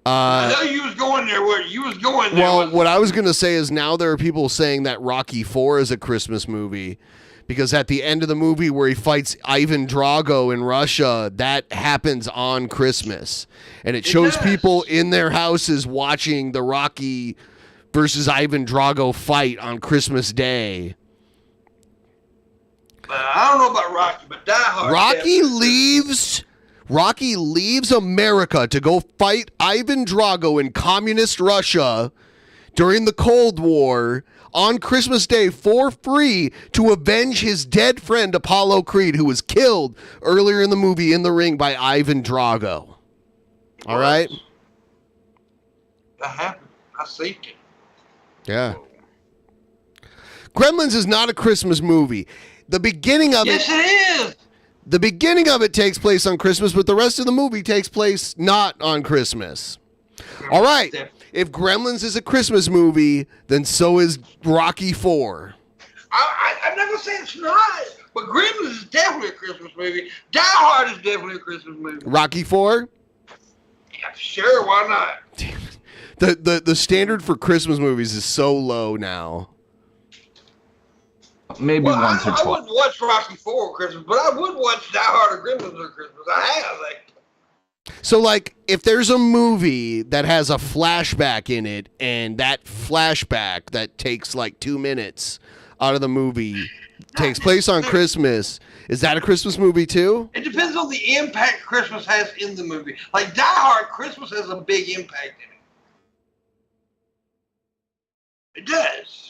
I know you was going there. Where you was going there. Well, what I was going to say is now there are people saying that Rocky IV is a Christmas movie because at the end of the movie where he fights Ivan Drago in Russia, that happens on Christmas. And it shows people in their houses watching the Rocky versus Ivan Drago fight on Christmas Day. I don't know about Rocky, but Die Hard. Rocky leaves America to go fight Ivan Drago in communist Russia during the Cold War on Christmas Day for free to avenge his dead friend Apollo Creed, who was killed earlier in the movie in the ring by Ivan Drago. All right? That happened. I seen it. Yeah. Gremlins is not a Christmas movie. The beginning of Yes, it is. The beginning of it takes place on Christmas, but the rest of the movie takes place not on Christmas. All right. If Gremlins is a Christmas movie, then so is Rocky IV. I'm not going to say it's not, but Gremlins is definitely a Christmas movie. Die Hard is definitely a Christmas movie. Rocky IV? Yeah, sure, why not? The standard for Christmas movies is so low now. Maybe once or twice. I wouldn't watch Rocky IV on Christmas, but I would watch Die Hard or Gremlins on Christmas. I have, So, like, if there's a movie that has a flashback in it, and that flashback that takes, like, 2 minutes out of the movie takes place on Christmas, is that a Christmas movie, too? It depends on the impact Christmas has in the movie. Like, Die Hard, Christmas has a big impact in it. It does.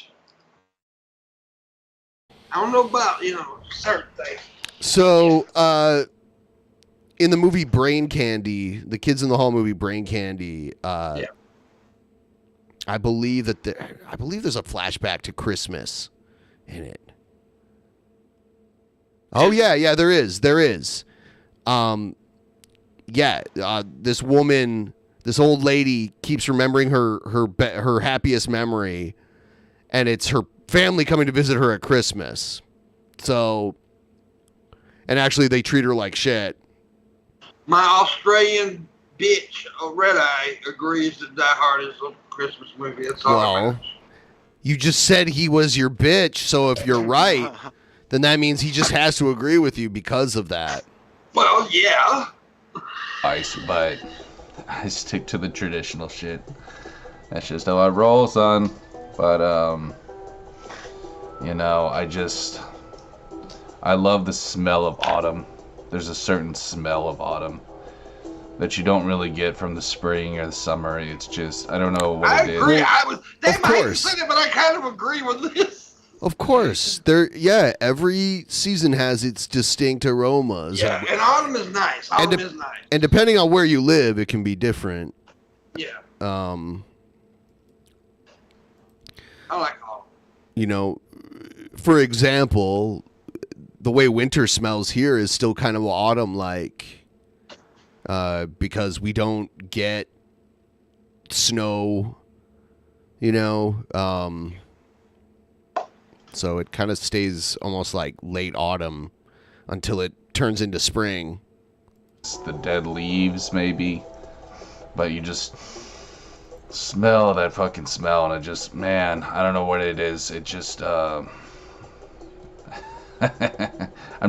I don't know about, certain things. So, in the movie Brain Candy, the Kids in the Hall movie Brain Candy, I believe there's a flashback to Christmas in it. Oh yeah, there is. This woman, this old lady keeps remembering her happiest memory, and it's her family coming to visit her at Christmas. So, and actually they treat her like shit. My Australian bitch, Red Eye, agrees that Die Hard is a Christmas movie. That's all. Well, you just said he was your bitch, so if you're right, then that means he just has to agree with you because of that. Well, yeah. But I stick to the traditional shit. That's just how I roll, son. But I love the smell of autumn. There's a certain smell of autumn that you don't really get from the spring or the summer. It's just, I don't know what it is. I agree. Of course. Say that, but I kind of agree with this. Of course. Every season has its distinct aromas. Yeah, and autumn is nice. Autumn is nice. And depending on where you live, it can be different. Yeah. I like autumn. For example, the way winter smells here is still kind of autumn-like, because we don't get snow, so it kind of stays almost like late autumn until it turns into spring. It's the dead leaves, maybe, but you just smell that fucking smell, and it just, man, I don't know what it is. It just, I'm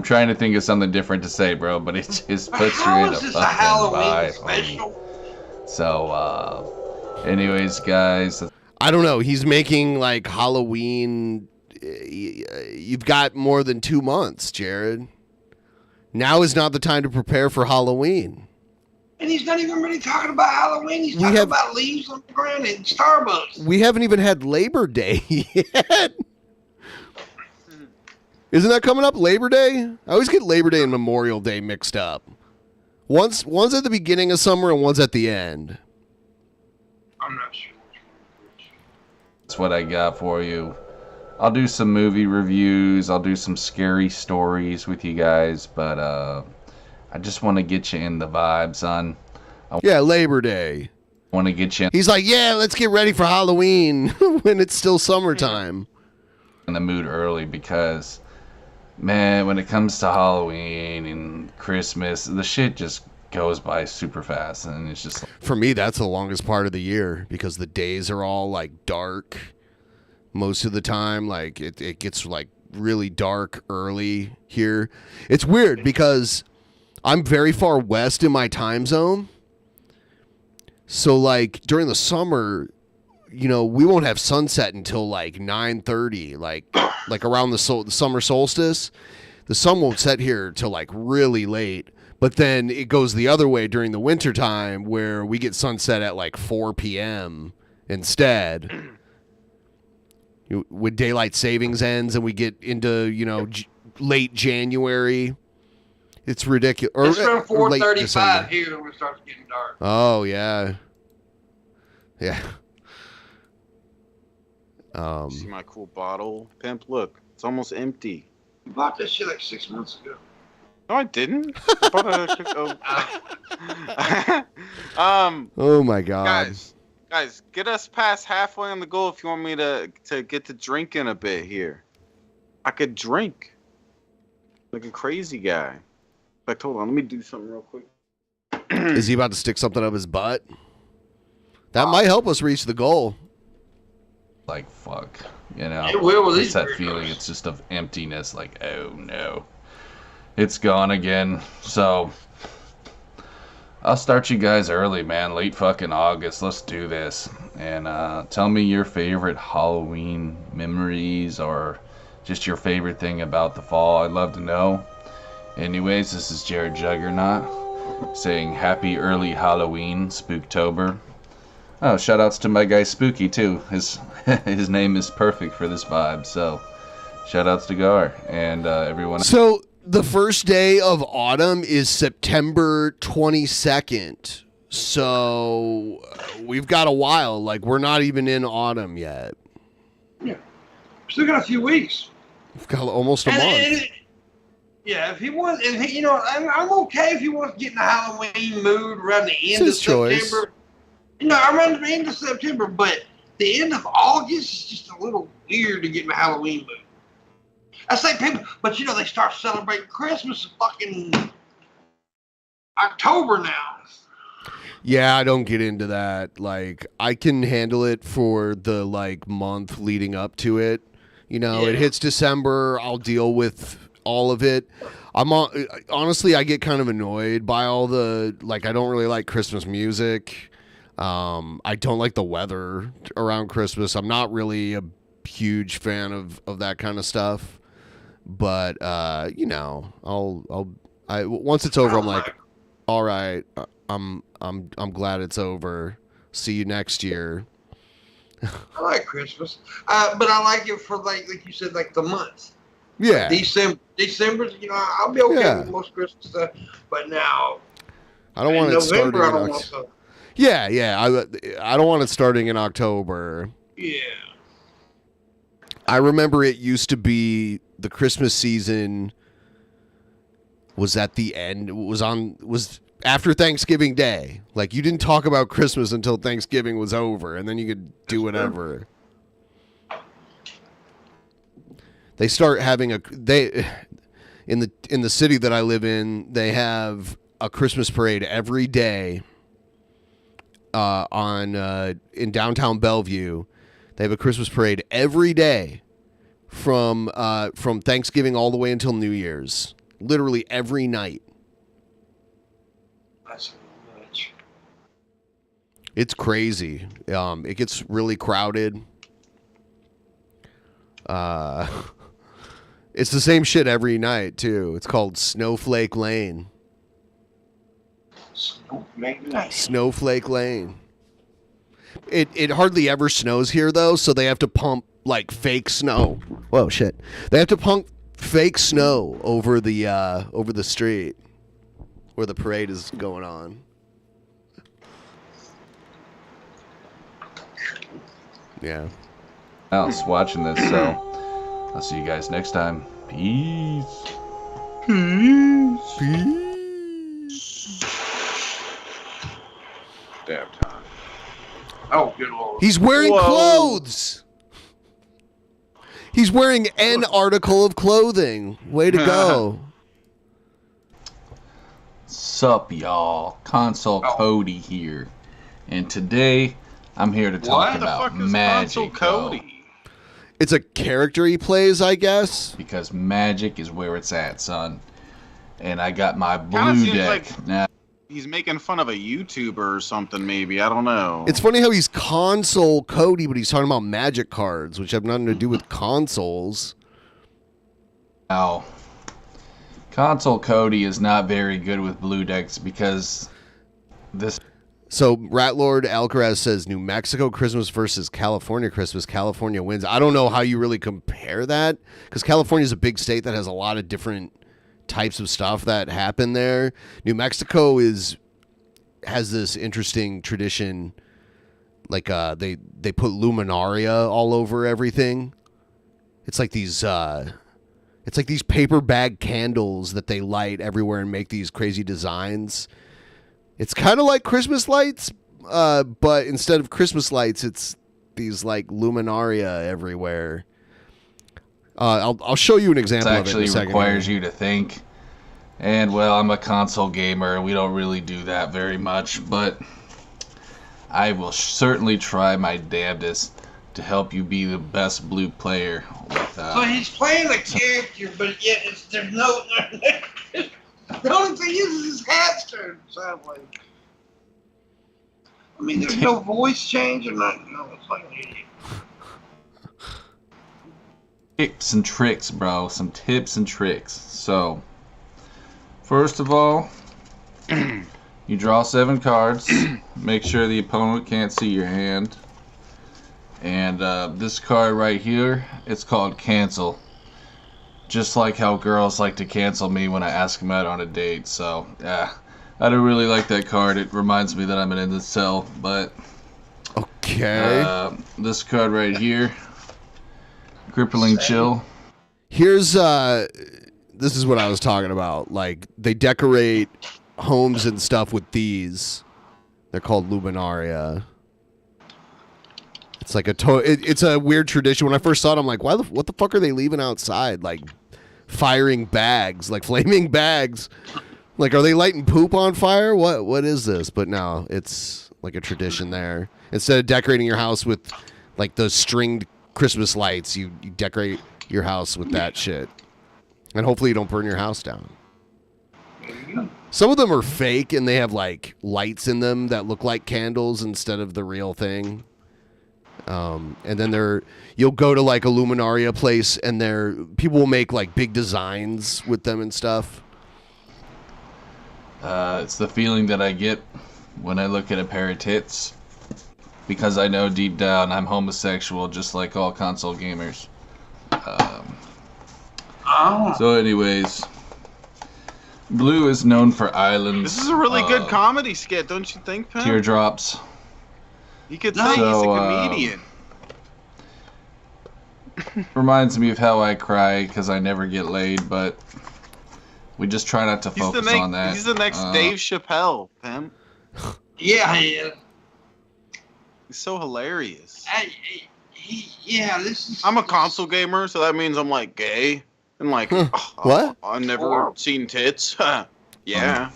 trying to think of something different to say, bro, but it just puts you in a fucking vibe. So, anyways, guys. I don't know. He's making like Halloween. You've got more than 2 months, Jared. Now is not the time to prepare for Halloween. And he's not even really talking about Halloween. He's talking about leaves on the ground and Starbucks. We haven't even had Labor Day yet. Isn't that coming up, Labor Day? I always get Labor Day and Memorial Day mixed up. One's at the beginning of summer and one's at the end. I'm not sure. That's what I got for you. I'll do some movie reviews. I'll do some scary stories with you guys, but I just want to get you in the vibe, son. Labor Day. Want to get you. He's like, let's get ready for Halloween when it's still summertime. In the mood early because, man, when it comes to Halloween and Christmas, the shit just goes by super fast, and it's just. For me, that's the longest part of the year because the days are all like dark. Most of the time, like it gets like really dark early here. It's weird because I'm very far west in my time zone. So like during the summer, we won't have sunset until like 9:30, like around the summer solstice. The sun won't set here till like really late. But then it goes the other way during the winter time where we get sunset at like 4 p.m. instead. When daylight savings ends and we get into, late January. It's ridiculous. It's around 4:35 here when it starts getting dark. Oh, yeah. Yeah. See my cool bottle, Pimp? Look, it's almost empty. You bought this shit like 6 months ago. No, I didn't. I bought oh my God. Guys, get us past halfway on the goal if you want me to get to drinking a bit here. I could drink like a crazy guy. Like, hold on, let me do something real quick. Is he about to stick something up his butt? That might help us reach the goal. Like, fuck. It will with it's that feeling. It's just of emptiness. Like, oh no. It's gone again. So, I'll start you guys early, man. Late fucking August. Let's do this. And tell me your favorite Halloween memories or just your favorite thing about the fall. I'd love to know. Anyways, this is Jared Juggernaut saying happy early Halloween, Spooktober. Oh, shout outs to my guy Spooky too. His name is perfect for this vibe. So, shout outs to Gar and everyone. So, the first day of autumn is September 22nd. So, we've got a while. Like, we're not even in autumn yet. Yeah. Still got a few weeks. We've got almost a month. If he wants, I'm okay if he wants to get in the Halloween mood around the end of September. Around the end of September, but the end of August is just a little weird to get in the Halloween mood. I say people, but they start celebrating Christmas in fucking October now. Yeah, I don't get into that. Like, I can handle it for the month leading up to it. It hits December, I'll deal with all of it. Honestly, I get kind of annoyed by all the I don't really like Christmas music. I don't like the weather around Christmas. I'm not really a huge fan of that kind of stuff. But you know, once it's over, I'm like, all right, I'm glad it's over. See you next year. I like Christmas, but I like it for like you said, like the month. Yeah. December, you know, I'll be okay with most Christmas stuff. But now, I don't want it starting I in don't want October. to. Yeah. I don't want it starting in October. Yeah. I remember it used to be the Christmas season was at the end. Was after Thanksgiving Day. Like, you didn't talk about Christmas until Thanksgiving was over, and then you could do whatever. They start having in the city that I live in, they have a Christmas parade every day in downtown Bellevue. They have a Christmas parade every day from Thanksgiving all the way until New Year's. Literally every night. That's much. It's crazy. It gets really crowded. It's the same shit every night too. It's called Snowflake Lane. Snowflake Lane. It hardly ever snows here though, so they have to pump like fake snow. Whoa, shit! They have to pump fake snow over the street where the parade is going on. Yeah. Else watching this, so I'll see you guys next time. Peace. Damn time. Oh, good lord. He's wearing clothes. He's wearing an article of clothing. Way to go. Sup, y'all? Console Cody here. And today, I'm here to talk about Magic. Cody? It's a character he plays, I guess. Because Magic is where it's at, son. And I got my blue deck. Like now. He's making fun of a YouTuber or something, maybe. I don't know. It's funny how he's console Cody, but he's talking about Magic cards, which have nothing to do with consoles. Now, console Cody is not very good with blue decks because this. So, Ratlord Alcaraz says New Mexico Christmas versus California Christmas. California wins. I don't know how you really compare that because California is a big state that has a lot of different types of stuff that happen there. New Mexico has this interesting tradition, like they put luminaria all over everything. It's like these paper bag candles that they light everywhere and make these crazy designs. It's kind of like Christmas lights, but instead of Christmas lights, it's these like luminaria everywhere. I'll show you an example of it in a second. Actually requires you to think. And, well, I'm a console gamer, and we don't really do that very much, but I will certainly try my damnedest to help you be the best blue player. So he's playing a character, but yet there's no... The only thing is his hat's turned sideways. I mean, there's no voice change or nothing. No, it's like an idiot. Tips and tricks, bro. Some tips and tricks. So, first of all, you draw 7 cards. Make sure the opponent can't see your hand. And this card right here, it's called Cancel. Just like how girls like to cancel me when I ask them out on a date. So, yeah, I don't really like that card. It reminds me that I'm an incel, but... Okay. This card right here, Crippling Chill. Here's, this is what I was talking about. Like, they decorate homes and stuff with these. They're called luminaria. It's like it's a weird tradition. When I first saw it, I'm like, what the fuck are they leaving outside? Like firing bags, like flaming bags. Like, are they lighting poop on fire? What is this? But no, it's like a tradition there. Instead of decorating your house with like those stringed Christmas lights, you decorate your house with that shit. And hopefully you don't burn your house down. Some of them are fake, and they have like lights in them that look like candles instead of the real thing. And then you'll go to like a Luminaria place, and people will make like big designs with them and stuff. It's the feeling that I get when I look at a pair of tits, because I know deep down I'm homosexual, just like all console gamers. So anyways, Blue is known for islands. This is a really good comedy skit, don't you think, Pim? Teardrops. You could say he's a comedian. Reminds me of how I cry because I never get laid, but we just try not to focus on that. He's the next Dave Chappelle, Pim. Yeah, he is. He's so hilarious. This is... I'm a console gamer, so that means I'm like gay. And like, what? I've never seen tits. Yeah.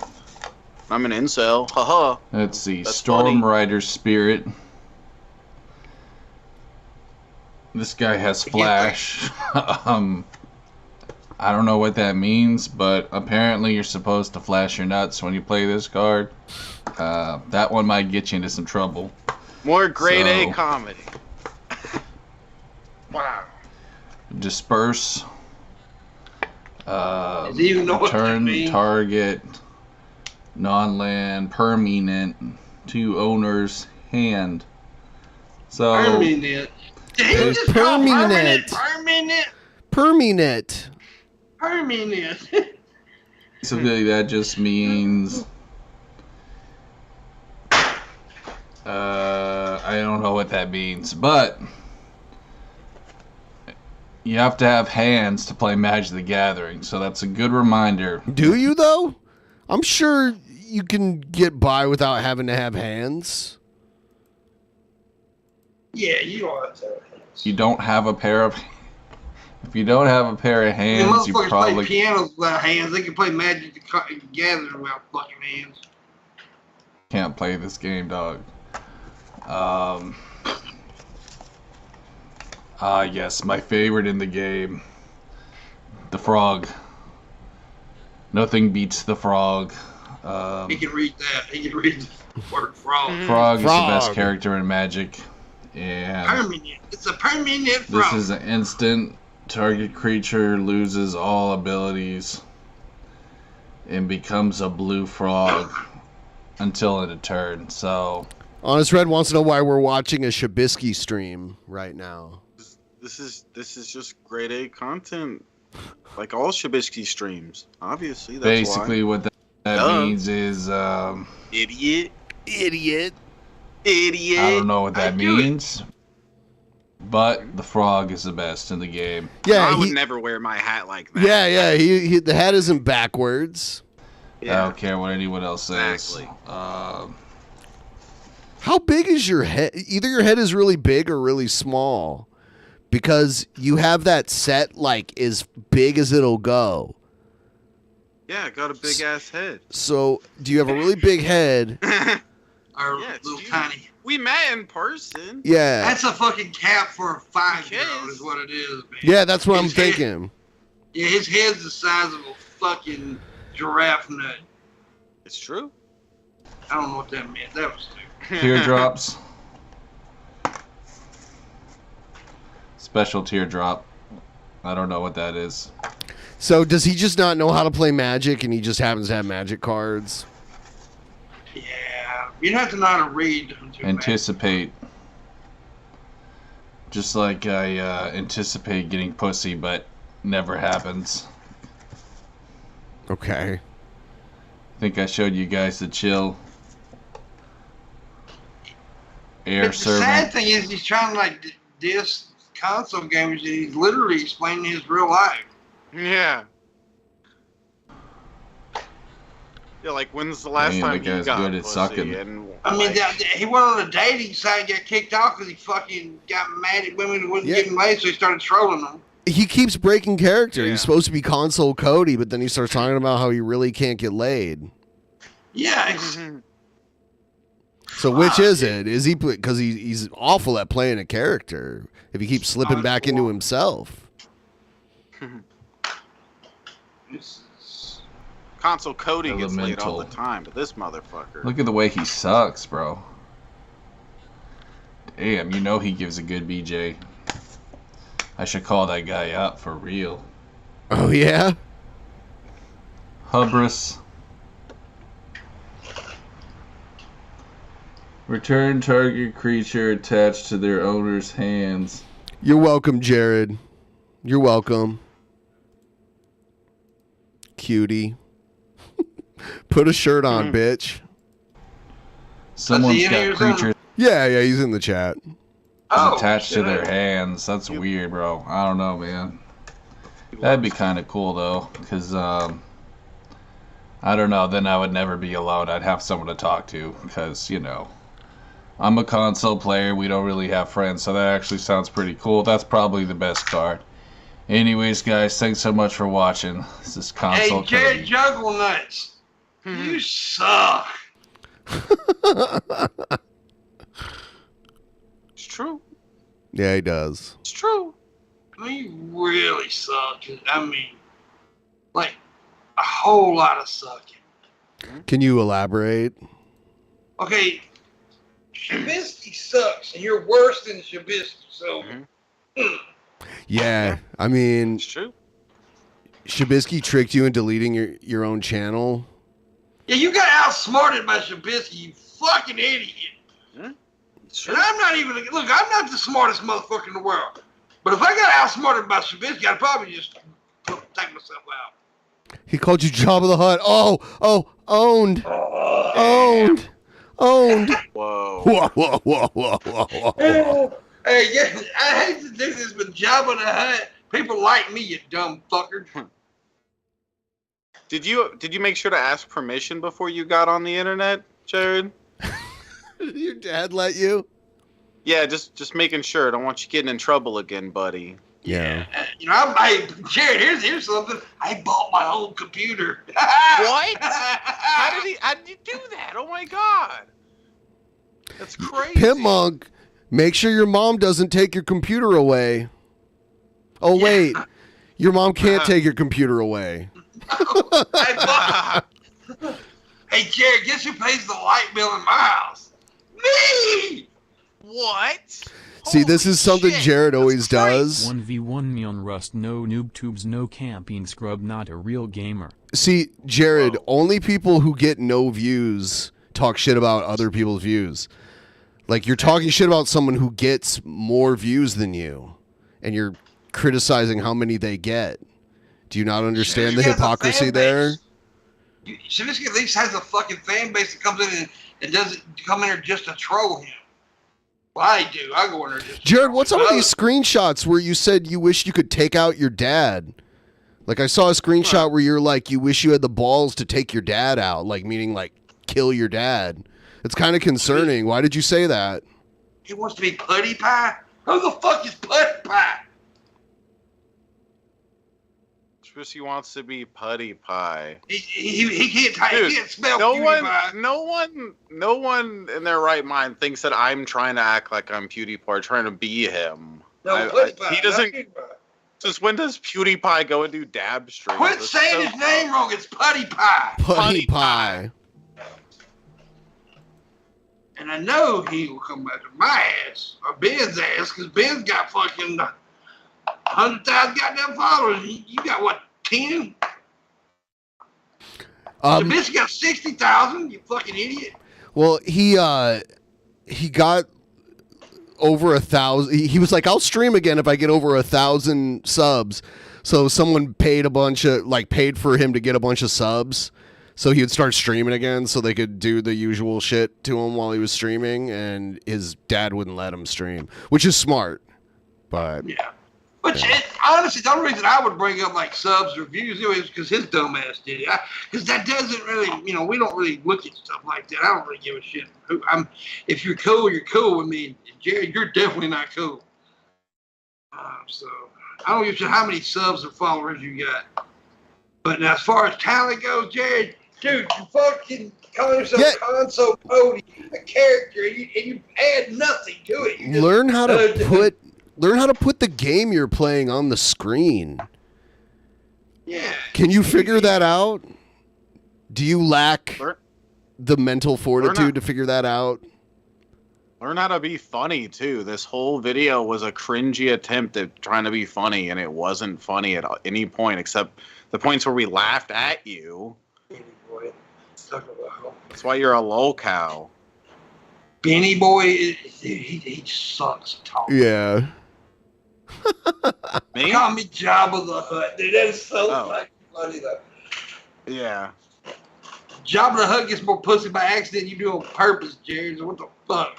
I'm an incel. Haha. Let's see. Storm Rider Spirit. This guy has Flash. I don't know what that means, but apparently you're supposed to flash your nuts when you play this card. That one might get you into some trouble. More grade A comedy. Wow. Disperse. even know what Turn that means. target non-land permanent to owner's hand. So Permanent. Did he It's just call permanent. Permanent. Permanent. Permanent. basically that just means I don't know what that means, but you have to have hands to play Magic the Gathering, so that's a good reminder. Do you, though? I'm sure you can get by without having to have hands. Yeah, you don't have to have hands. You don't have a pair of... If you don't have a pair of hands, you motherfuckers probably... play pianos without hands. They can play Magic the Gathering without fucking hands. Can't play this game, dog. Yes, my favorite in the game. The frog. Nothing beats the frog. He can read that. He can read the word frog. Frog is the best character in Magic. And Permanent. It's a permanent this frog. is an instant. Target creature loses all abilities and becomes a blue frog until end of turn. So, Honest Red wants to know why we're watching a Shabisky stream right now. This is just grade A content, like all Shabisky streams. Obviously, that's basically why. what that means is Idiot. I don't know what that means, but the frog is the best in the game. Yeah, I would never wear my hat like that. Yeah. He the hat isn't backwards. I don't care what anyone else says. Exactly. How big is your head? Either your head is really big or really small, because you have that set like as big as it'll go. Yeah, I got a big ass head. So, do you have a really big head? Or little tiny. We met in person. Yeah. That's a fucking cap for a 5-year-old is what it is, man. Yeah, that's what I'm His head- thinking. Yeah, his head's the size of a fucking giraffe nut. It's true. I don't know what that meant. That was stupid. Teardrops. Special teardrop. I don't know what that is. So, does he just not know how to play Magic, and he just happens to have Magic cards? Yeah, you have to know how to read. Anticipate. Just like I anticipate getting pussy, but never happens. Okay. I think I showed you guys the chill. Air But the sad servant. thing is he's trying to like diss console gamers and he's literally explaining his real life. Yeah. Yeah, like when's the last Man, time that you guy's got good at pussy? sucking. And I mean, he went on a dating site and got kicked off because he fucking got mad at women who wasn't getting laid, so he started trolling them. He keeps breaking character. He's supposed to be console Cody, but then he starts talking about how he really can't get laid. Yeah. So which is it? Is he because he's awful at playing a character? If he keeps slipping back into himself. Console Cody gets laid all Elemental. the time, but this motherfucker. Look at the way he sucks, bro. Damn, you know he gives a good BJ. I should call that guy up for real. Oh, yeah? Hubris. Return target creature attached to their owner's hands. You're welcome, Jared. You're welcome. Cutie. Put a shirt on, bitch. Someone's got creatures Yeah, he's in the chat. attached to their hands. That's weird, bro. I don't know, man. That'd be kind of cool, though, because, I don't know, then I would never be alone. I'd have someone to talk to, because, you know, I'm a console player. We don't really have friends, so that actually sounds pretty cool. That's probably the best card. Anyways, guys, thanks so much for watching. This is Console Hey, Jared Cody. Juggle Nuts, you suck. It's true. Yeah, he does. It's true. You really suck. I mean, like, a whole lot of sucking. Can you elaborate? Okay, Shabisky sucks, and you're worse than Shabisky, so... Yeah, I mean, It's true. Shabisky tricked you into deleting your own channel. Yeah, you got outsmarted by Shabisky, you fucking idiot. It's true. And I'm not even... Look, I'm not the smartest motherfucker in the world. But if I got outsmarted by Shabisky, I'd probably just take myself out. He called you Job of the Hutt. Oh, owned. Owned. Whoa. Whoa. Hey, yeah, I hate to do this, but Jabba the Hutt, people like me, you dumb fucker. Did you make sure to ask permission before you got on the internet, Jared? Did your dad let you? Yeah, just making sure. Don't want you getting in trouble again, buddy. Yeah. You know, Jared, here's something. I bought my own computer. What? How did you do that? Oh my god. That's crazy. Pimpmunk, make sure your mom doesn't take your computer away. Oh, wait. Your mom can't take your computer away. Hey, Jared, guess who pays the light bill in my house? Me! What? See, this is something Jared always does. 1v1 me on Rust, no noob tubes, no camping scrub, not a real gamer. See, Jared, only people who get no views talk shit about other people's views. Like, you're talking shit about someone who gets more views than you, and you're criticizing how many they get. Do you not understand the hypocrisy there? Shabisky at least has a fucking fan base that comes in and doesn't come in there just to troll him. Well, I do. I go in there just. Jared, what's up with these screenshots where you said you wish you could take out your dad? Like, I saw a screenshot where you're like, you wish you had the balls to take your dad out, like, meaning, like, kill your dad. It's kind of concerning. Why did you say that? He wants to be Putty Pie? Who the fuck is Putty Pie? He wants to be Putty Pie. He can't, Dude, he can't spell no Cutie one, Pie. no one in their right mind thinks that I'm trying to act like I'm PewDiePie, trying to be him. No, Putty Pie. He doesn't. Cutie Pie. Since when does PewDiePie go and do dab streams? Quit That's saying so his name wrong. It's Putty Pie. Putty Pie. And I know he will come back to my ass or Ben's ass because Ben's got fucking 100,000 goddamn followers. You got what, 10? The bitch got 60,000. You fucking idiot. Well, he got over 1,000. He was like, I'll stream again if I get over 1,000 subs. So someone paid paid for him to get a bunch of subs, so he would start streaming again, so they could do the usual shit to him while he was streaming. And his dad wouldn't let him stream, which is smart. But yeah. But honestly, the only reason I would bring up like subs or views is because his dumb ass did it. Because that doesn't really, we don't really look at stuff like that. I don't really give a shit. If you're cool, you're cool with me. Jared, you're definitely not cool. So I don't give a shit how many subs or followers you got. But now, as far as talent goes, Jared, dude, you fucking call yourself Console Cody, a character, and you add nothing to it. You just, learn how to put the game you're playing on the screen. Yeah. Can you figure that out? Do you lack the mental fortitude to figure that out? Learn how to be funny, too. This whole video was a cringy attempt at trying to be funny, and it wasn't funny at any point except the points where we laughed at you. That's why you're a lol cow. Benny Boy, he sucks at talking. Yeah. Me? Call me Jabba the Hutt. Dude, that is so fucking funny, though. Yeah. Jabba the Hutt gets more pussy by accident than you do on purpose, Jared. So what the fuck?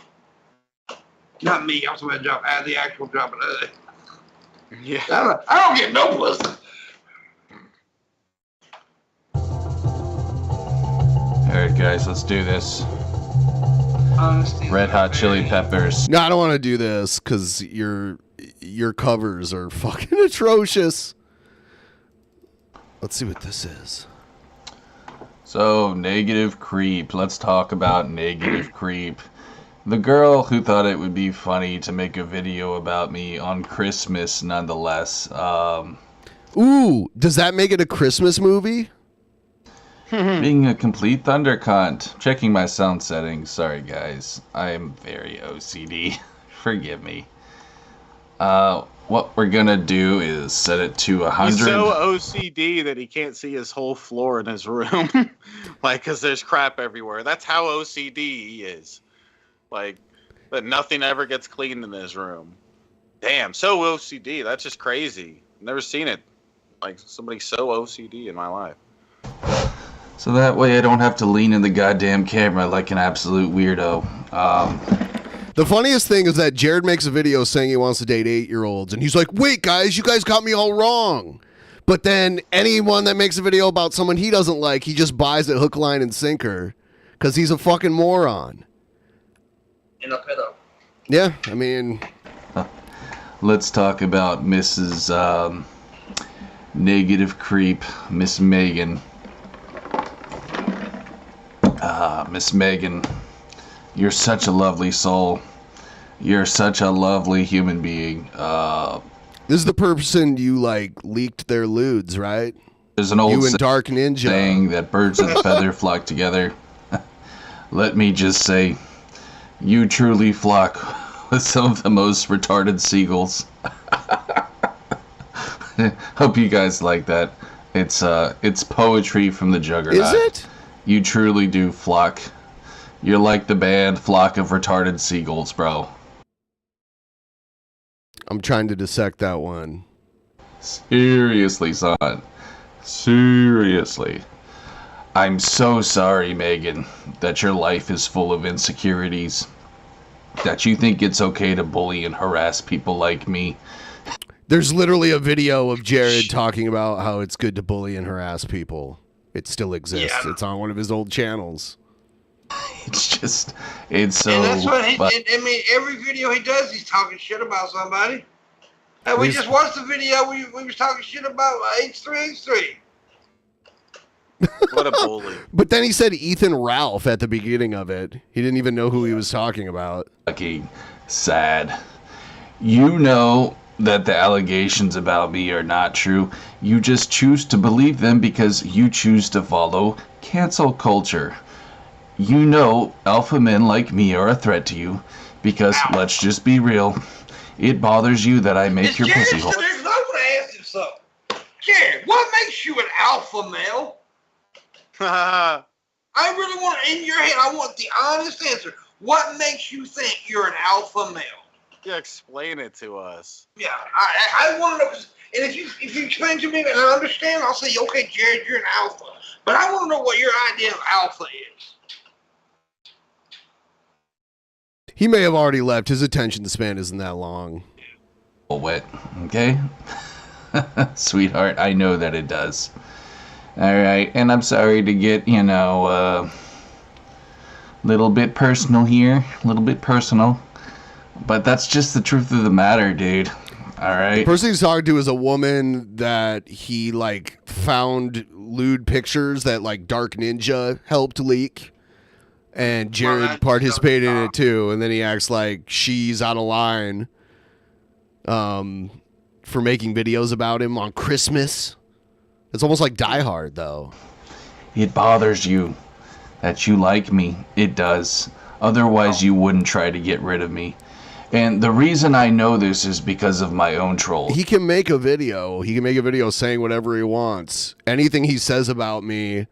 Not me. I'm talking about the actual Jabba the Hutt. Yeah. I don't get no pussy. Alright, guys, let's do this. Red Hot Chili Peppers. No, I don't want to do this because your covers are fucking atrocious. Let's see what this is. So, Negative Creep. Let's talk about Negative Creep. The girl who thought it would be funny to make a video about me on Christmas, nonetheless. Ooh, does that make it a Christmas movie? Being a complete thundercunt. Checking my sound settings. Sorry, guys. I am very OCD. Forgive me. What we're gonna do is set it to 100. He's so OCD that he can't see his whole floor in his room. Like, because there's crap everywhere. That's how OCD he is. Like, that nothing ever gets cleaned in his room. Damn, so OCD. That's just crazy. Never seen it. Like, somebody so OCD in my life. So that way I don't have to lean in the goddamn camera like an absolute weirdo. The funniest thing is that Jared makes a video saying he wants to date 8-year-olds, and he's like, wait, guys, you guys got me all wrong. But then anyone that makes a video about someone he doesn't like, he just buys it hook, line, and sinker because he's a fucking moron. In a pedo. Yeah, I mean... Let's talk about Mrs. Negative Creep, Miss Megan. Miss Megan, you're such a lovely soul. You're such a lovely human being. This is the person you, like, leaked their lewds, right? There's an old you and Dark Ninja saying that birds of a feather flock together. Let me just say, you truly flock with some of the most retarded seagulls. Hope you guys like that. It's poetry from the Juggernaut. Is it? You truly do flock. You're like the band Flock of Retarded Seagulls, bro. I'm trying to dissect that one. Seriously, son. Seriously. I'm so sorry, Megan, that your life is full of insecurities. That you think it's okay to bully and harass people like me. There's literally a video of Jared talking about how it's good to bully and harass people. It still exists. Yeah. It's on one of his old channels. It's so... And that's what I mean, every video he does, he's talking shit about somebody. And we just watched the video we was talking shit about H3H3. What a bully. But then he said Ethan Ralph at the beginning of it. He didn't even know who he was talking about. Fucking sad. You know that the allegations about me are not true. You just choose to believe them because you choose to follow cancel culture. You know alpha men like me are a threat to you because, let's just be real, it bothers you that I make your pussy hole. I want to ask you something. Jared, what makes you an alpha male? I really want in your head, I want the honest answer. What makes you think you're an alpha male? Yeah, explain it to us. Yeah, I want to know. And if you explain to me and I understand, I'll say, okay, Jared, you're an alpha. But I want to know what your idea of alpha is. He may have already left. His attention span isn't that long. Wet, okay? Sweetheart, I know that it does. Alright, and I'm sorry to get, little bit personal here. A little bit personal. But that's just the truth of the matter, dude. Alright? The person he's talking to is a woman that he, like, found lewd pictures that, like, Dark Ninja helped leak. And Jared participated in it too, and then he acts like she's out of line for making videos about him on Christmas. It's almost like Die Hard, though. It bothers you that you like me. It does. Otherwise, you wouldn't try to get rid of me. And the reason I know this is because of my own troll. He can make a video. He can make a video saying whatever he wants. Anything he says about me,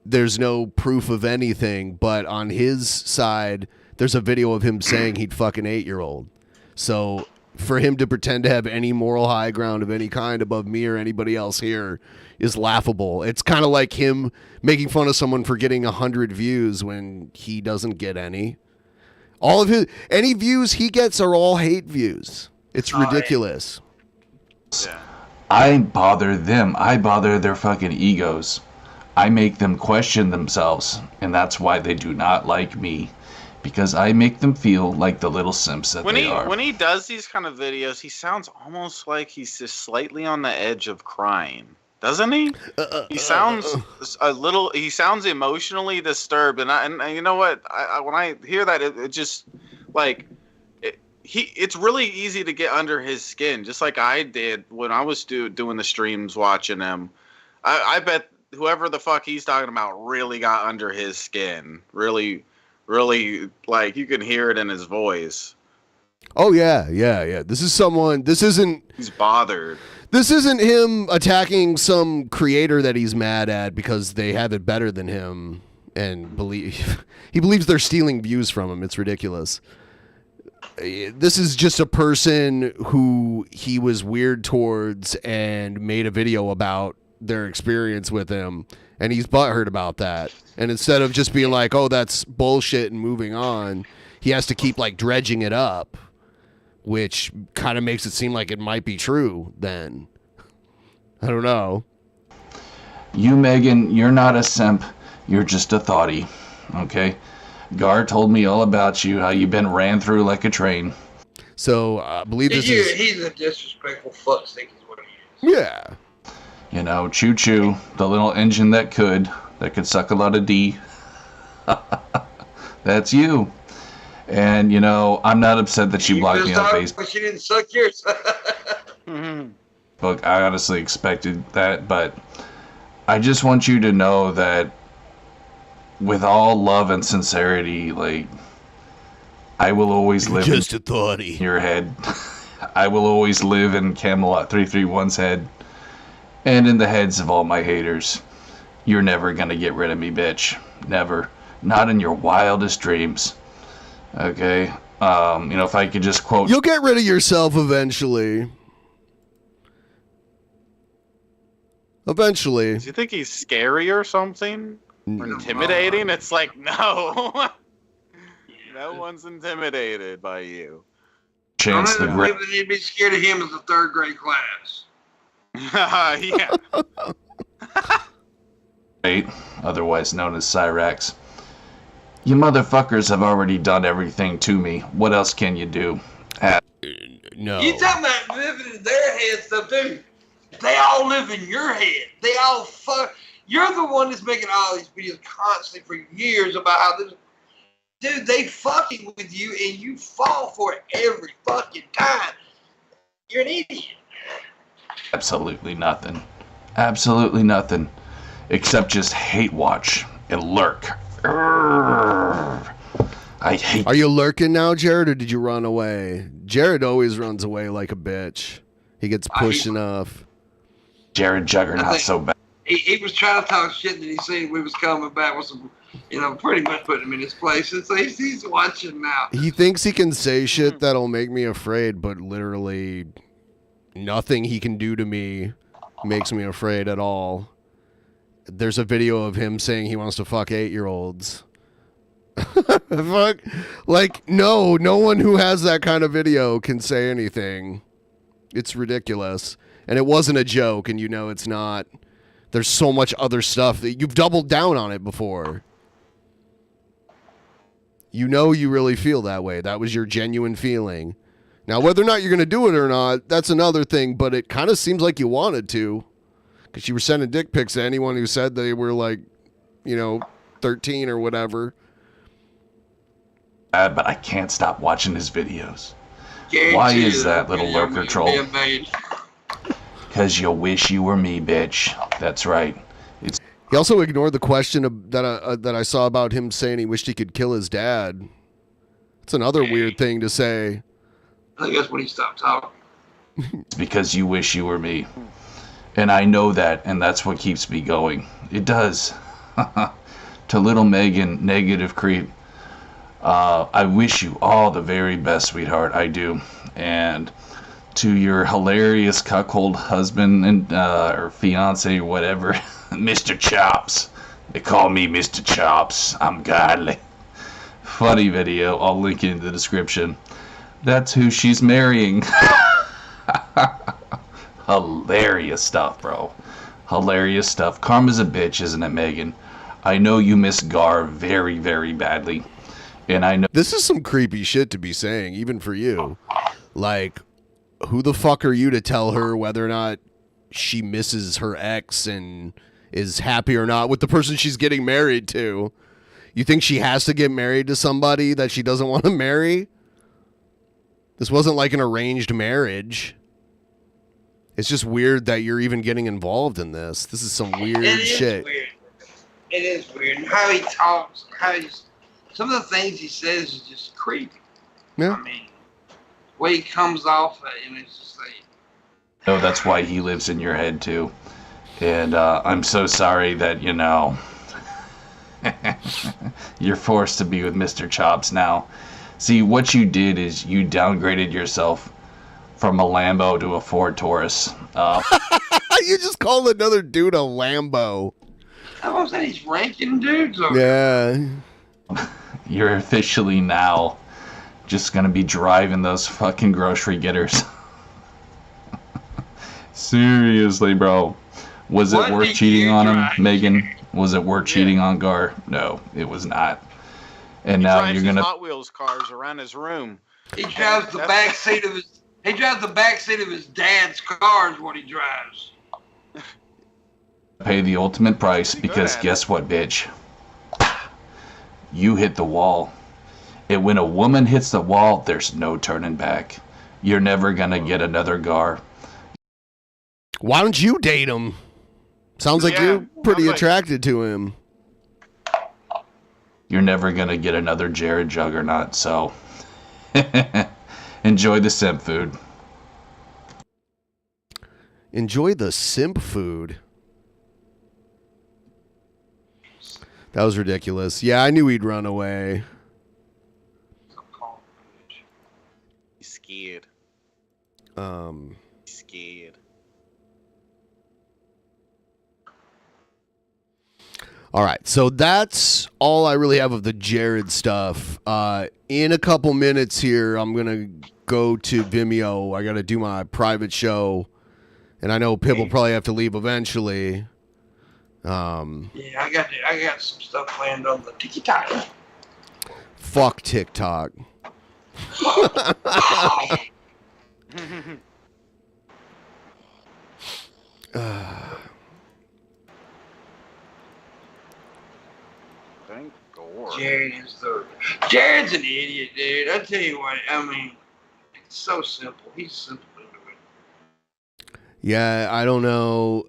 there's no proof of anything. But on his side, there's a video of him saying he'd fuck an 8-year-old. So for him to pretend to have any moral high ground of any kind above me or anybody else here is laughable. It's kind of like him making fun of someone for getting 100 views when he doesn't get any. All of any views he gets are all hate views. It's ridiculous. Yeah. I bother them. I bother their fucking egos. I make them question themselves, and that's why they do not like me. Because I make them feel like the little simps that they are. When he does these kind of videos, he sounds almost like he's just slightly on the edge of crying. Doesn't he? He sounds a little. He sounds emotionally disturbed, and you know what? When I hear that, it just like it's really easy to get under his skin, just like I did when I was doing the streams, watching him. I bet whoever the fuck he's talking about really got under his skin. Really, like you can hear it in his voice. Oh yeah. This is someone. This isn't. He's bothered. This isn't him attacking some creator that he's mad at because they have it better than him and he believes they're stealing views from him. It's ridiculous. This is just a person who he was weird towards and made a video about their experience with him, and he's butthurt about that. And instead of just being like, oh, that's bullshit and moving on, he has to keep like dredging it up, which kind of makes it seem like it might be true then. I don't know. You, Megan, you're not a simp. You're just a thoughty. Okay? Gar told me all about you, how you've been ran through like a train. So, I believe this is... He's a disrespectful fuckstick is what he is. Yeah. You know, choo-choo, the little engine that could suck a lot of D. That's you. And, you know, I'm not upset that she blocked me on Facebook. But she didn't suck yours. Look, I honestly expected that, but I just want you to know that with all love and sincerity, like, I will always live just a thoughty in your head. I will always live in Camelot 331's head and in the heads of all my haters. You're never gonna get rid of me, bitch. Never. Not in your wildest dreams. Okay? You know, if I could just quote... You'll get rid of yourself eventually. Eventually. Do you think he's scary or something? Or intimidating? It's like, no. No one's intimidated by you. Chance the great. You'd be scared of him as a third grade class. Yeah. Otherwise known as Cyrax. You motherfuckers have already done everything to me. What else can you do? No. You talking about living in their head stuff too? They all live in your head. They all fuck. You're the one that's making all these videos constantly for years about how this. Dude, they fucking with you and you fall for it every fucking time. You're an idiot. Absolutely nothing. Absolutely nothing. Except just hate watch and lurk. Urgh. I hate. Are you lurking now, Jared, or did you run away? Jared always runs away like a bitch. He gets pushed enough. Jared Juggernaut so bad. He was trying to talk shit and he seen we was coming back with some, you know, pretty much putting him in his place. And so he's watching now. He thinks he can say shit that'll make me afraid, but literally nothing he can do to me makes me afraid at all. There's a video of him saying he wants to fuck 8-year-olds. Fuck. Like, no one who has that kind of video can say anything. It's ridiculous. And it wasn't a joke, and you know it's not. There's so much other stuff that you've doubled down on it before. You know you really feel that way. That was your genuine feeling. Now, whether or not you're going to do it or not, that's another thing, but it kind of seems like you wanted to. Because you were sending dick pics to anyone who said they were like, 13 or whatever. But I can't stop watching his videos. Why is that, little lurker troll? Because you wish you were me, bitch. That's right. He also ignored the question that I saw about him saying he wished he could kill his dad. It's another weird thing to say. I think that's when he stopped talking. It's because you wish you were me. And I know that, and that's what keeps me going. It does. To little Megan, negative creep. I wish you all the very best, sweetheart. I do. And to your hilarious cuckold husband and or fiance, whatever, Mr. Chops. They call me Mr. Chops. I'm godly. Funny video. I'll link it in the description. That's who she's marrying. Hilarious stuff, bro. Hilarious stuff. Karma's a bitch, isn't it, Megan? I know you miss Gar very, very badly. And I know this is some creepy shit to be saying, even for you. Like, who the fuck are you to tell her whether or not she misses her ex and is happy or not with the person she's getting married to? You think she has to get married to somebody that she doesn't want to marry? This wasn't like an arranged marriage. It's just weird that you're even getting involved in this. This is some weird shit. Weird. It is weird. And how he talks, some of the things he says is just creepy. Yeah. I mean, the way he comes off at him, it's just like... No, that's why he lives in your head, too. And I'm so sorry that, you know, you're forced to be with Mr. Chops now. See, what you did is you downgraded yourself from a Lambo to a Ford Taurus. You just called another dude a Lambo. I was saying he's ranking dudes. Yeah. You're officially now just going to be driving those fucking grocery getters. Seriously, bro. Was it worth cheating on him, Megan? Was it worth cheating on Gar? No, it was not. And now you're going to... Hot Wheels cars around his room. He drives the back seat of his... He drives the back seat of his dad's car is what he drives. Pay the ultimate price because guess what, bitch? You hit the wall. And when a woman hits the wall, there's no turning back. You're never gonna get another Gar. Why don't you date him? Sounds like you're pretty attracted to him. You're never gonna get another Jared Juggernaut, so enjoy the simp food. Enjoy the simp food. That was ridiculous. Yeah, I knew he'd run away. He's scared. Scared. All right, so that's all I really have of the Jared stuff. In a couple minutes here, I'm going to go to Vimeo. I got to do my private show, and I know Pip will probably have to leave eventually. Yeah, I got some stuff planned on the TikTok. Fuck TikTok. Thank God. Jared's an idiot, dude. I tell you what, I mean, it's so simple. He's simple to it. Yeah, I don't know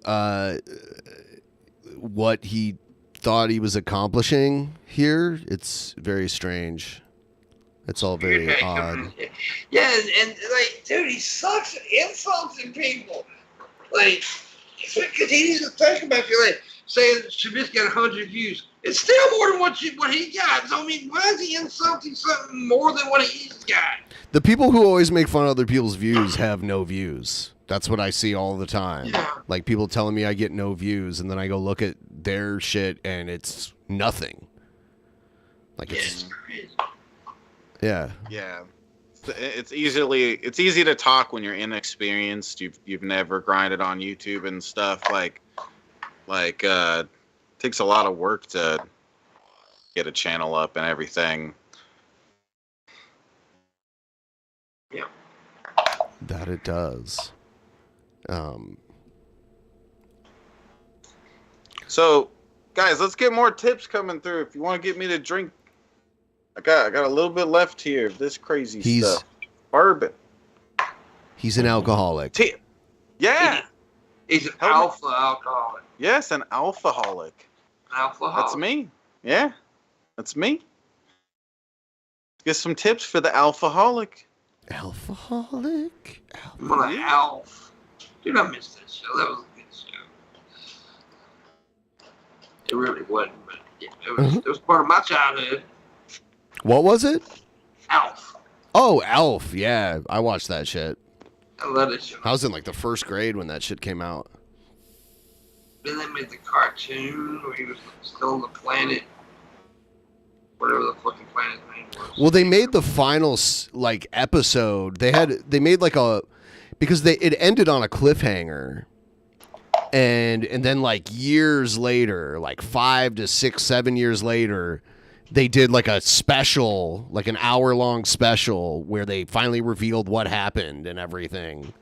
what he thought he was accomplishing here. It's very strange. It's all very odd. Yeah, and like, dude, he sucks at insulting people. Like, because he doesn't think about you. Like, say Shabisky got 100 views. It's still more than what he got. So, I mean, why is he insulting something more than what he's got? The people who always make fun of other people's views have no views. That's what I see all the time. Yeah. Like people telling me I get no views, and then I go look at their shit, and it's nothing. Like it's crazy. Yeah. Yeah. It's easy to talk when you're inexperienced. You've never grinded on YouTube and stuff. Takes a lot of work to get a channel up and everything. Yeah. That it does. So, guys, let's get more tips coming through. If you want to get me to drink, I got a little bit left here of this crazy stuff. Bourbon. He's an alcoholic. Yeah. He's an alpha alcoholic. Yes, an alcoholic. Alphaholic. That's me. Yeah, that's me. Get some tips for the alphaholic. Alphaholic? Well, Alf. Dude, I missed that show. That was a good show. It really wasn't, but yeah, it was part of my childhood. What was it? Alf. Oh, Alf. Yeah, I watched that shit. I love that show. I was in like the first grade when that shit came out. Then they made the cartoon where he was still on the planet. Whatever the fucking planet's name was. Well, they made the final like episode. They made like a because it ended on a cliffhanger, and then like years later, like 5 to 6, 7 years later, they did like a special, like an hour-long special where they finally revealed what happened and everything.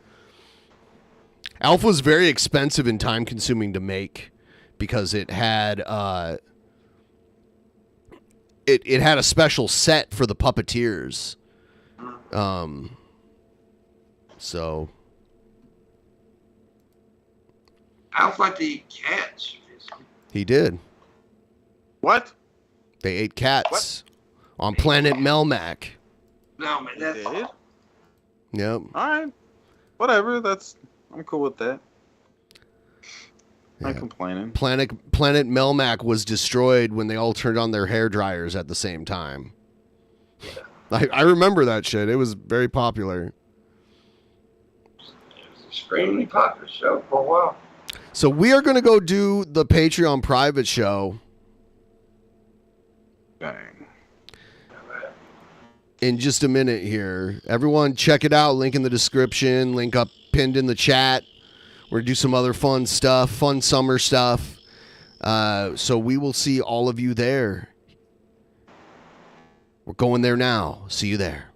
Alpha was very expensive and time-consuming to make because it had it had a special set for the puppeteers. So Alf liked to eat cats. he did. What? They ate cats on planet Melmac. No, man, that's Did? Yep. All right. Whatever. I'm cool with that. Not complaining. Planet Melmac was destroyed when they all turned on their hair dryers at the same time. I remember that shit. It was very popular. It was an extremely popular show for a while. So we are going to go do the Patreon private show. Dang. In just a minute here. Everyone check it out. Link in the description. Link up pinned in the chat. We're going to do some other fun stuff. Fun summer stuff. So we will see all of you there. We're going there now. See you there.